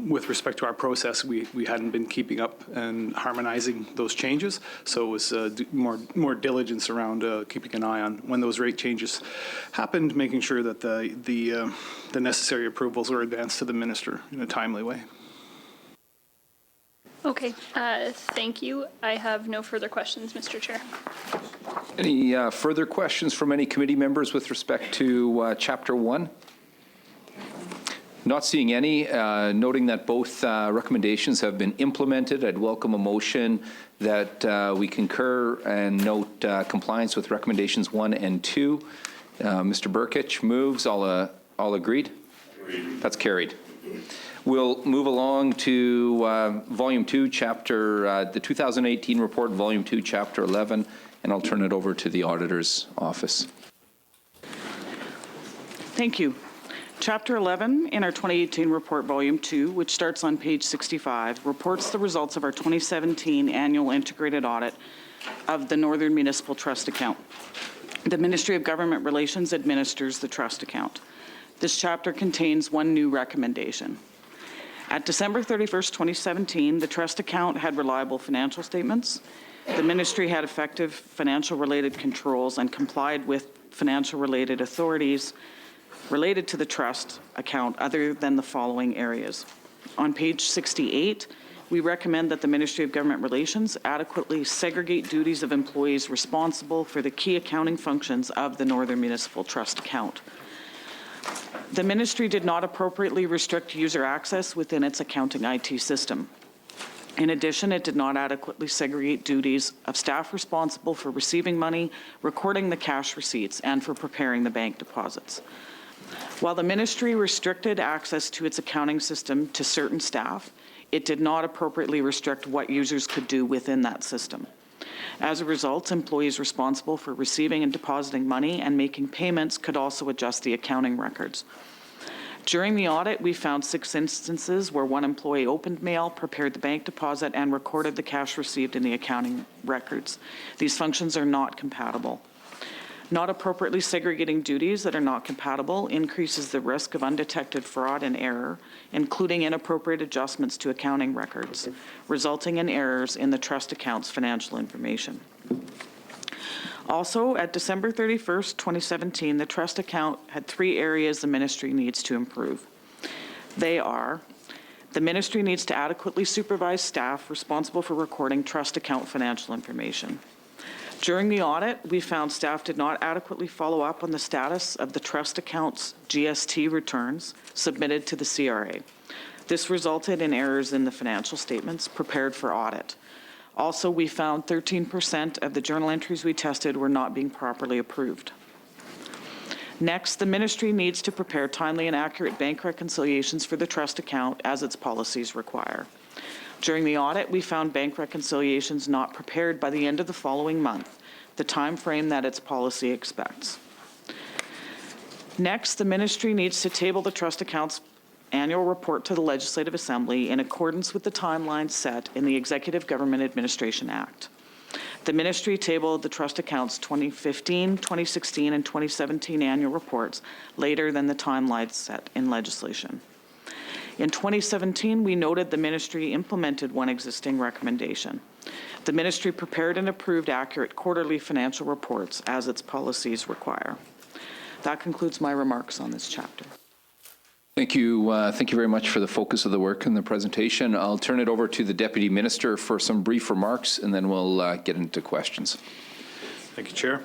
With respect to our process, we hadn't been keeping up and harmonizing those changes. So it was more diligence around keeping an eye on when those rate changes happened, making sure that the necessary approvals were advanced to the minister in a timely way. Okay, thank you. I have no further questions, Mr. Chair. Any further questions from any committee members with respect to Chapter 1? Not seeing any. Noting that both recommendations have been implemented, I'd welcome a motion that we concur and note compliance with recommendations 1 and 2. Mr. Burkich moves. All agreed? Agreed. That's carried. We'll move along to Volume 2, Chapter, the 2018 report, Volume 2, Chapter 11, and I'll turn it over to the Auditor's Office. Thank you. Chapter 11 in our 2018 report, Volume 2, which starts on page 65, reports the results of our 2017 annual integrated audit of the Northern Municipal Trust account. The Ministry of Government Relations administers the trust account. This chapter contains one new recommendation. At December 31st, 2017, the trust account had reliable financial statements. The ministry had effective financial-related controls and complied with financial-related authorities related to the trust account other than the following areas. On page 68, we recommend that the Ministry of Government Relations adequately segregate duties of employees responsible for the key accounting functions of the Northern Municipal Trust account. The ministry did not appropriately restrict user access within its accounting IT system. In addition, it did not adequately segregate duties of staff responsible for receiving money, recording the cash receipts, and for preparing the bank deposits. While the ministry restricted access to its accounting system to certain staff, it did not appropriately restrict what users could do within that system. As a result, employees responsible for receiving and depositing money and making payments could also adjust the accounting records. During the audit, we found 6 instances where one employee opened mail, prepared the bank deposit, and recorded the cash received in the accounting records. These functions are not compatible. Not appropriately segregating duties that are not compatible increases the risk of undetected fraud and error, including inappropriate adjustments to accounting records, resulting in errors in the trust account's financial information. Also, at December 31st, 2017, the trust account had 3 areas the ministry needs to improve. They are: the ministry needs to adequately supervise staff responsible for recording trust account financial information. During the audit, we found staff did not adequately follow up on the status of the trust account's GST returns submitted to the CRA. This resulted in errors in the financial statements prepared for audit. Also, we found 13% of the journal entries we tested were not being properly approved. Next, the ministry needs to prepare timely and accurate bank reconciliations for the trust account as its policies require. During the audit, we found bank reconciliations not prepared by the end of the following month, the time frame that its policy expects. Next, the ministry needs to table the trust account's annual report to the Legislative Assembly in accordance with the timeline set in the Executive Government Administration Act. The ministry tabled the trust account's 2015, 2016, and 2017 annual reports later than the timeline set in legislation. In 2017, we noted the ministry implemented one existing recommendation. The ministry prepared and approved accurate quarterly financial reports as its policies require. That concludes my remarks on this chapter. Thank you. Thank you very much for the focus of the work and the presentation. I'll turn it over to the Deputy Minister for some brief remarks, and then we'll get into questions. Thank you, Chair.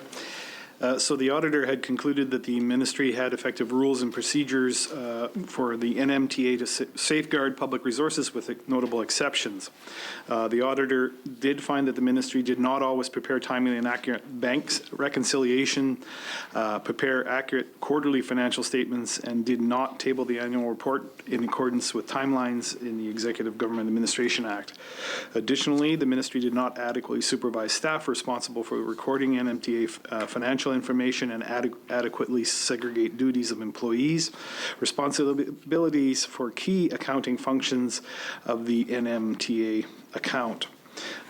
So the auditor had concluded that the ministry had effective rules and procedures for the NMTA to safeguard public resources with notable exceptions. The auditor did find that the ministry did not always prepare timely and accurate banks reconciliation, prepare accurate quarterly financial statements, and did not table the annual report in accordance with timelines in the Executive Government Administration Act. Additionally, the ministry did not adequately supervise staff responsible for recording NMTA financial information and adequately segregate duties of employees, responsibilities for key accounting functions of the NMTA account.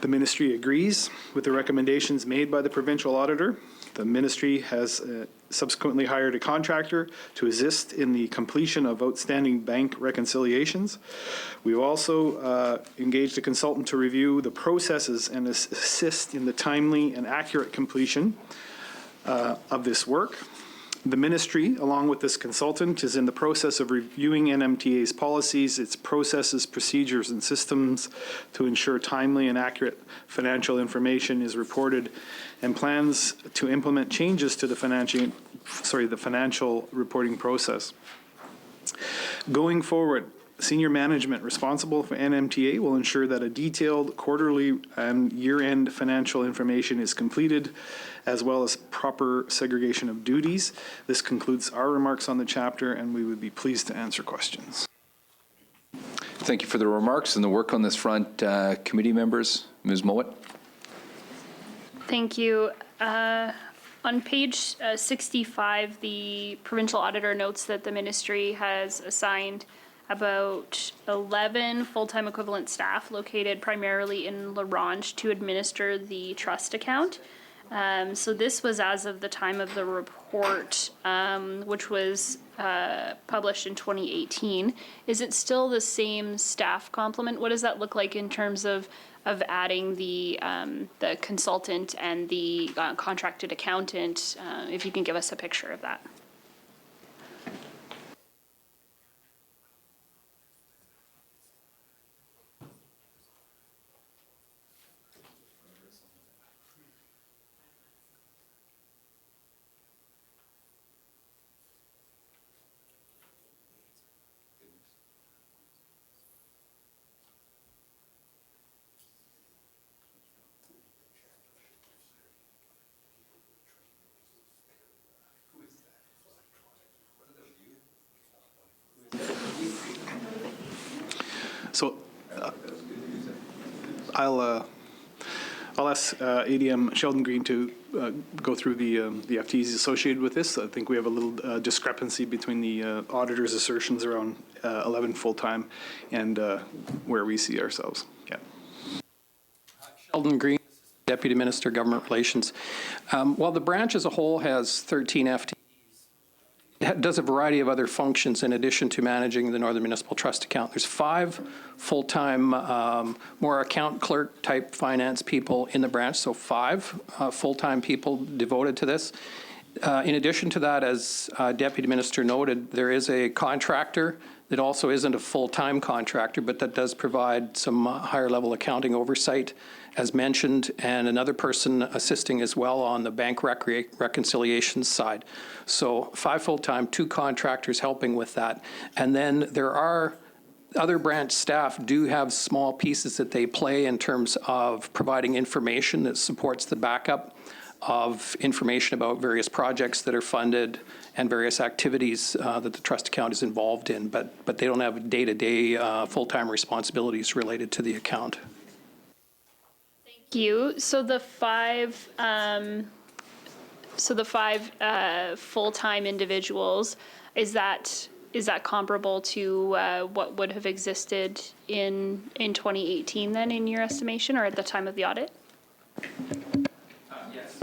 The ministry agrees with the recommendations made by the provincial auditor. The ministry has subsequently hired a contractor to assist in the completion of outstanding bank reconciliations. We've also engaged a consultant to review the processes and assist in the timely and accurate completion of this work. The ministry, along with this consultant, is in the process of reviewing NMTA's policies, its processes, procedures, and systems to ensure timely and accurate financial information is reported, and plans to implement changes to the financial reporting process. Going forward, senior management responsible for NMTA will ensure that a detailed quarterly and year-end financial information is completed, as well as proper segregation of duties. This concludes our remarks on the chapter, and we would be pleased to answer questions. Thank you for the remarks and the work on this front. Committee members, Ms. Mowat. Thank you. On page 65, the provincial auditor notes that the ministry has assigned about 11 full-time equivalent staff located primarily in La Ronge to administer the trust account. So this was as of the time of the report, which was published in 2018. Is it still the same staff complement? What does that look like in terms of adding the consultant and the contracted accountant? If you can give us a picture of that. So I'll ask ADM Sheldon Green to go through the FTEs associated with this. I think we have a little discrepancy between the auditor's assertions around 11 full-time and where we see ourselves. Yeah. Sheldon Green, Deputy Minister, Government Relations. While the branch as a whole has 13 FTEs, it does a variety of other functions in addition to managing the Northern Municipal Trust account. There's 5 full-time, more account clerk type finance people in the branch, so 5 full-time people devoted to this. In addition to that, as Deputy Minister noted, there is a contractor that also isn't a full-time contractor, but that does provide some higher-level accounting oversight, as mentioned, and another person assisting as well on the bank reconciliations side. So 5 full-time, 2 contractors helping with that. And then there are other branch staff do have small pieces that they play in terms of providing information that supports the backup of information about various projects that are funded and various activities that the trust account is involved in, but they don't have day-to-day full-time responsibilities related to the account. Thank you. So the 5 full-time individuals, is that comparable to what would have existed in 2018 then, in your estimation, or at the time of the audit? Yes.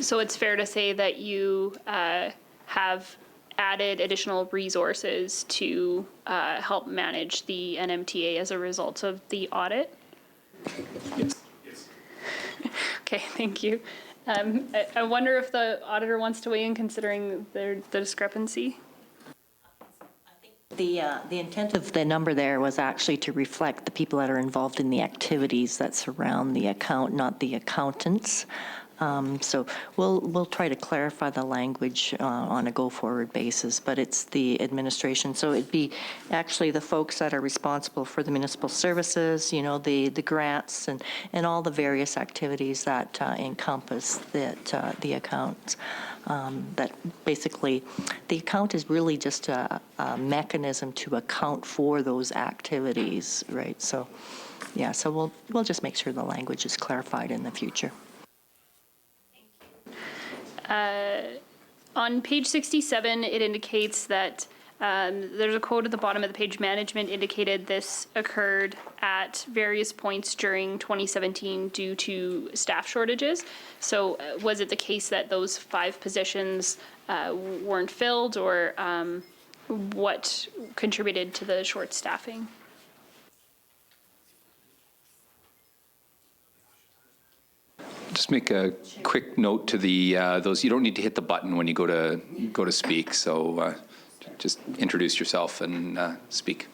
So it's fair to say that you have added additional resources to help manage the NMTA as a result of the audit? Yes. Okay, thank you. I wonder if the auditor wants to weigh in, considering the discrepancy? The intent of the number there was actually to reflect the people that are involved in the activities that surround the account, not the accountants. So we'll try to clarify the language on a go-forward basis, but it's the administration. So it'd be actually the folks that are responsible for the municipal services, you know, the grants and all the various activities that encompass the accounts. That basically, the account is really just a mechanism to account for those activities, right? So, yeah, so we'll just make sure the language is clarified in the future. On page 67, it indicates that there's a quote at the bottom of the page: management indicated this occurred at various points during 2017 due to staff shortages. So was it the case that those 5 positions weren't filled, or what contributed to the short staffing? Just make a quick note to the those. You don't need to hit the button when you go to speak. So just introduce yourself and speak.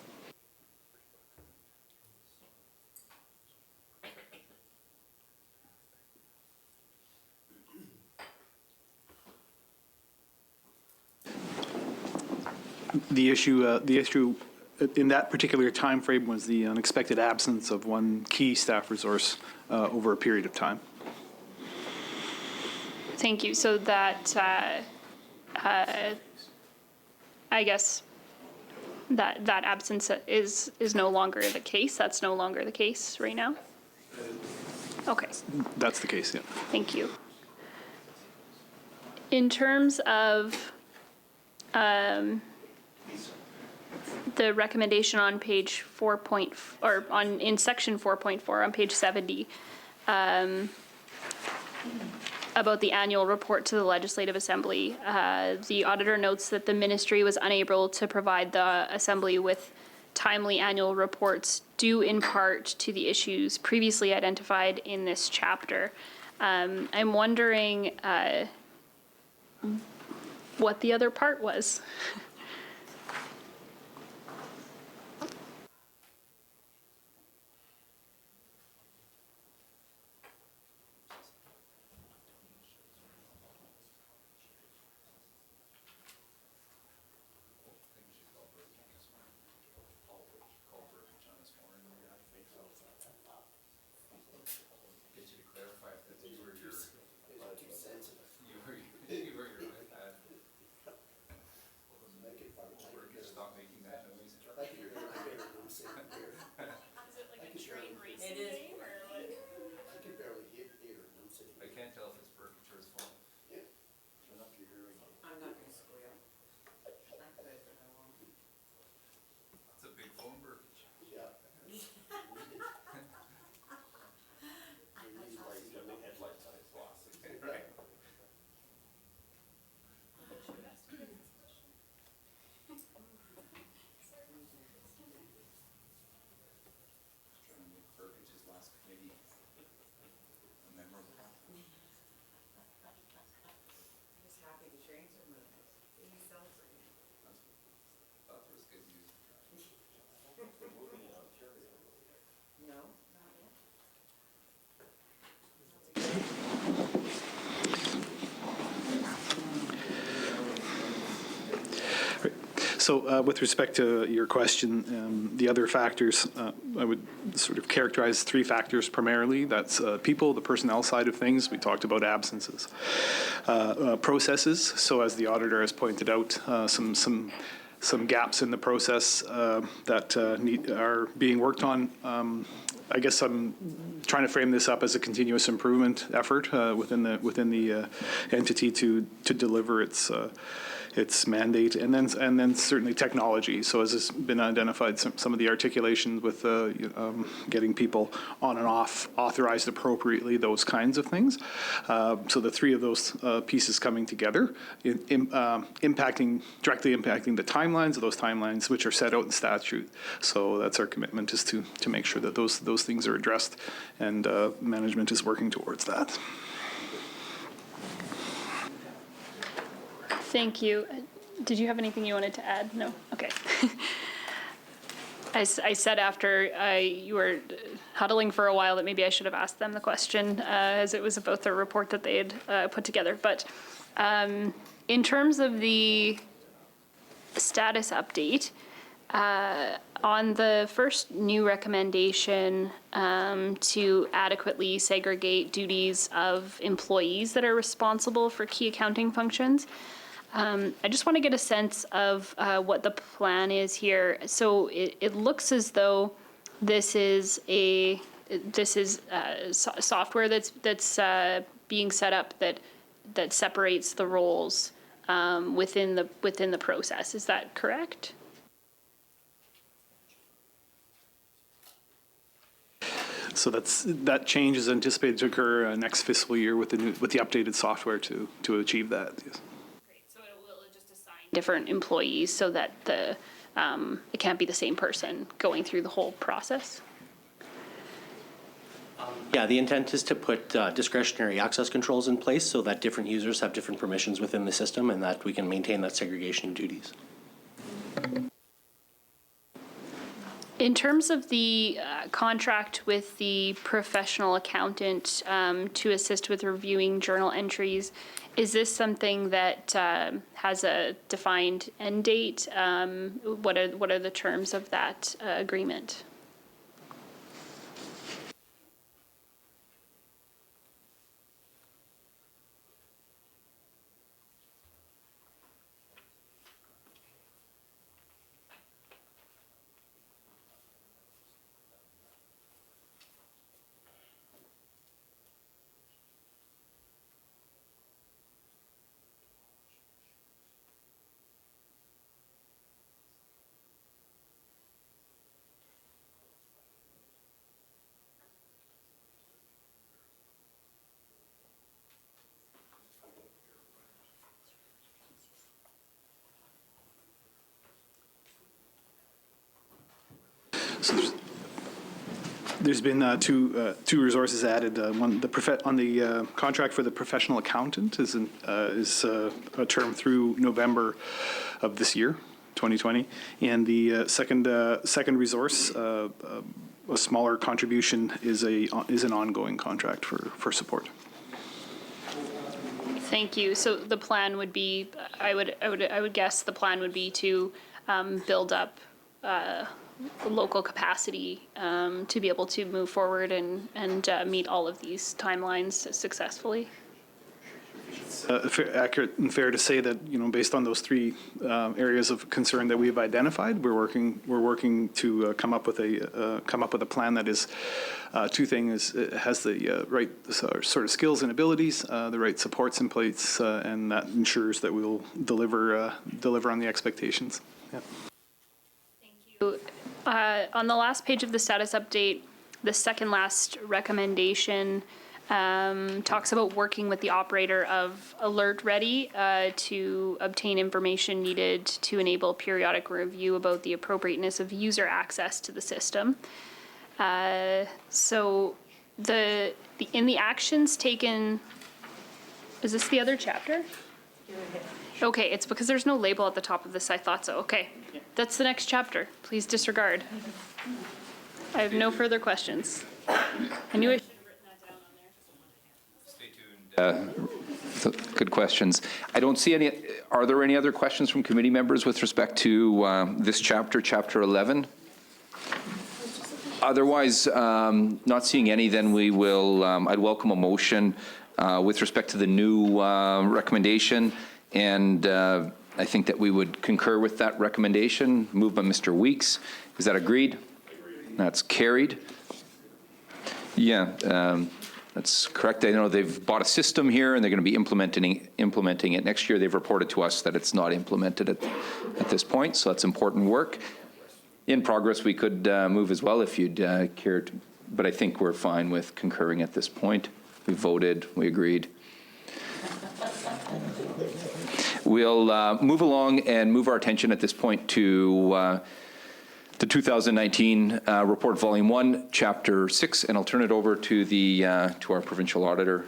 The issue in that particular time frame was the unexpected absence of one key staff resource over a period of time. Thank you. So that, I guess, that absence is no longer the case. That's no longer the case right now? Okay. That's the case, yeah. Thank you. In terms of the recommendation on page 4 in section 4.4 on page 70, about the annual report to the Legislative Assembly, the auditor notes that the ministry was unable to provide the Assembly with timely annual reports due in part to the issues previously identified in this chapter. I'm wondering what the other part was. So with respect to your question, the other factors, I would sort of characterize three factors primarily. That's people, the personnel side of things. We talked about absences. Processes. So as the auditor has pointed out, some gaps in the process that are being worked on. I guess I'm trying to frame this up as a continuous improvement effort within the entity to deliver its mandate, and then certainly technology. So as has been identified, some of the articulations with getting people on and off authorized appropriately, those kinds of things. So the three of those pieces coming together, directly impacting the timelines of those timelines, which are set out in statute. So that's our commitment, is to make sure that those things are addressed, and management is working towards that. Thank you. Did you have anything you wanted to add? No? Okay. I said after you were huddling for a while that maybe I should have asked them the question, as it was about the report that they had put together. But in terms of the status update, on the first new recommendation to adequately segregate duties of employees that are responsible for key accounting functions, I just want to get a sense of what the plan is here. So it looks as though this is software that's being set up that separates the roles within the process. Is that correct? So that change is anticipated to occur next fiscal year with the updated software to achieve that. Yes. So it will just assign different employees so that it can't be the same person going through the whole process? Yeah, the intent is to put discretionary access controls in place so that different users have different permissions within the system, and that we can maintain that segregation of duties. In terms of the contract with the professional accountant to assist with reviewing journal entries, is this something that has a defined end date? What are the terms of that agreement? So there's been two resources added. One, on the contract for the professional accountant is a term through November of this year, 2020, and the second resource, a smaller contribution, is an ongoing contract for support. Thank you. So the plan would be, I would guess the plan would be to build up local capacity to be able to move forward and meet all of these timelines successfully. Accurate and fair to say that, based on those three areas of concern that we've identified, we're working to come up with a plan that is two things: it has the right sort of skills and abilities, the right supports in place, and that ensures that we'll deliver on the expectations. Yeah. Thank you. On the last page of the status update, the second last recommendation talks about working with the operator of Alert Ready to obtain information needed to enable periodic review about the appropriateness of user access to the system. So in the actions taken, is this the other chapter? Okay, it's because there's no label at the top of this. I thought so. Okay, That's the next chapter. Please disregard. I have no further questions. I knew I should have written that down on there. Good questions. I don't see any. Are there any other questions from committee members with respect to this chapter, Chapter 11? Otherwise, not seeing any, then we will, I'd welcome a motion with respect to the new recommendation, and I think that we would concur with that recommendation, moved by Mr. Weeks. Is that agreed? That's carried. Yeah, that's correct. I know they've bought a system here, and they're going to be implementing it next year. They've reported to us that it's not implemented at this point, so that's important work. In progress, we could move as well if you'd care to, but I think we're fine with concurring at this point. We voted, we agreed. We'll move along and move our attention at this point to the 2019 report, Volume 1, Chapter 6, and I'll turn it over to to our provincial auditor.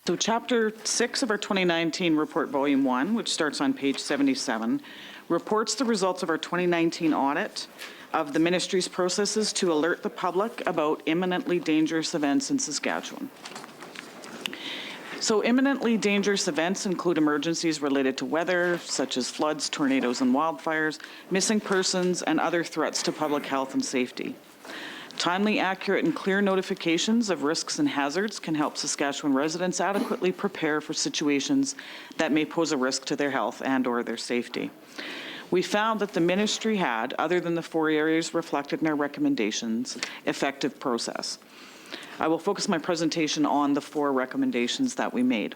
So Chapter 6 of our 2019 report, Volume 1, which starts on page 77, reports the results of our 2019 audit of the ministry's processes to alert the public about imminently dangerous events in Saskatchewan. So imminently dangerous events include emergencies related to weather, such as floods, tornadoes, and wildfires, missing persons, and other threats to public health and safety. Timely, accurate, and clear notifications of risks and hazards can help Saskatchewan residents adequately prepare for situations that may pose a risk to their health and/or their safety. We found that the ministry had, other than the 4 areas reflected in our recommendations, effective process. I will focus my presentation on the 4 recommendations that we made.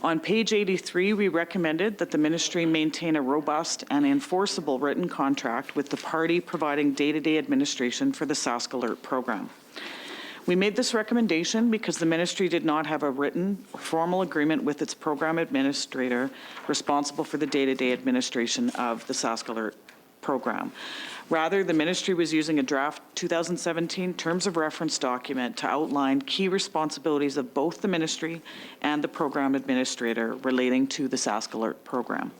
On page 83, we recommended that the ministry maintain a robust and enforceable written contract with the party providing day-to-day administration for the Sask Alert program. We made this recommendation because the ministry did not have a written formal agreement with its program administrator responsible for the day-to-day administration of the Sask Alert program. Rather, the ministry was using a draft 2017 Terms of Reference document to outline key responsibilities of both the ministry and the program administrator relating to the Sask Alert program.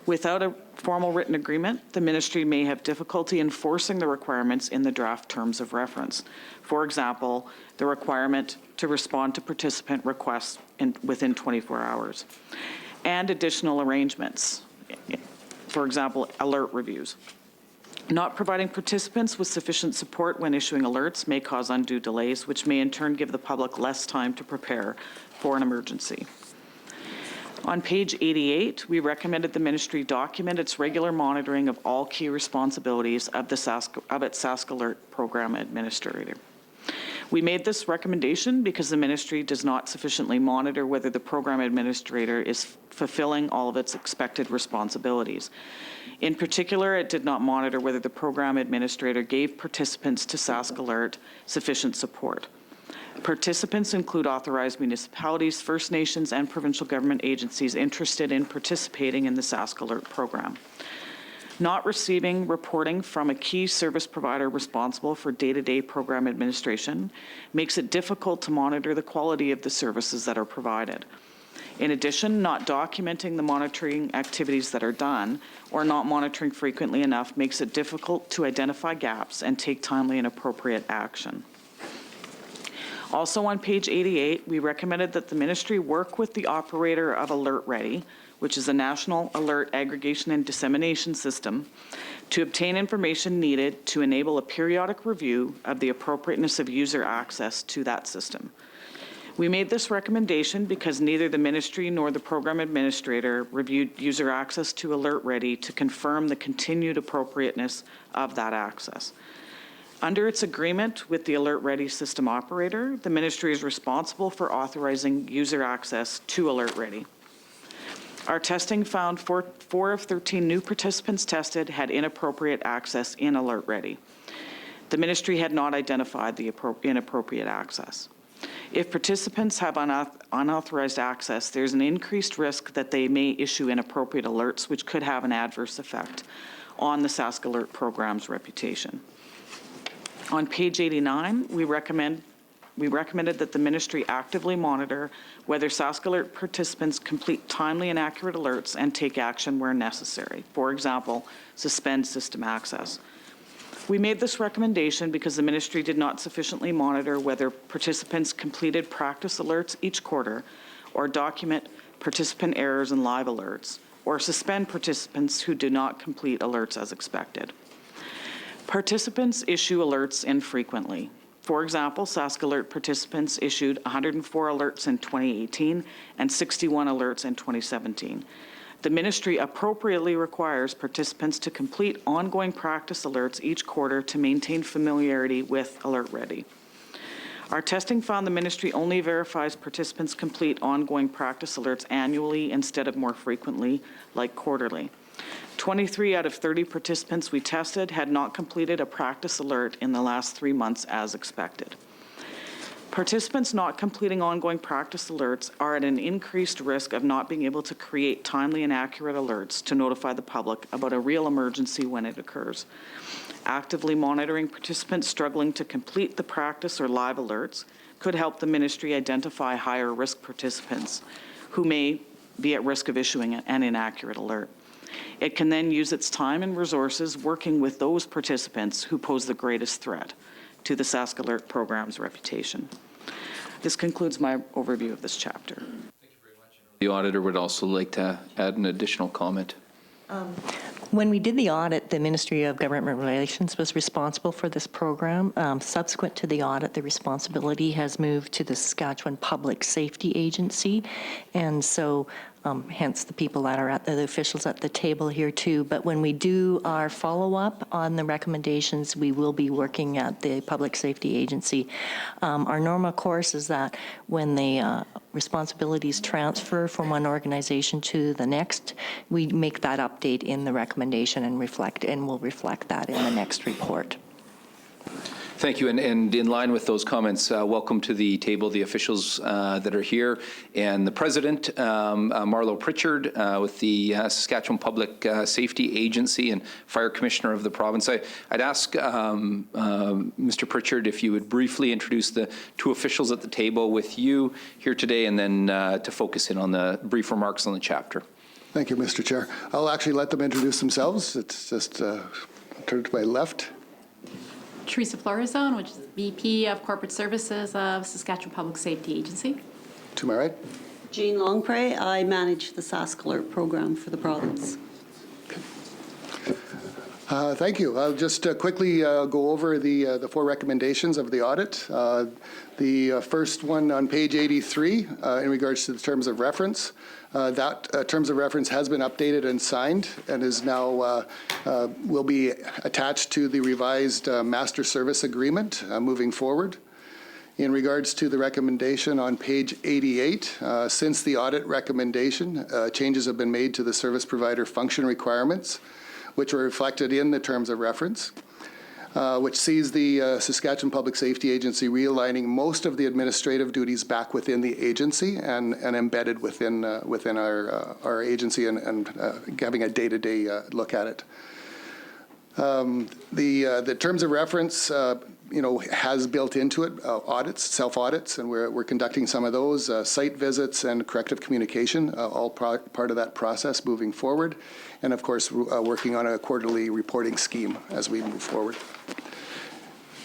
Without a formal written agreement, the ministry may have difficulty enforcing the requirements in the draft Terms of Reference. For example, the requirement to respond to participant requests within 24 hours, and additional arrangements, for example, alert reviews. Not providing participants with sufficient support when issuing alerts may cause undue delays, which may in turn give the public less time to prepare for an emergency. On page 88, we recommended the ministry document its regular monitoring of all key responsibilities of its Sask Alert program administrator. We made this recommendation because the ministry does not sufficiently monitor whether the program administrator is fulfilling all of its expected responsibilities. In particular, it did not monitor whether the program administrator gave participants to Sask Alert sufficient support. Participants include authorized municipalities, First Nations, and provincial government agencies interested in participating in the Sask Alert program. Not receiving reporting from a key service provider responsible for day-to-day program administration makes it difficult to monitor the quality of the services that are provided. In addition, not documenting the monitoring activities that are done or not monitoring frequently enough makes it difficult to identify gaps and take timely and appropriate action. Also on page 88, we recommended that the ministry work with the operator of Alert Ready, which is a national alert aggregation and dissemination system, to obtain information needed to enable a periodic review of the appropriateness of user access to that system. We made this recommendation because neither the ministry nor the program administrator reviewed user access to Alert Ready to confirm the continued appropriateness of that access. Under its agreement with the Alert Ready system operator, the ministry is responsible for authorizing user access to Alert Ready. Our testing found 4 of 13 new participants tested had inappropriate access in Alert Ready. The ministry had not identified the inappropriate access. If participants have unauthorized access, there's an increased risk that they may issue inappropriate alerts, which could have an adverse effect on the Sask Alert program's reputation. On page 89, we recommend we recommended that the ministry actively monitor whether Sask Alert participants complete timely and accurate alerts and take action where necessary. For example, suspend system access. We made this recommendation because the ministry did not sufficiently monitor whether participants completed practice alerts each quarter or document participant errors in live alerts, or suspend participants who do not complete alerts as expected. Participants issue alerts infrequently. For example, Sask Alert participants issued 104 alerts in 2018 and 61 alerts in 2017. The ministry appropriately requires participants to complete ongoing practice alerts each quarter to maintain familiarity with Alert Ready. Our testing found the ministry only verifies participants complete ongoing practice alerts annually instead of more frequently, like quarterly. 23 out of 30 participants we tested had not completed a practice alert in the last 3 months as expected. Participants not completing ongoing practice alerts are at an increased risk of not being able to create timely and accurate alerts to notify the public about a real emergency when it occurs. Actively monitoring participants struggling to complete the practice or live alerts could help the ministry identify higher risk participants who may be at risk of issuing an inaccurate alert. It can then use its time and resources working with those participants who pose the greatest threat to the Sask Alert program's reputation. This concludes my overview of this chapter. The auditor would also like to add an additional comment. When we did the audit, the Ministry of Government Relations was responsible for this program. Subsequent to the audit, the responsibility has moved to the Saskatchewan Public Safety Agency, and so hence the people that are the officials at the table here too. But when we do our follow-up on the recommendations, we will be working at the Public Safety Agency. Our normal course is that when the responsibilities transfer from one organization to the next, we make that update in the recommendation and we'll reflect that in the next report. Thank you, and in line with those comments, welcome to the table the officials that are here, and the President, Marlo Pritchard, with the Saskatchewan Public Safety Agency and Fire Commissioner of the province. I'd ask Mr. Pritchard if you would briefly introduce the two officials at the table with you here today, and then to focus in on the brief remarks on the chapter. Thank you, Mr. Chair. I'll actually let them introduce themselves. It's just turn to my left. Teresa Florizone, which is VP of Corporate Services of Saskatchewan Public Safety Agency. To my right. Jean Longpre, I manage the Sask Alert program for the province. Thank you. I'll just quickly go over the four recommendations of the audit. The first one on page 83 in regards to the terms of reference. That terms of reference has been updated and signed and is now will be attached to the revised master service agreement moving forward. In regards to the recommendation on page 88, since the audit recommendation, changes have been made to the service provider function requirements, which were reflected in the terms of reference, which sees the Saskatchewan Public Safety Agency realigning most of the administrative duties back within the agency and embedded within our agency and having a day-to-day look at it. The terms of reference, has built into it audits, self-audits, and we're conducting some of those, site visits and corrective communication, all part of that process moving forward. And of course, working on a quarterly reporting scheme as we move forward.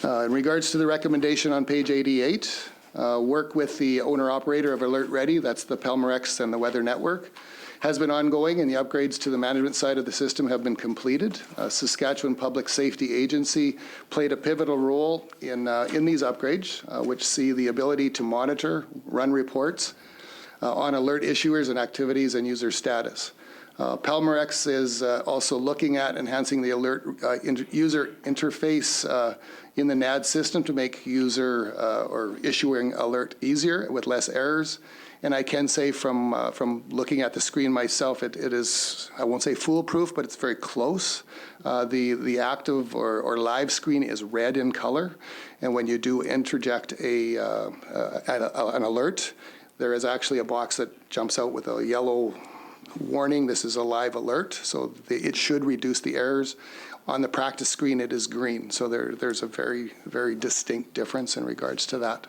In regards to the recommendation on page 88, work with the owner-operator of Alert Ready, that's the Pelmorex and the Weather Network, has been ongoing, and the upgrades to the management side of the system have been completed. Saskatchewan Public Safety Agency played a pivotal role in these upgrades, which see the ability to monitor, run reports on alert issuers and activities and user status. Pelmorex is also looking at enhancing the alert user interface in the NAD system to make user or issuing alert easier with less errors. And I can say from looking at the screen myself, it is, I won't say foolproof, but it's very close. The active or live screen is red in color. And when you do interject an alert, there is actually a box that jumps out with a yellow warning. This is a live alert, so it should reduce the errors. On the practice screen, it is green. So there's a very, very distinct difference in regards to that.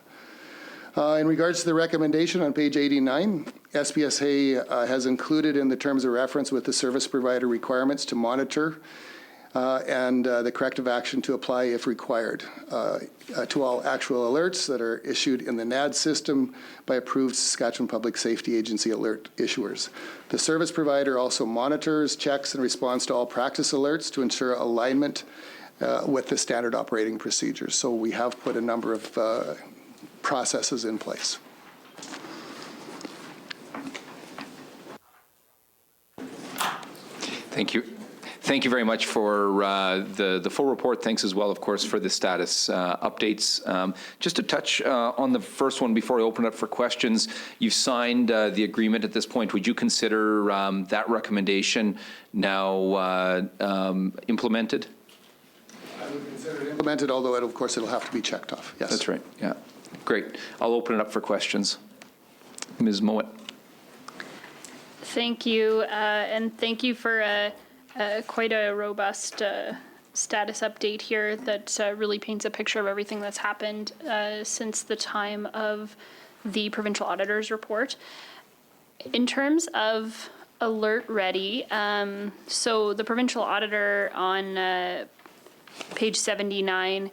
In regards to the recommendation on page 89, SPSA has included in the terms of reference with the service provider requirements to monitor and the corrective action to apply if required to all actual alerts that are issued in the NAD system by approved Saskatchewan Public Safety Agency alert issuers. The service provider also monitors, checks, and responds to all practice alerts to ensure alignment with the standard operating procedures. So we have put a number of processes in place. Thank you. Thank you very much for the full report. Thanks as well, of course, for the status updates. Just to touch on the first one before I open it up for questions, you've signed the agreement at this point. Would you consider that recommendation now implemented? I would consider it implemented, although of course it'll have to be checked off. Yes. That's right. Yeah. Great. I'll open it up for questions. Ms. Mowat. Thank you, and thank you for quite a robust status update here that really paints a picture of everything that's happened since the time of the provincial auditor's report. In terms of Alert Ready, so the provincial auditor on page 79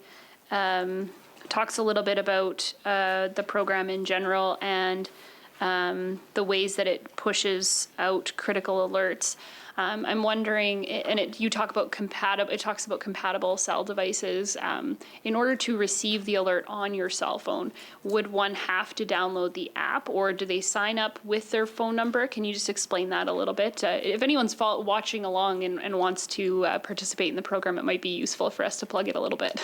talks a little bit about the program in general and the ways that it pushes out critical alerts. I'm wondering, and you talk about it talks about compatible cell devices. In order to receive the alert on your cell phone, would one have to download the app, or do they sign up with their phone number? Can you just explain that a little bit? If anyone's watching along and wants to participate in the program, it might be useful for us to plug it a little bit.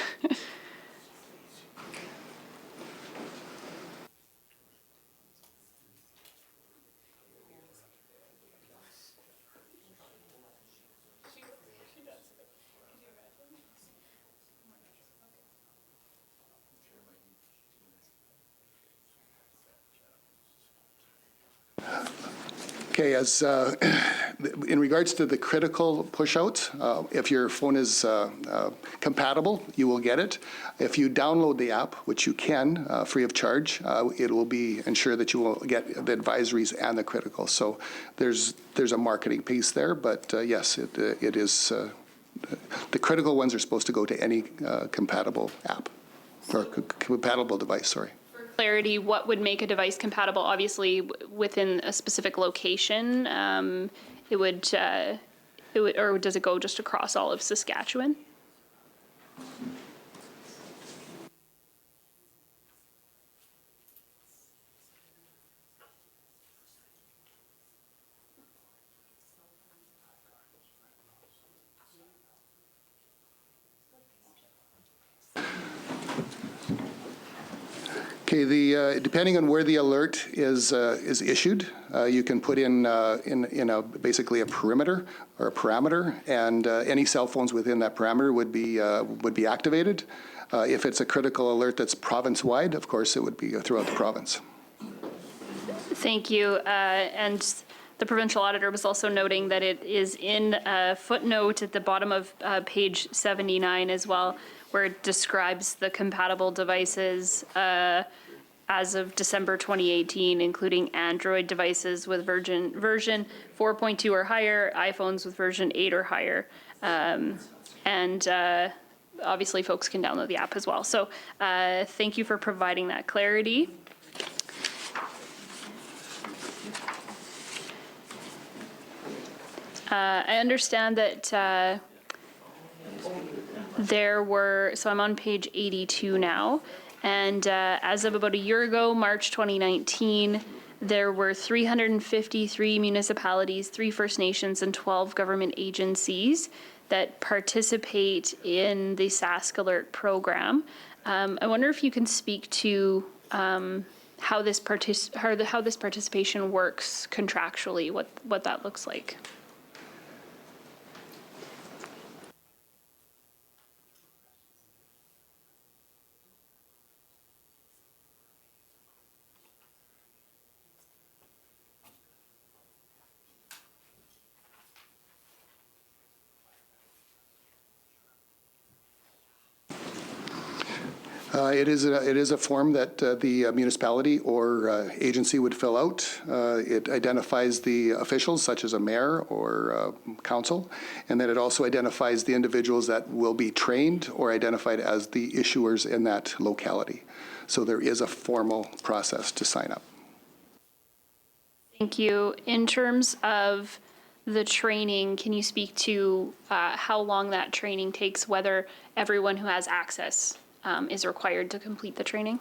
Okay, as in regards to the critical push-outs, if your phone is compatible, you will get it. If you download the app, which you can, free of charge, it will be ensure that you will get the advisories and the critical. So there's a marketing piece there, but yes, it is, the critical ones are supposed to go to any compatible app, or compatible device, sorry. Clarity, what would make a device compatible? Obviously, within a specific location, it would, or does it go just across all of Saskatchewan? Okay, depending on where the alert is issued, you can put in basically a perimeter or a parameter, and any cell phones within that parameter would be activated. If it's a critical alert that's province-wide, of course, it would be throughout the province. Thank you. And the provincial auditor was also noting that it is in a footnote at the bottom of page 79 as well, where it describes the compatible devices as of December 2018, including Android devices with version 4.2 or higher, iPhones with version 8 or higher. And obviously, folks can download the app as well. So thank you for providing that clarity. I understand that there were, so I'm on page 82 now, and as of about a year ago, March 2019, there were 353 municipalities, 3 First Nations, and 12 government agencies that participate in the Sask Alert program. I wonder if you can speak to how this participation works contractually, what that looks like. It is a form that the municipality or agency would fill out. It identifies the officials, such as a mayor or council, and then it also identifies the individuals that will be trained or identified as the issuers in that locality. So there is a formal process to sign up. Thank you. In terms of the training, can you speak to how long that training takes, whether everyone who has access is required to complete the training?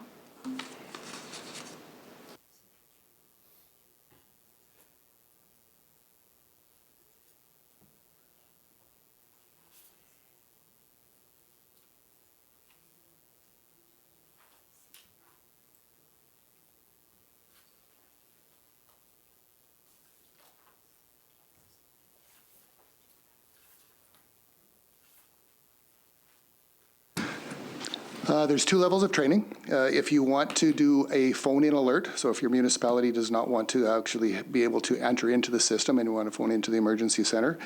There's 2 levels of training. If you want to do a phone-in alert, so if your municipality does not want to actually be able to enter into the system and you want to phone into the emergency center,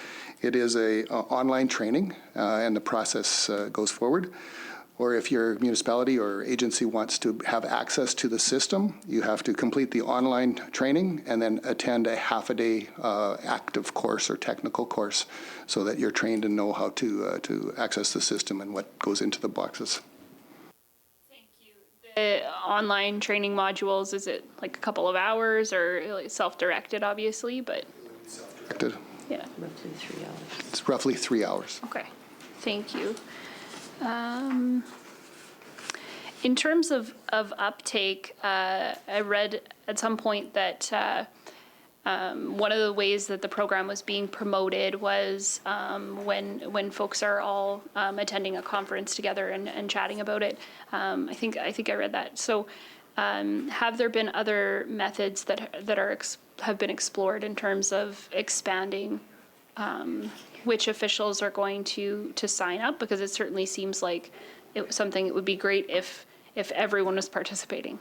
it is a online training and the process goes forward. Or if your municipality or agency wants to have access to the system, you have to complete the online training and then attend a half-a-day active course or technical course so that you're trained and know how to access the system and what goes into the boxes. Online training modules, is it like a couple of hours or like self-directed, obviously, but? Self-directed. Yeah. Roughly 3 hours. It's roughly 3 hours. Okay, thank you. In terms of uptake, I read at some point that one of the ways that the program was being promoted was when folks are all attending a conference together and chatting about it. I think I read that. So, have there been other methods that have been explored in terms of expanding which officials are going to sign up? Because it certainly seems like it was something that would be great if everyone was participating.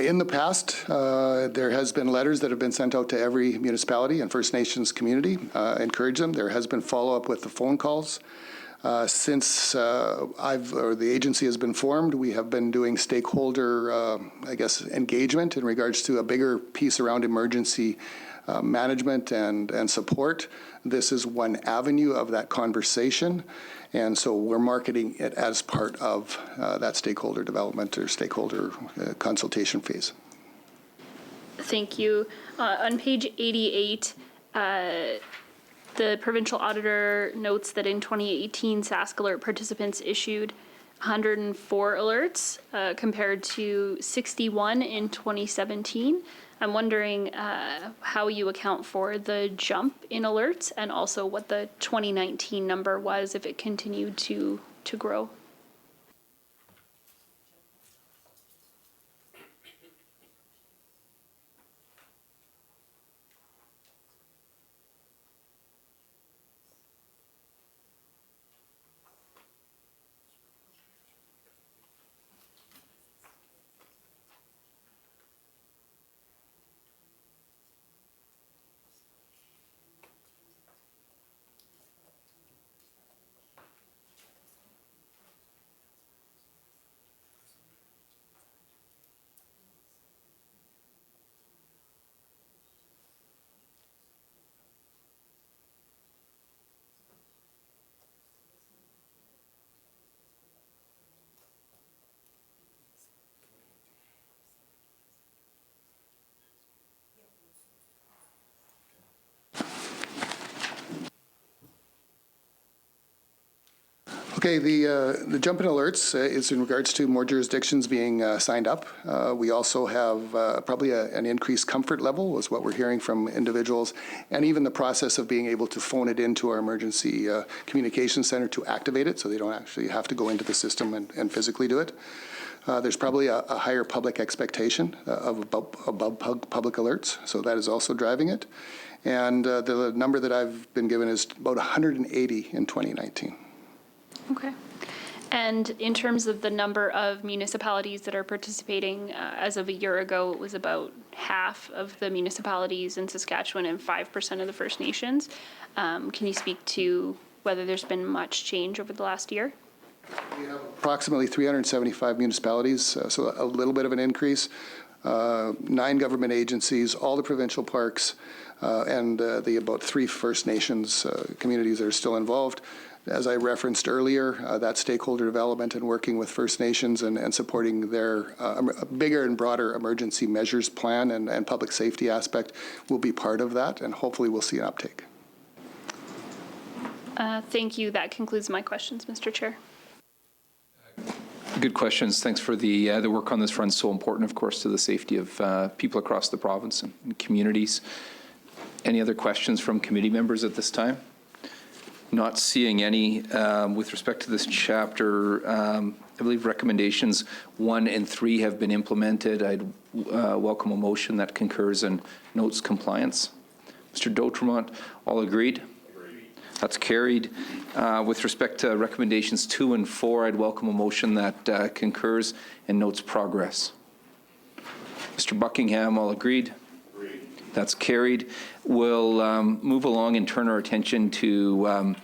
In the past, there has been letters that have been sent out to every municipality and First Nations community, encourage them. There has been follow-up with the phone calls. Since the agency has been formed, we have been doing stakeholder, engagement in regards to a bigger piece around emergency management and support. This is one avenue of that conversation, and so we're marketing it as part of that stakeholder development or stakeholder consultation phase. Thank you. On page 88, the provincial auditor notes that in 2018, Sask Alert participants issued 104 alerts compared to 61 in 2017. I'm wondering how you account for the jump in alerts and also what the 2019 number was, if it continued to grow. Okay, the jump in alerts is in regards to more jurisdictions being signed up. We also have probably an increased comfort level is what we're hearing from individuals, and even the process of being able to phone it into our emergency communication center to activate it so they don't actually have to go into the system and physically do it. There's probably a higher public expectation of above public alerts, so that is also driving it. And the number that I've been given is about 180 in 2019. Okay. And in terms of the number of municipalities that are participating, as of a year ago, it was about half of the municipalities in Saskatchewan and 5% of the First Nations. Can you speak to whether there's been much change over the last year? We have approximately 375 municipalities, so a little bit of an increase. 9 government agencies, all the provincial parks, and the about 3 First Nations communities that are still involved. As I referenced earlier, that stakeholder development and working with First Nations and supporting their bigger and broader emergency measures plan and public safety aspect will be part of that, and hopefully we'll see an uptake. Thank you. That concludes my questions, Mr. Chair. Good questions. Thanks for the work on this front. So important, of course, to the safety of people across the province and communities. Any other questions from committee members at this time? Not seeing any. With respect to this chapter, I believe recommendations 1 and 3 have been implemented. I'd welcome a motion that concurs and notes compliance. Mr. D'Outremont, all agreed? That's carried. With respect to recommendations 2 and 4, I'd welcome a motion that concurs and notes progress. Mr. Buckingham, all agreed? Agreed. That's carried. We'll move along and turn our attention to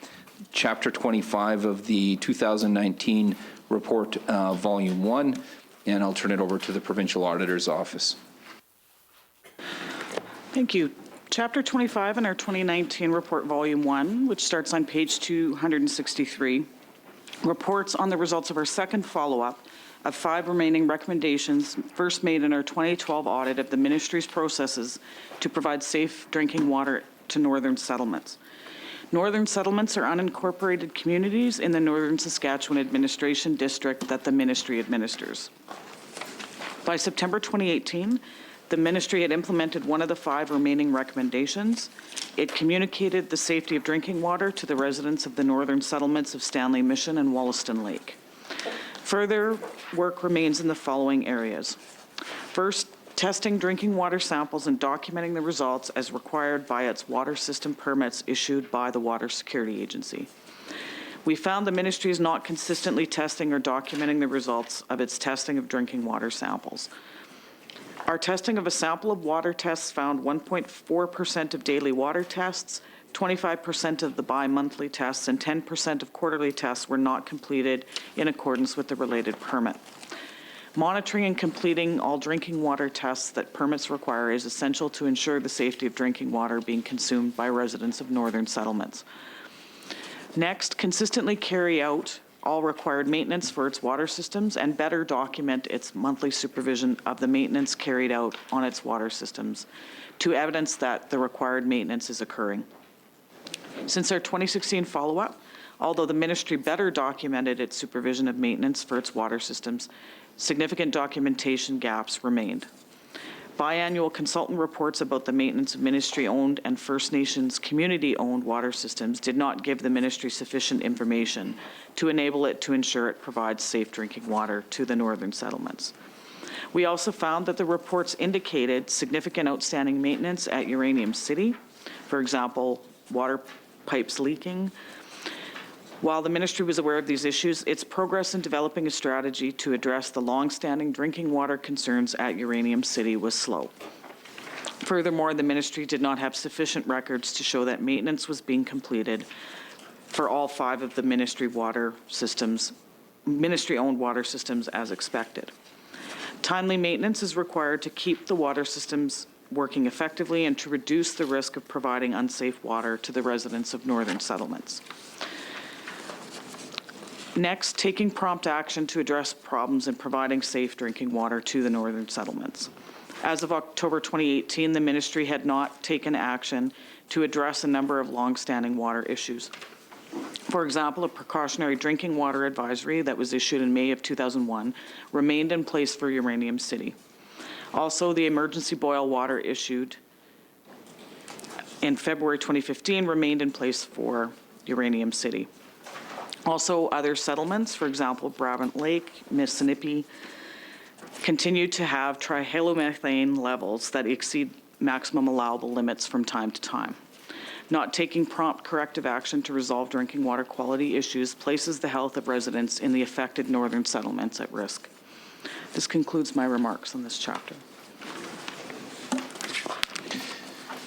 Chapter 25 of the 2019 report, Volume 1, and I'll turn it over to the Provincial Auditor's Office. Thank you. Chapter 25 in our 2019 report, Volume 1, which starts on page 263, reports on the results of our second follow-up of 5 remaining recommendations first made in our 2012 audit of the ministry's processes to provide safe drinking water to northern settlements. Northern settlements are unincorporated communities in the Northern Saskatchewan Administration District that the ministry administers. By September 2018, the ministry had implemented one of the 5 remaining recommendations. It communicated the safety of drinking water to the residents of the northern settlements of Stanley Mission and Wollaston Lake. Further work remains in the following areas. First, testing drinking water samples and documenting the results as required by its water system permits issued by the Water Security Agency. We found the ministry is not consistently testing or documenting the results of its testing of drinking water samples. Our testing of a sample of water tests found 1.4% of daily water tests, 25% of the bi-monthly tests, and 10% of quarterly tests were not completed in accordance with the related permit. Monitoring and completing all drinking water tests that permits require is essential to ensure the safety of drinking water being consumed by residents of northern settlements. Next, consistently carry out all required maintenance for its water systems and better document its monthly supervision of the maintenance carried out on its water systems to evidence that the required maintenance is occurring. Since our 2016 follow-up, although the ministry better documented its supervision of maintenance for its water systems, significant documentation gaps remained. Biannual consultant reports about the maintenance of ministry-owned and First Nations community-owned water systems did not give the ministry sufficient information to enable it to ensure it provides safe drinking water to the northern settlements. We also found that the reports indicated significant outstanding maintenance at Uranium City, for example, water pipes leaking. While the ministry was aware of these issues, its progress in developing a strategy to address the long-standing drinking water concerns at Uranium City was slow. Furthermore, the ministry did not have sufficient records to show that maintenance was being completed for all 5 of the ministry-owned water systems as expected. Timely maintenance is required to keep the water systems working effectively and to reduce the risk of providing unsafe water to the residents of northern settlements. Next, taking prompt action to address problems in providing safe drinking water to the northern settlements. As of October 2018, the ministry had not taken action to address a number of long-standing water issues. For example, a precautionary drinking water advisory that was issued in May of 2001 remained in place for Uranium City. Also, the emergency boil water issued in February 2015 remained in place for Uranium City. Also, other settlements, for example, Brabant Lake, Mississippi, continue to have trihalomethane levels that exceed maximum allowable limits from time to time. Not taking prompt corrective action to resolve drinking water quality issues places the health of residents in the affected northern settlements at risk. This concludes my remarks on this chapter.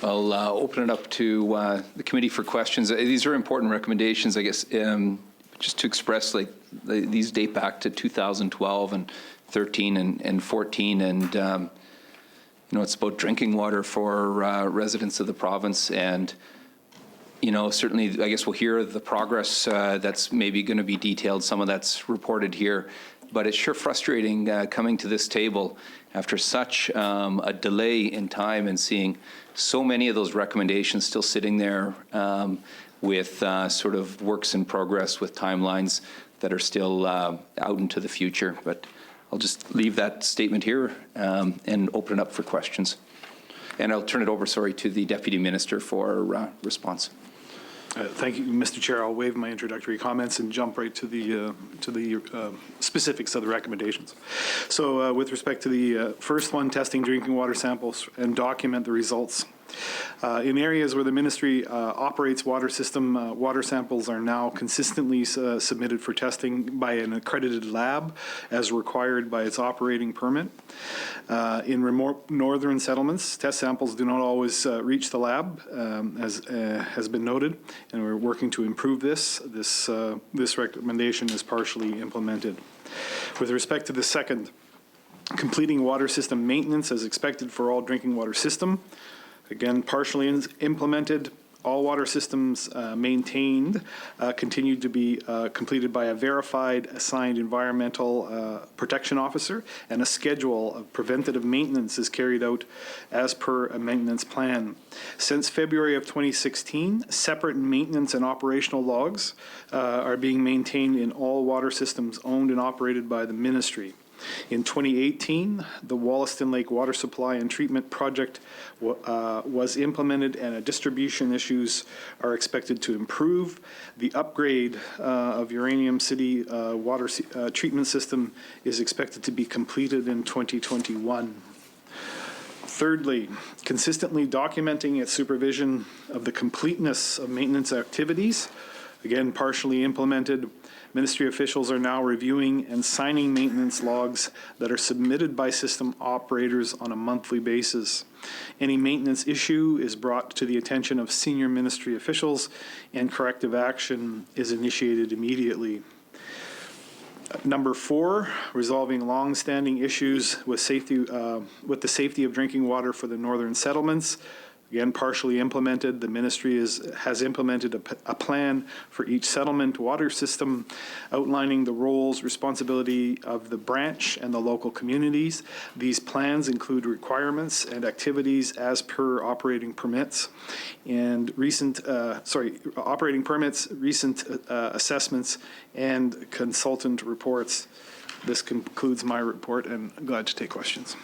I'll open it up to the committee for questions. These are important recommendations, I guess, just to express, like, these date back to 2012 and 13 and 14, and it's about drinking water for residents of the province. And certainly, I guess we'll hear the progress that's maybe going to be detailed. Some of that's reported here, but it's sure frustrating coming to this table after such a delay in time and seeing so many of those recommendations still sitting there with sort of works in progress with timelines that are still out into the future. But I'll just leave that statement here and open it up for questions. And I'll turn it over, to the Deputy Minister for response. Thank you, Mr. Chair. I'll waive my introductory comments and jump right to the specifics of the recommendations. So with respect to the first one, testing drinking water samples and document the results. In areas where the ministry operates water system, water samples are now consistently submitted for testing by an accredited lab as required by its operating permit. In remote northern settlements, test samples do not always reach the lab, as has been noted, and we're working to improve this. This recommendation is partially implemented. With respect to the second, completing water system maintenance as expected for all drinking water system. Again, partially implemented. All water systems maintained continue to be completed by a verified assigned environmental protection officer, and a schedule of preventative maintenance is carried out as per a maintenance plan. Since February of 2016, separate maintenance and operational logs are being maintained in all water systems owned and operated by the ministry. In 2018, the Wollaston Lake Water Supply and Treatment Project was implemented, and distribution issues are expected to improve. The upgrade of Uranium City water treatment system is expected to be completed in 2021. Thirdly, consistently documenting its supervision of the completeness of maintenance activities. Again, partially implemented. Ministry officials are now reviewing and signing maintenance logs that are submitted by system operators on a monthly basis. Any maintenance issue is brought to the attention of senior ministry officials, and corrective action is initiated immediately. Number 4, resolving long-standing issues with the safety of drinking water for the northern settlements. Again, partially implemented. The ministry has implemented a plan for each settlement water system, outlining the roles, responsibility of the branch and the local communities. These plans include requirements and activities as per operating permits and recent assessments and consultant reports. This concludes my report, and I'm glad to take questions.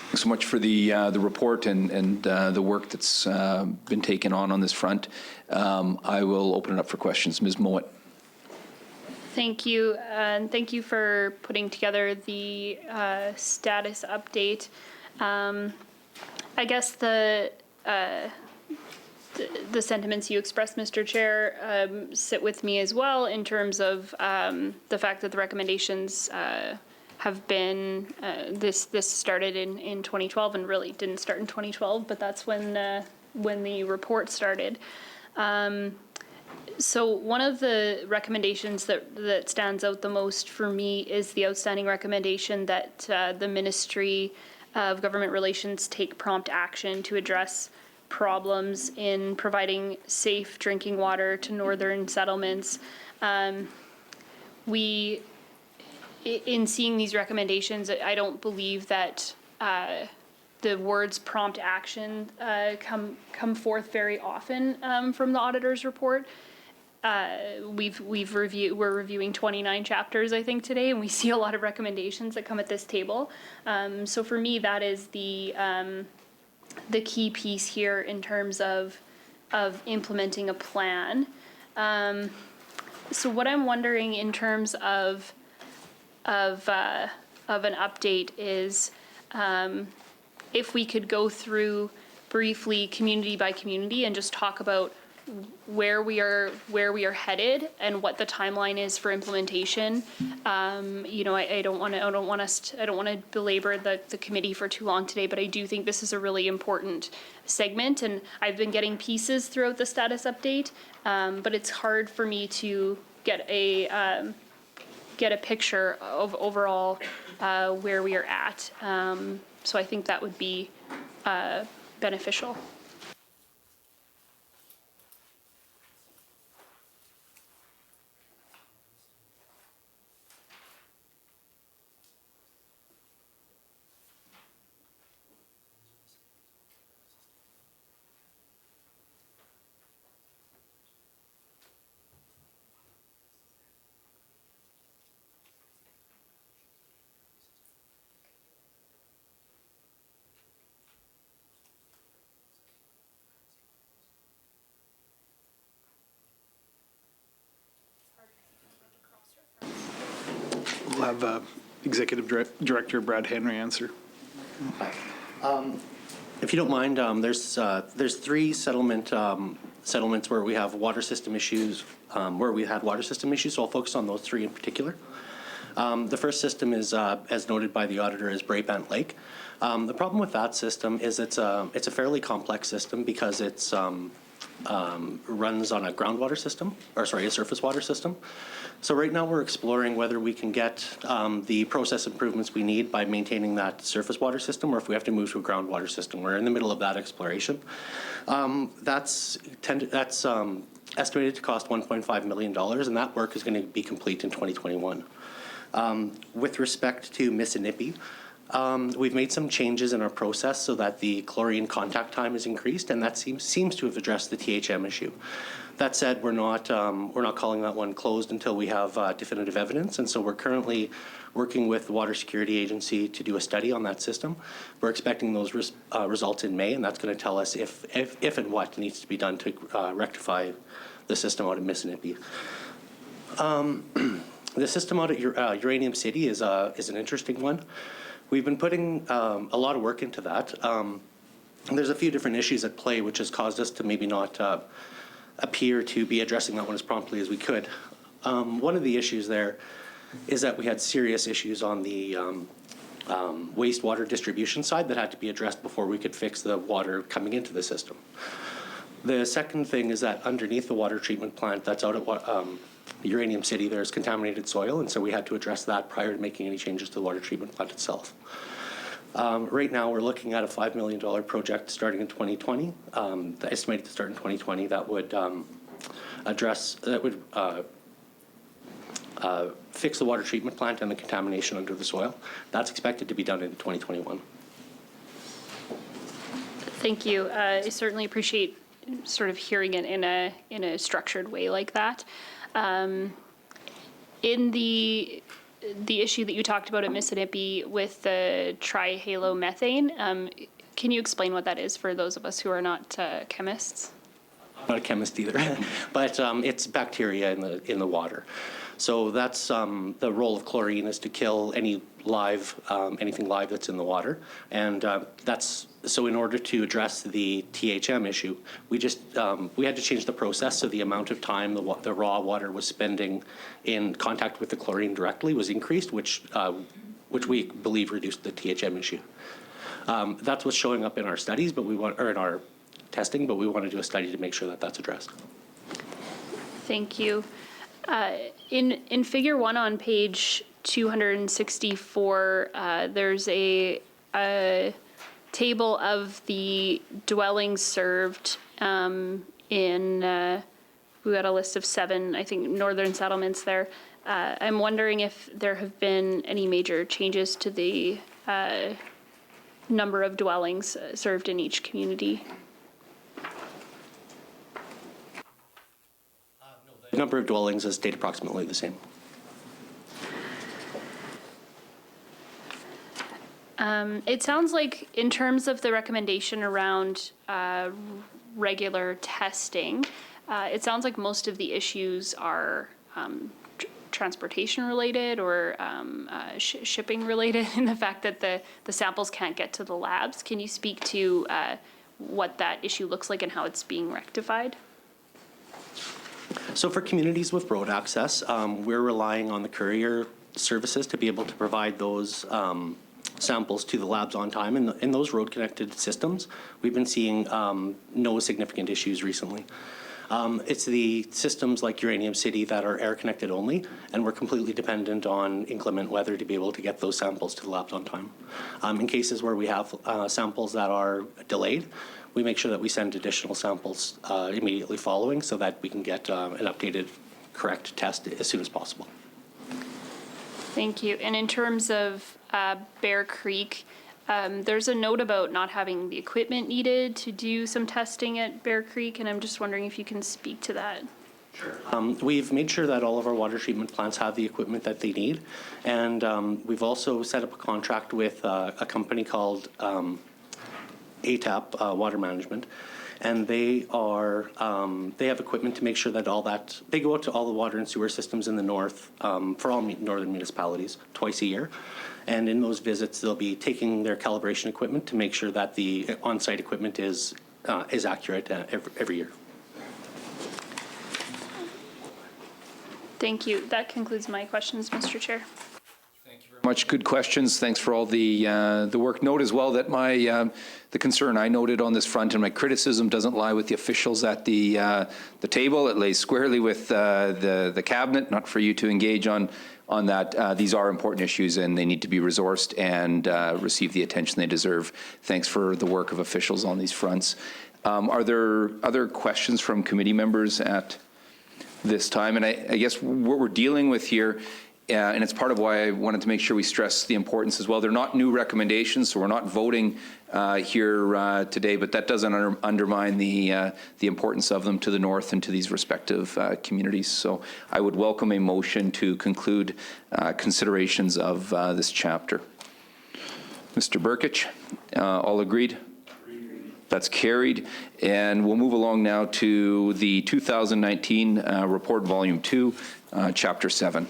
Thanks so much for the report and the work that's been taken on this front. I will open it up for questions. Ms. Mowat. Thank you, and thank you for putting together the status update. I guess the sentiments you expressed, Mr. Chair, sit with me as well in terms of the fact that the recommendations have been, this started in 2012 and really didn't start in 2012, but that's when the report started. So one of the recommendations that stands out the most for me is the outstanding recommendation that the Ministry of Government Relations take prompt action to address problems in providing safe drinking water to northern settlements. In seeing these recommendations, I don't believe that the words prompt action come forth very often from the auditor's report. We're reviewing 29 chapters, I think, today, and we see a lot of recommendations that come at this table. So for me, that is the key piece here in terms of implementing a plan. So what I'm wondering in terms of of an update is if we could go through briefly community by community and just talk about where we are headed and what the timeline is for implementation. I don't want to belabor the committee for too long today, but I do think this is a really important segment, and I've been getting pieces throughout the status update, but it's hard for me to get a picture of overall where we are at. So I think that would be beneficial. We'll have Executive Director Brad Henry answer. If you don't mind, there's three settlements where we have water system issues, where we had water system issues, so I'll focus on those three in particular. The first system is, as noted by the auditor, is Brabant Lake. The problem with that system is it's a fairly complex system because it's runs on a groundwater system, a surface water system. So right now we're exploring whether we can get the process improvements we need by maintaining that surface water system, or if we have to move to a groundwater system. We're in the middle of that exploration. That's estimated to cost $1.5 million, and that work is going to be complete in 2021. With respect to Missinippi, we've made some changes in our process so that the chlorine contact time is increased, and that seems to have addressed the THM issue. That said, we're not calling that one closed until we have definitive evidence, and so we're currently working with the Water Security Agency to do a study on that system. We're expecting those results in May, and that's going to tell us if and what needs to be done to rectify the system out of Missinippi. The system out at Uranium City is an interesting one. We've been putting a lot of work into that. There's a few different issues at play, which has caused us to maybe not appear to be addressing that one as promptly as we could. One of the issues there is that we had serious issues on the wastewater distribution side that had to be addressed before we could fix the water coming into the system. The second thing is that underneath the water treatment plant that's out at Uranium City, there's contaminated soil, and so we had to address that prior to making any changes to the water treatment plant itself. Right now, we're looking at a $5 million project starting in 2020, estimated to start in 2020, that would fix the water treatment plant and the contamination under the soil. That's expected to be done in 2021. Thank you. I certainly appreciate sort of hearing it in a structured way like that. In the issue that you talked about at Missinippi with the trihalomethane, can you explain what that is for those of us who are not chemists? I'm not a chemist either, but it's bacteria in the water. So that's the role of chlorine is to kill any anything live that's in the water, and so in order to address the THM issue, we had to change the process, so the amount of time the raw water was spending in contact with the chlorine directly was increased, which we believe reduced the THM issue. That's what's showing up in our studies, or in our testing, but we want to do a study to make sure that that's addressed. Thank you. In Figure 1 on page 264, there's a table of the dwellings served we got a list of 7, I think, northern settlements there. I'm wondering if there have been any major changes to the number of dwellings served in each community. The number of dwellings has stayed approximately the same. It sounds like in terms of the recommendation around regular testing, it sounds like most of the issues are transportation related or shipping related in the fact that the samples can't get to the labs. Can you speak to what that issue looks like and how it's being rectified? So for communities with road access, we're relying on the courier services to be able to provide those samples to the labs on time. In those road-connected systems, we've been seeing no significant issues recently. It's the systems like Uranium City that are air-connected only, and we're completely dependent on inclement weather to be able to get those samples to the labs on time. In cases where we have samples that are delayed, we make sure that we send additional samples immediately following so that we can get an updated, correct test as soon as possible. Thank you. And in terms of Bear Creek, there's a note about not having the equipment needed to do some testing at Bear Creek, and I'm just wondering if you can speak to that. We've made sure that all of our water treatment plants have the equipment that they need, and we've also set up a contract with a company called ATAP Water Management, and they have equipment to make sure that they go out to all the water and sewer systems in the north for all northern municipalities twice a year. And in those visits, they'll be taking their calibration equipment to make sure that the on-site equipment is accurate every year. Thank you. That concludes my questions, Mr. Chair. Much good questions. Thanks for all the work. Note as well that the concern I noted on this front and my criticism doesn't lie with the officials at the table. It lays squarely with the cabinet. Not for you to engage on that. These are important issues and they need to be resourced and receive the attention they deserve. Thanks for the work of officials on these fronts. Are there other questions from committee members at this time? And I guess what we're dealing with here, and it's part of why I wanted to make sure we stress the importance as well. They're not new recommendations, so we're not voting here today, but that doesn't undermine the importance of them to the north and to these respective communities. So I would welcome a motion to conclude considerations of this chapter. Mr. Burkich, all agreed? That's carried. And we'll move along now to the 2019 report, Volume 2, Chapter 7.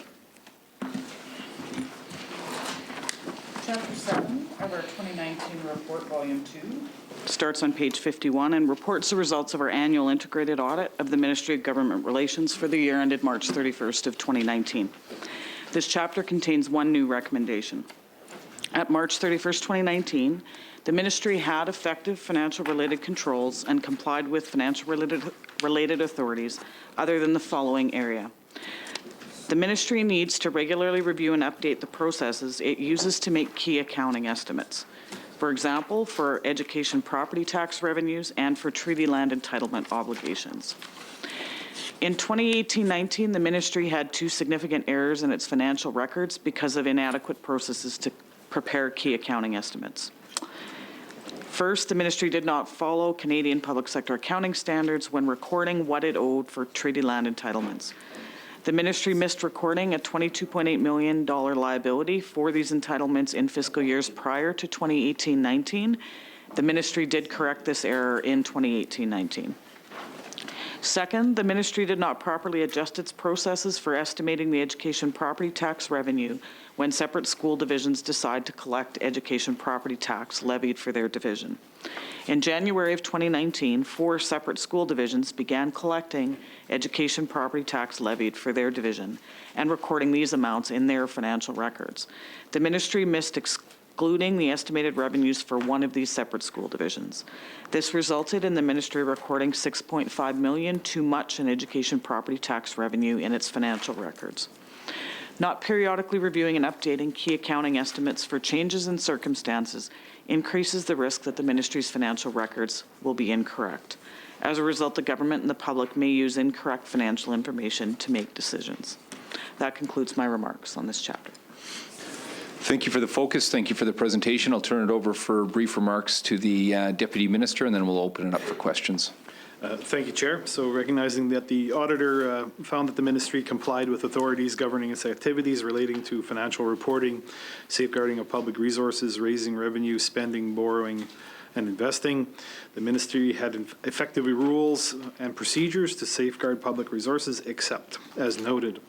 Chapter 7 of our 2019 report, Volume 2, starts on page 51 and reports the results of our annual integrated audit of the Ministry of Government Relations for the year ended March 31st of 2019. This chapter contains one new recommendation. At March 31st, 2019, the Ministry had effective financial-related controls and complied with financial-related authorities other than the following area. The Ministry needs to regularly review and update the processes it uses to make key accounting estimates. For example, for education property tax revenues and for treaty land entitlement obligations. In 2018-19, the Ministry had two significant errors in its financial records because of inadequate processes to prepare key accounting estimates. First, the Ministry did not follow Canadian public sector accounting standards when recording what it owed for treaty land entitlements. The Ministry missed recording a $22.8 million liability for these entitlements in fiscal years prior to 2018-19. The Ministry did correct this error in 2018-19. Second, the Ministry did not properly adjust its processes for estimating the education property tax revenue when separate school divisions decide to collect education property tax levied for their division. In January of 2019, 4 separate school divisions began collecting education property tax levied for their division and recording these amounts in their financial records. The Ministry missed excluding the estimated revenues for one of these separate school divisions. This resulted in the Ministry recording $6.5 million too much in education property tax revenue in its financial records. Not periodically reviewing and updating key accounting estimates for changes in circumstances increases the risk that the Ministry's financial records will be incorrect. As a result, the government and the public may use incorrect financial information to make decisions. That concludes my remarks on this chapter. Thank you for the focus. Thank you for the presentation. I'll turn it over for brief remarks to the Deputy Minister, and then we'll open it up for questions. Thank you, Chair. So recognizing that the auditor found that the Ministry complied with authorities governing its activities relating to financial reporting, safeguarding of public resources, raising revenue, spending, borrowing, and investing. The ministry had effective rules and procedures to safeguard public resources, except as noted.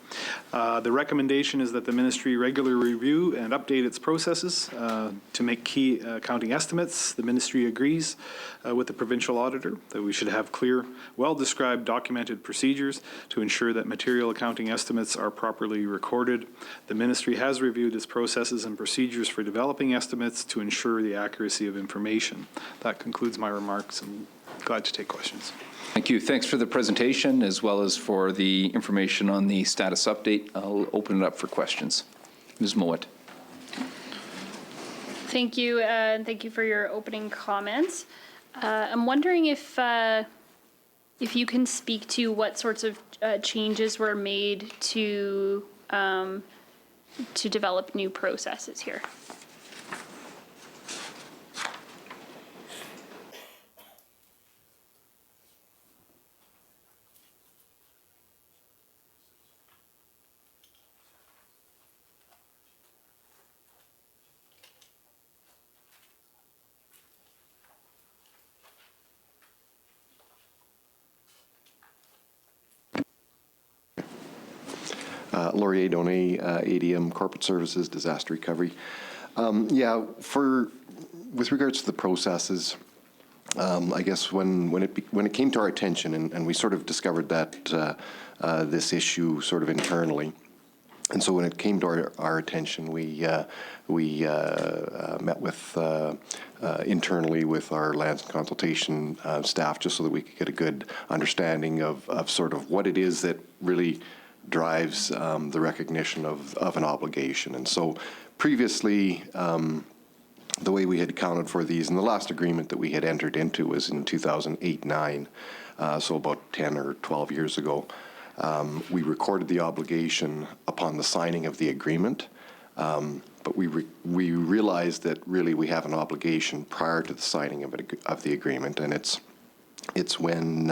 The recommendation is that the ministry regularly review and update its processes to make key accounting estimates. The ministry agrees with the provincial auditor that we should have clear, well-described, documented procedures to ensure that material accounting estimates are properly recorded. The ministry has reviewed its processes and procedures for developing estimates to ensure the accuracy of information. That concludes my remarks. I'm glad to take questions. Thank you. Thanks for the presentation as well as for the information on the status update. I'll open it up for questions. Ms. Mowat. Thank you, and thank you for your opening comments. I'm wondering if you can speak to what sorts of changes were made to develop new processes here. Laurier Donay, ADM Corporate Services, Disaster Recovery. With regards to the processes, I guess when it came to our attention, and we sort of discovered that this issue sort of internally, and so when it came to our attention, we met with internally with our lands and consultation staff, just so that we could get a good understanding of sort of what it is that really drives the recognition of an obligation. And so previously, the way we had accounted for these, and the last agreement that we had entered into was in 2008-9, so about 10 or 12 years ago. We recorded the obligation upon the signing of the agreement, but we realized that really we have an obligation prior to the signing of the agreement, and it's when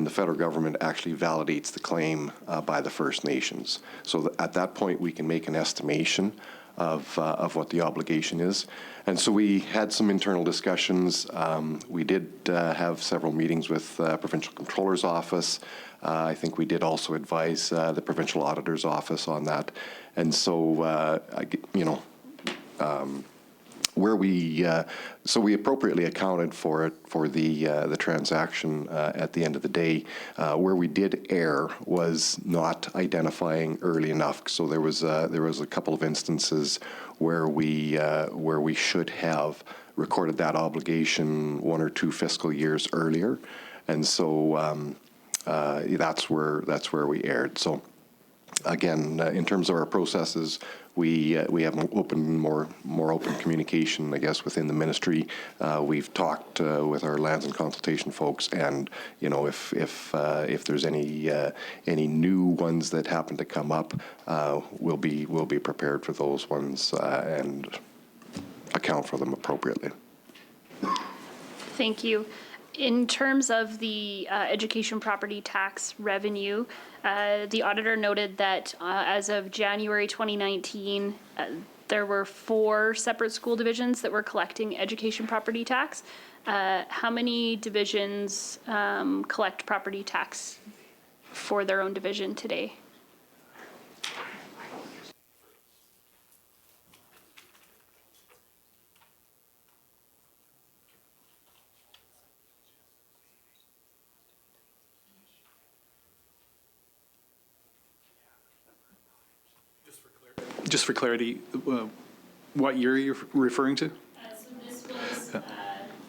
the federal government actually validates the claim by the First Nations. So at that point, we can make an estimation of what the obligation is. And so we had some internal discussions. We did have several meetings with Provincial Controller's Office. I think we did also advise the Provincial Auditor's Office on that. And so, where we we appropriately accounted for it for the transaction at the end of the day. Where we did err was not identifying early enough. So there was a couple of instances where we should have recorded that obligation 1 or 2 fiscal years earlier, and so that's where we erred. So again, in terms of our processes, we have more open communication, I guess, within the ministry. We've talked with our lands and consultation folks, and if there's any new ones that happen to come up, we'll be prepared for those ones and account for them appropriately. Thank you. In terms of the education property tax revenue, the auditor noted that as of January 2019, there were 4 separate school divisions that were collecting education property tax. How many divisions collect property tax for their own division today? Just for clarity, what year are you referring to? So this was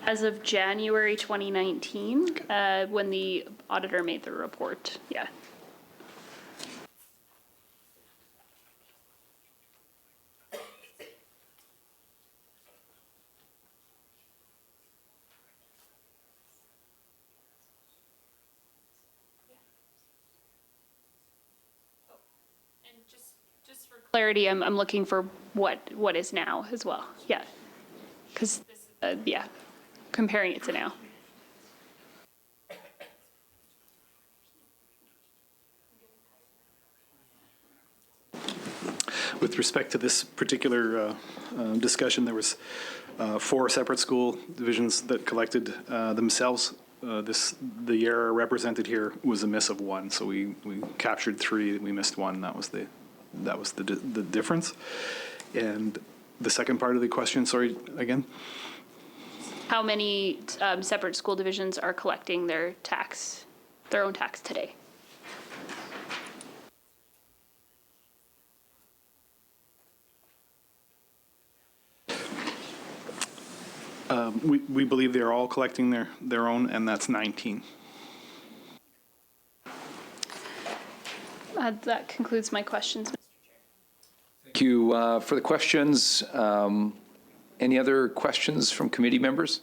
as of January 2019, when the auditor made the report. Yeah. Clarity, I'm looking for what is now as well. Yeah, because comparing it to now. With respect to this particular discussion, there was 4 separate school divisions that collected themselves. The error represented here was a miss of 1, so we captured 3, we missed 1. That was the difference. And the second part of the question, sorry, again? How many separate school divisions are collecting their own tax today? We believe they're all collecting their own, and that's 19. That concludes my questions, Mr. Thank you for the questions. Any other questions from committee members?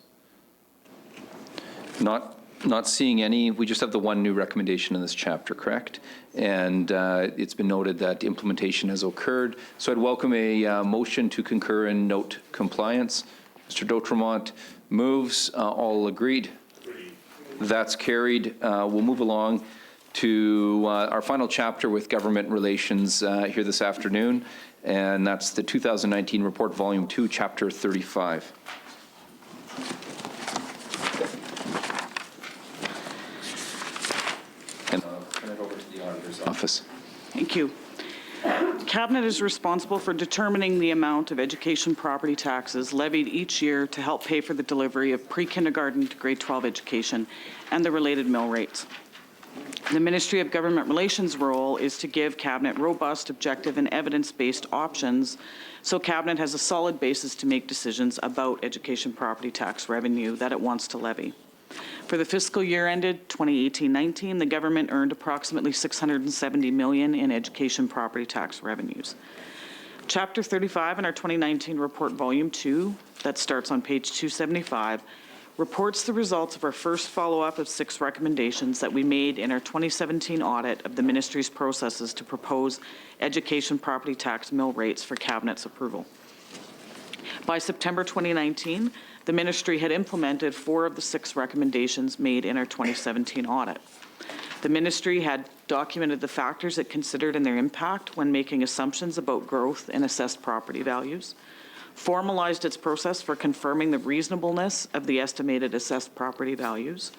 Not seeing any. We just have the one new recommendation in this chapter, correct? And it's been noted that implementation has occurred. So I'd welcome a motion to concur in note compliance. Mr. D'Outremont moves. All agreed? That's carried. We'll move along to our final chapter with government relations here this afternoon, and that's the 2019 report, Volume 2, Chapter 35. And I'll turn it over to the auditor's office. Thank you. Cabinet is responsible for determining the amount of education property taxes levied each year to help pay for the delivery of pre-kindergarten to grade 12 education and the related mill rates. The Ministry of Government Relations' role is to give Cabinet robust, objective, and evidence-based options so Cabinet has a solid basis to make decisions about education property tax revenue that it wants to levy. For the fiscal year ended 2018-19, the government earned approximately $670 million in education property tax revenues. Chapter 35 in our 2019 report, Volume 2, that starts on page 275, reports the results of our first follow-up of 6 recommendations that we made in our 2017 audit of the ministry's processes to propose education property tax mill rates for Cabinet's approval. By September 2019, the ministry had implemented 4 of the 6 recommendations made in our 2017 audit. The ministry had documented the factors it considered and their impact when making assumptions about growth in assessed property values, formalized its process for confirming the reasonableness of the estimated assessed property values.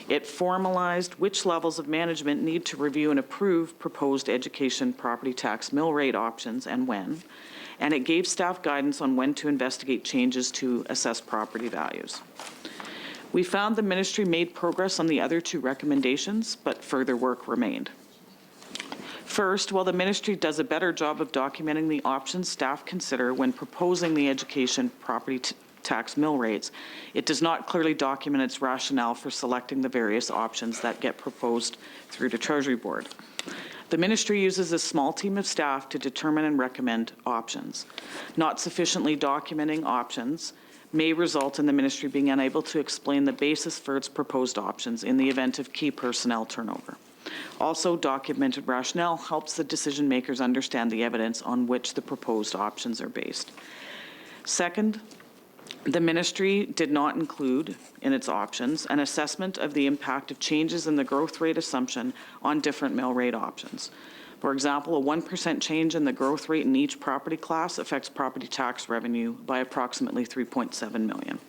It formalized which levels of management need to review and approve proposed education property tax mill rate options and when. And it gave staff guidance on when to investigate changes to assessed property values. We found the ministry made progress on the other 2 recommendations, but further work remained. First, while the ministry does a better job of documenting the options staff consider when proposing the education property tax mill rates, it does not clearly document its rationale for selecting the various options that get proposed through the Treasury Board. The ministry uses a small team of staff to determine and recommend options. Not sufficiently documenting options may result in the ministry being unable to explain the basis for its proposed options in the event of key personnel turnover. Also, documented rationale helps the decision makers understand the evidence on which the proposed options are based. Second, the ministry did not include in its options an assessment of the impact of changes in the growth rate assumption on different mill rate options. For example, a 1% change in the growth rate in each property class affects property tax revenue by approximately $3.7 million.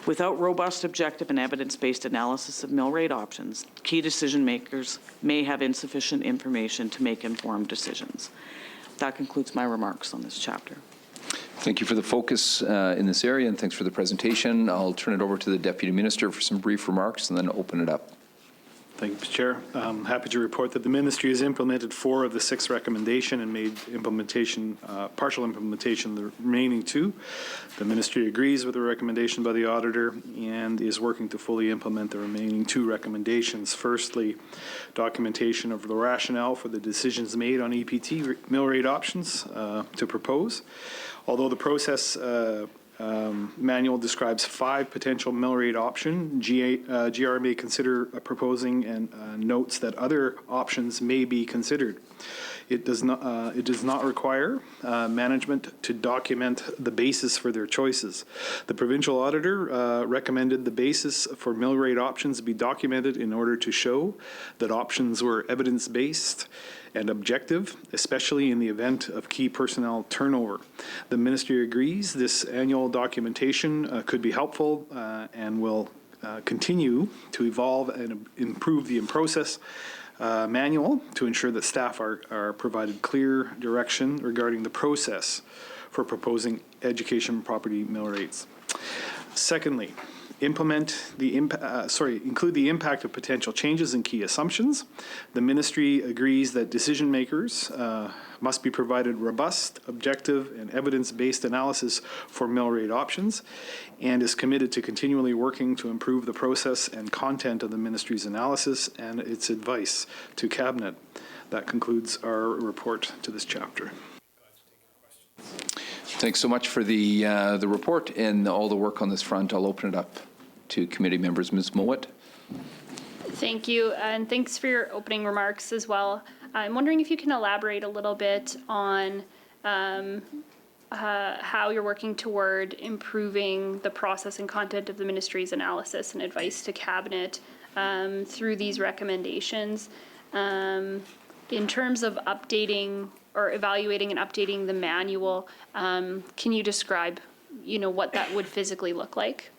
Without robust, objective, and evidence-based analysis of mill rate options, key decision makers may have insufficient information to make informed decisions. That concludes my remarks on this chapter. Thank you for the focus in this area, and thanks for the presentation. I'll turn it over to the Deputy Minister for some brief remarks and then open it up. Thank you, Mr. Chair. I'm happy to report that the ministry has implemented 4 of the 6 recommendations and made implementation, partial implementation, the remaining 2. The ministry agrees with the recommendation by the auditor and is working to fully implement the remaining 2 recommendations. Firstly, documentation of the rationale for the decisions made on EPT mill rate options to propose. Although the process manual describes 5 potential mill rate options, GR may consider proposing and notes that other options may be considered. It does not require management to document the basis for their choices. The provincial auditor recommended the basis for mill rate options be documented in order to show that options were evidence-based and objective, especially in the event of key personnel turnover. The ministry agrees this annual documentation could be helpful and will continue to evolve and improve the in-process manual to ensure that staff are provided clear direction regarding the process for proposing education property mill rates. Secondly, include the impact of potential changes in key assumptions. The ministry agrees that decision makers must be provided robust, objective, and evidence-based analysis for mill rate options, and is committed to continually working to improve the process and content of the ministry's analysis and its advice to Cabinet. That concludes our report to this chapter. Thanks so much for the report and all the work on this front. I'll open it up to committee members. Ms. Mowat. Thank you, and thanks for your opening remarks as well. I'm wondering if you can elaborate a little bit on how you're working toward improving the process and content of the ministry's analysis and advice to Cabinet through these recommendations. In terms of updating or evaluating and updating the manual, can you describe, what that would physically look like?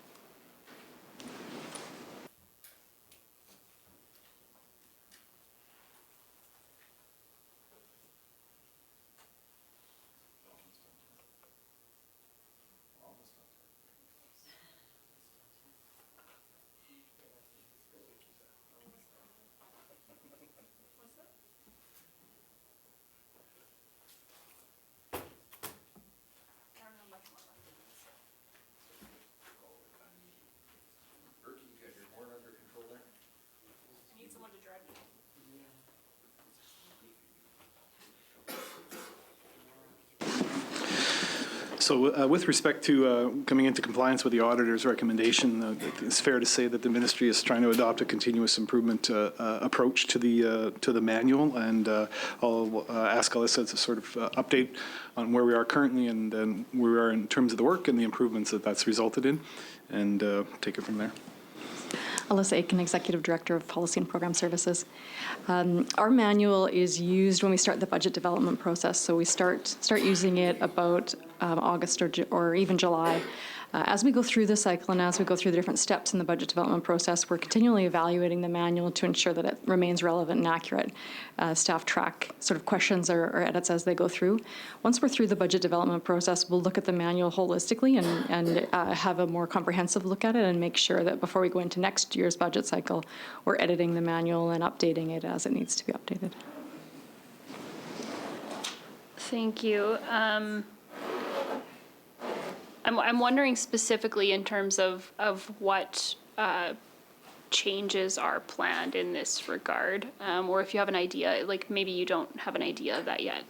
So with respect to coming into compliance with the auditor's recommendation, it's fair to say that the ministry is trying to adopt a continuous improvement approach to the manual, and I'll ask Alyssa to sort of update on where we are currently and where we are in terms of the work and the improvements that's resulted in, and take it from there. Alyssa Aiken, Executive Director of Policy and Program Services. Our manual is used when we start the budget development process, so we start using it about August or even July. As we go through the cycle and as we go through the different steps in the budget development process, we're continually evaluating the manual to ensure that it remains relevant and accurate. Staff track sort of questions or edits as they go through. Once we're through the budget development process, we'll look at the manual holistically and have a more comprehensive look at it and make sure that before we go into next year's budget cycle, we're editing the manual and updating it as it needs to be updated. Thank you. I'm wondering specifically in terms of what changes are planned in this regard, or if you have an idea, like maybe you don't have an idea of that yet.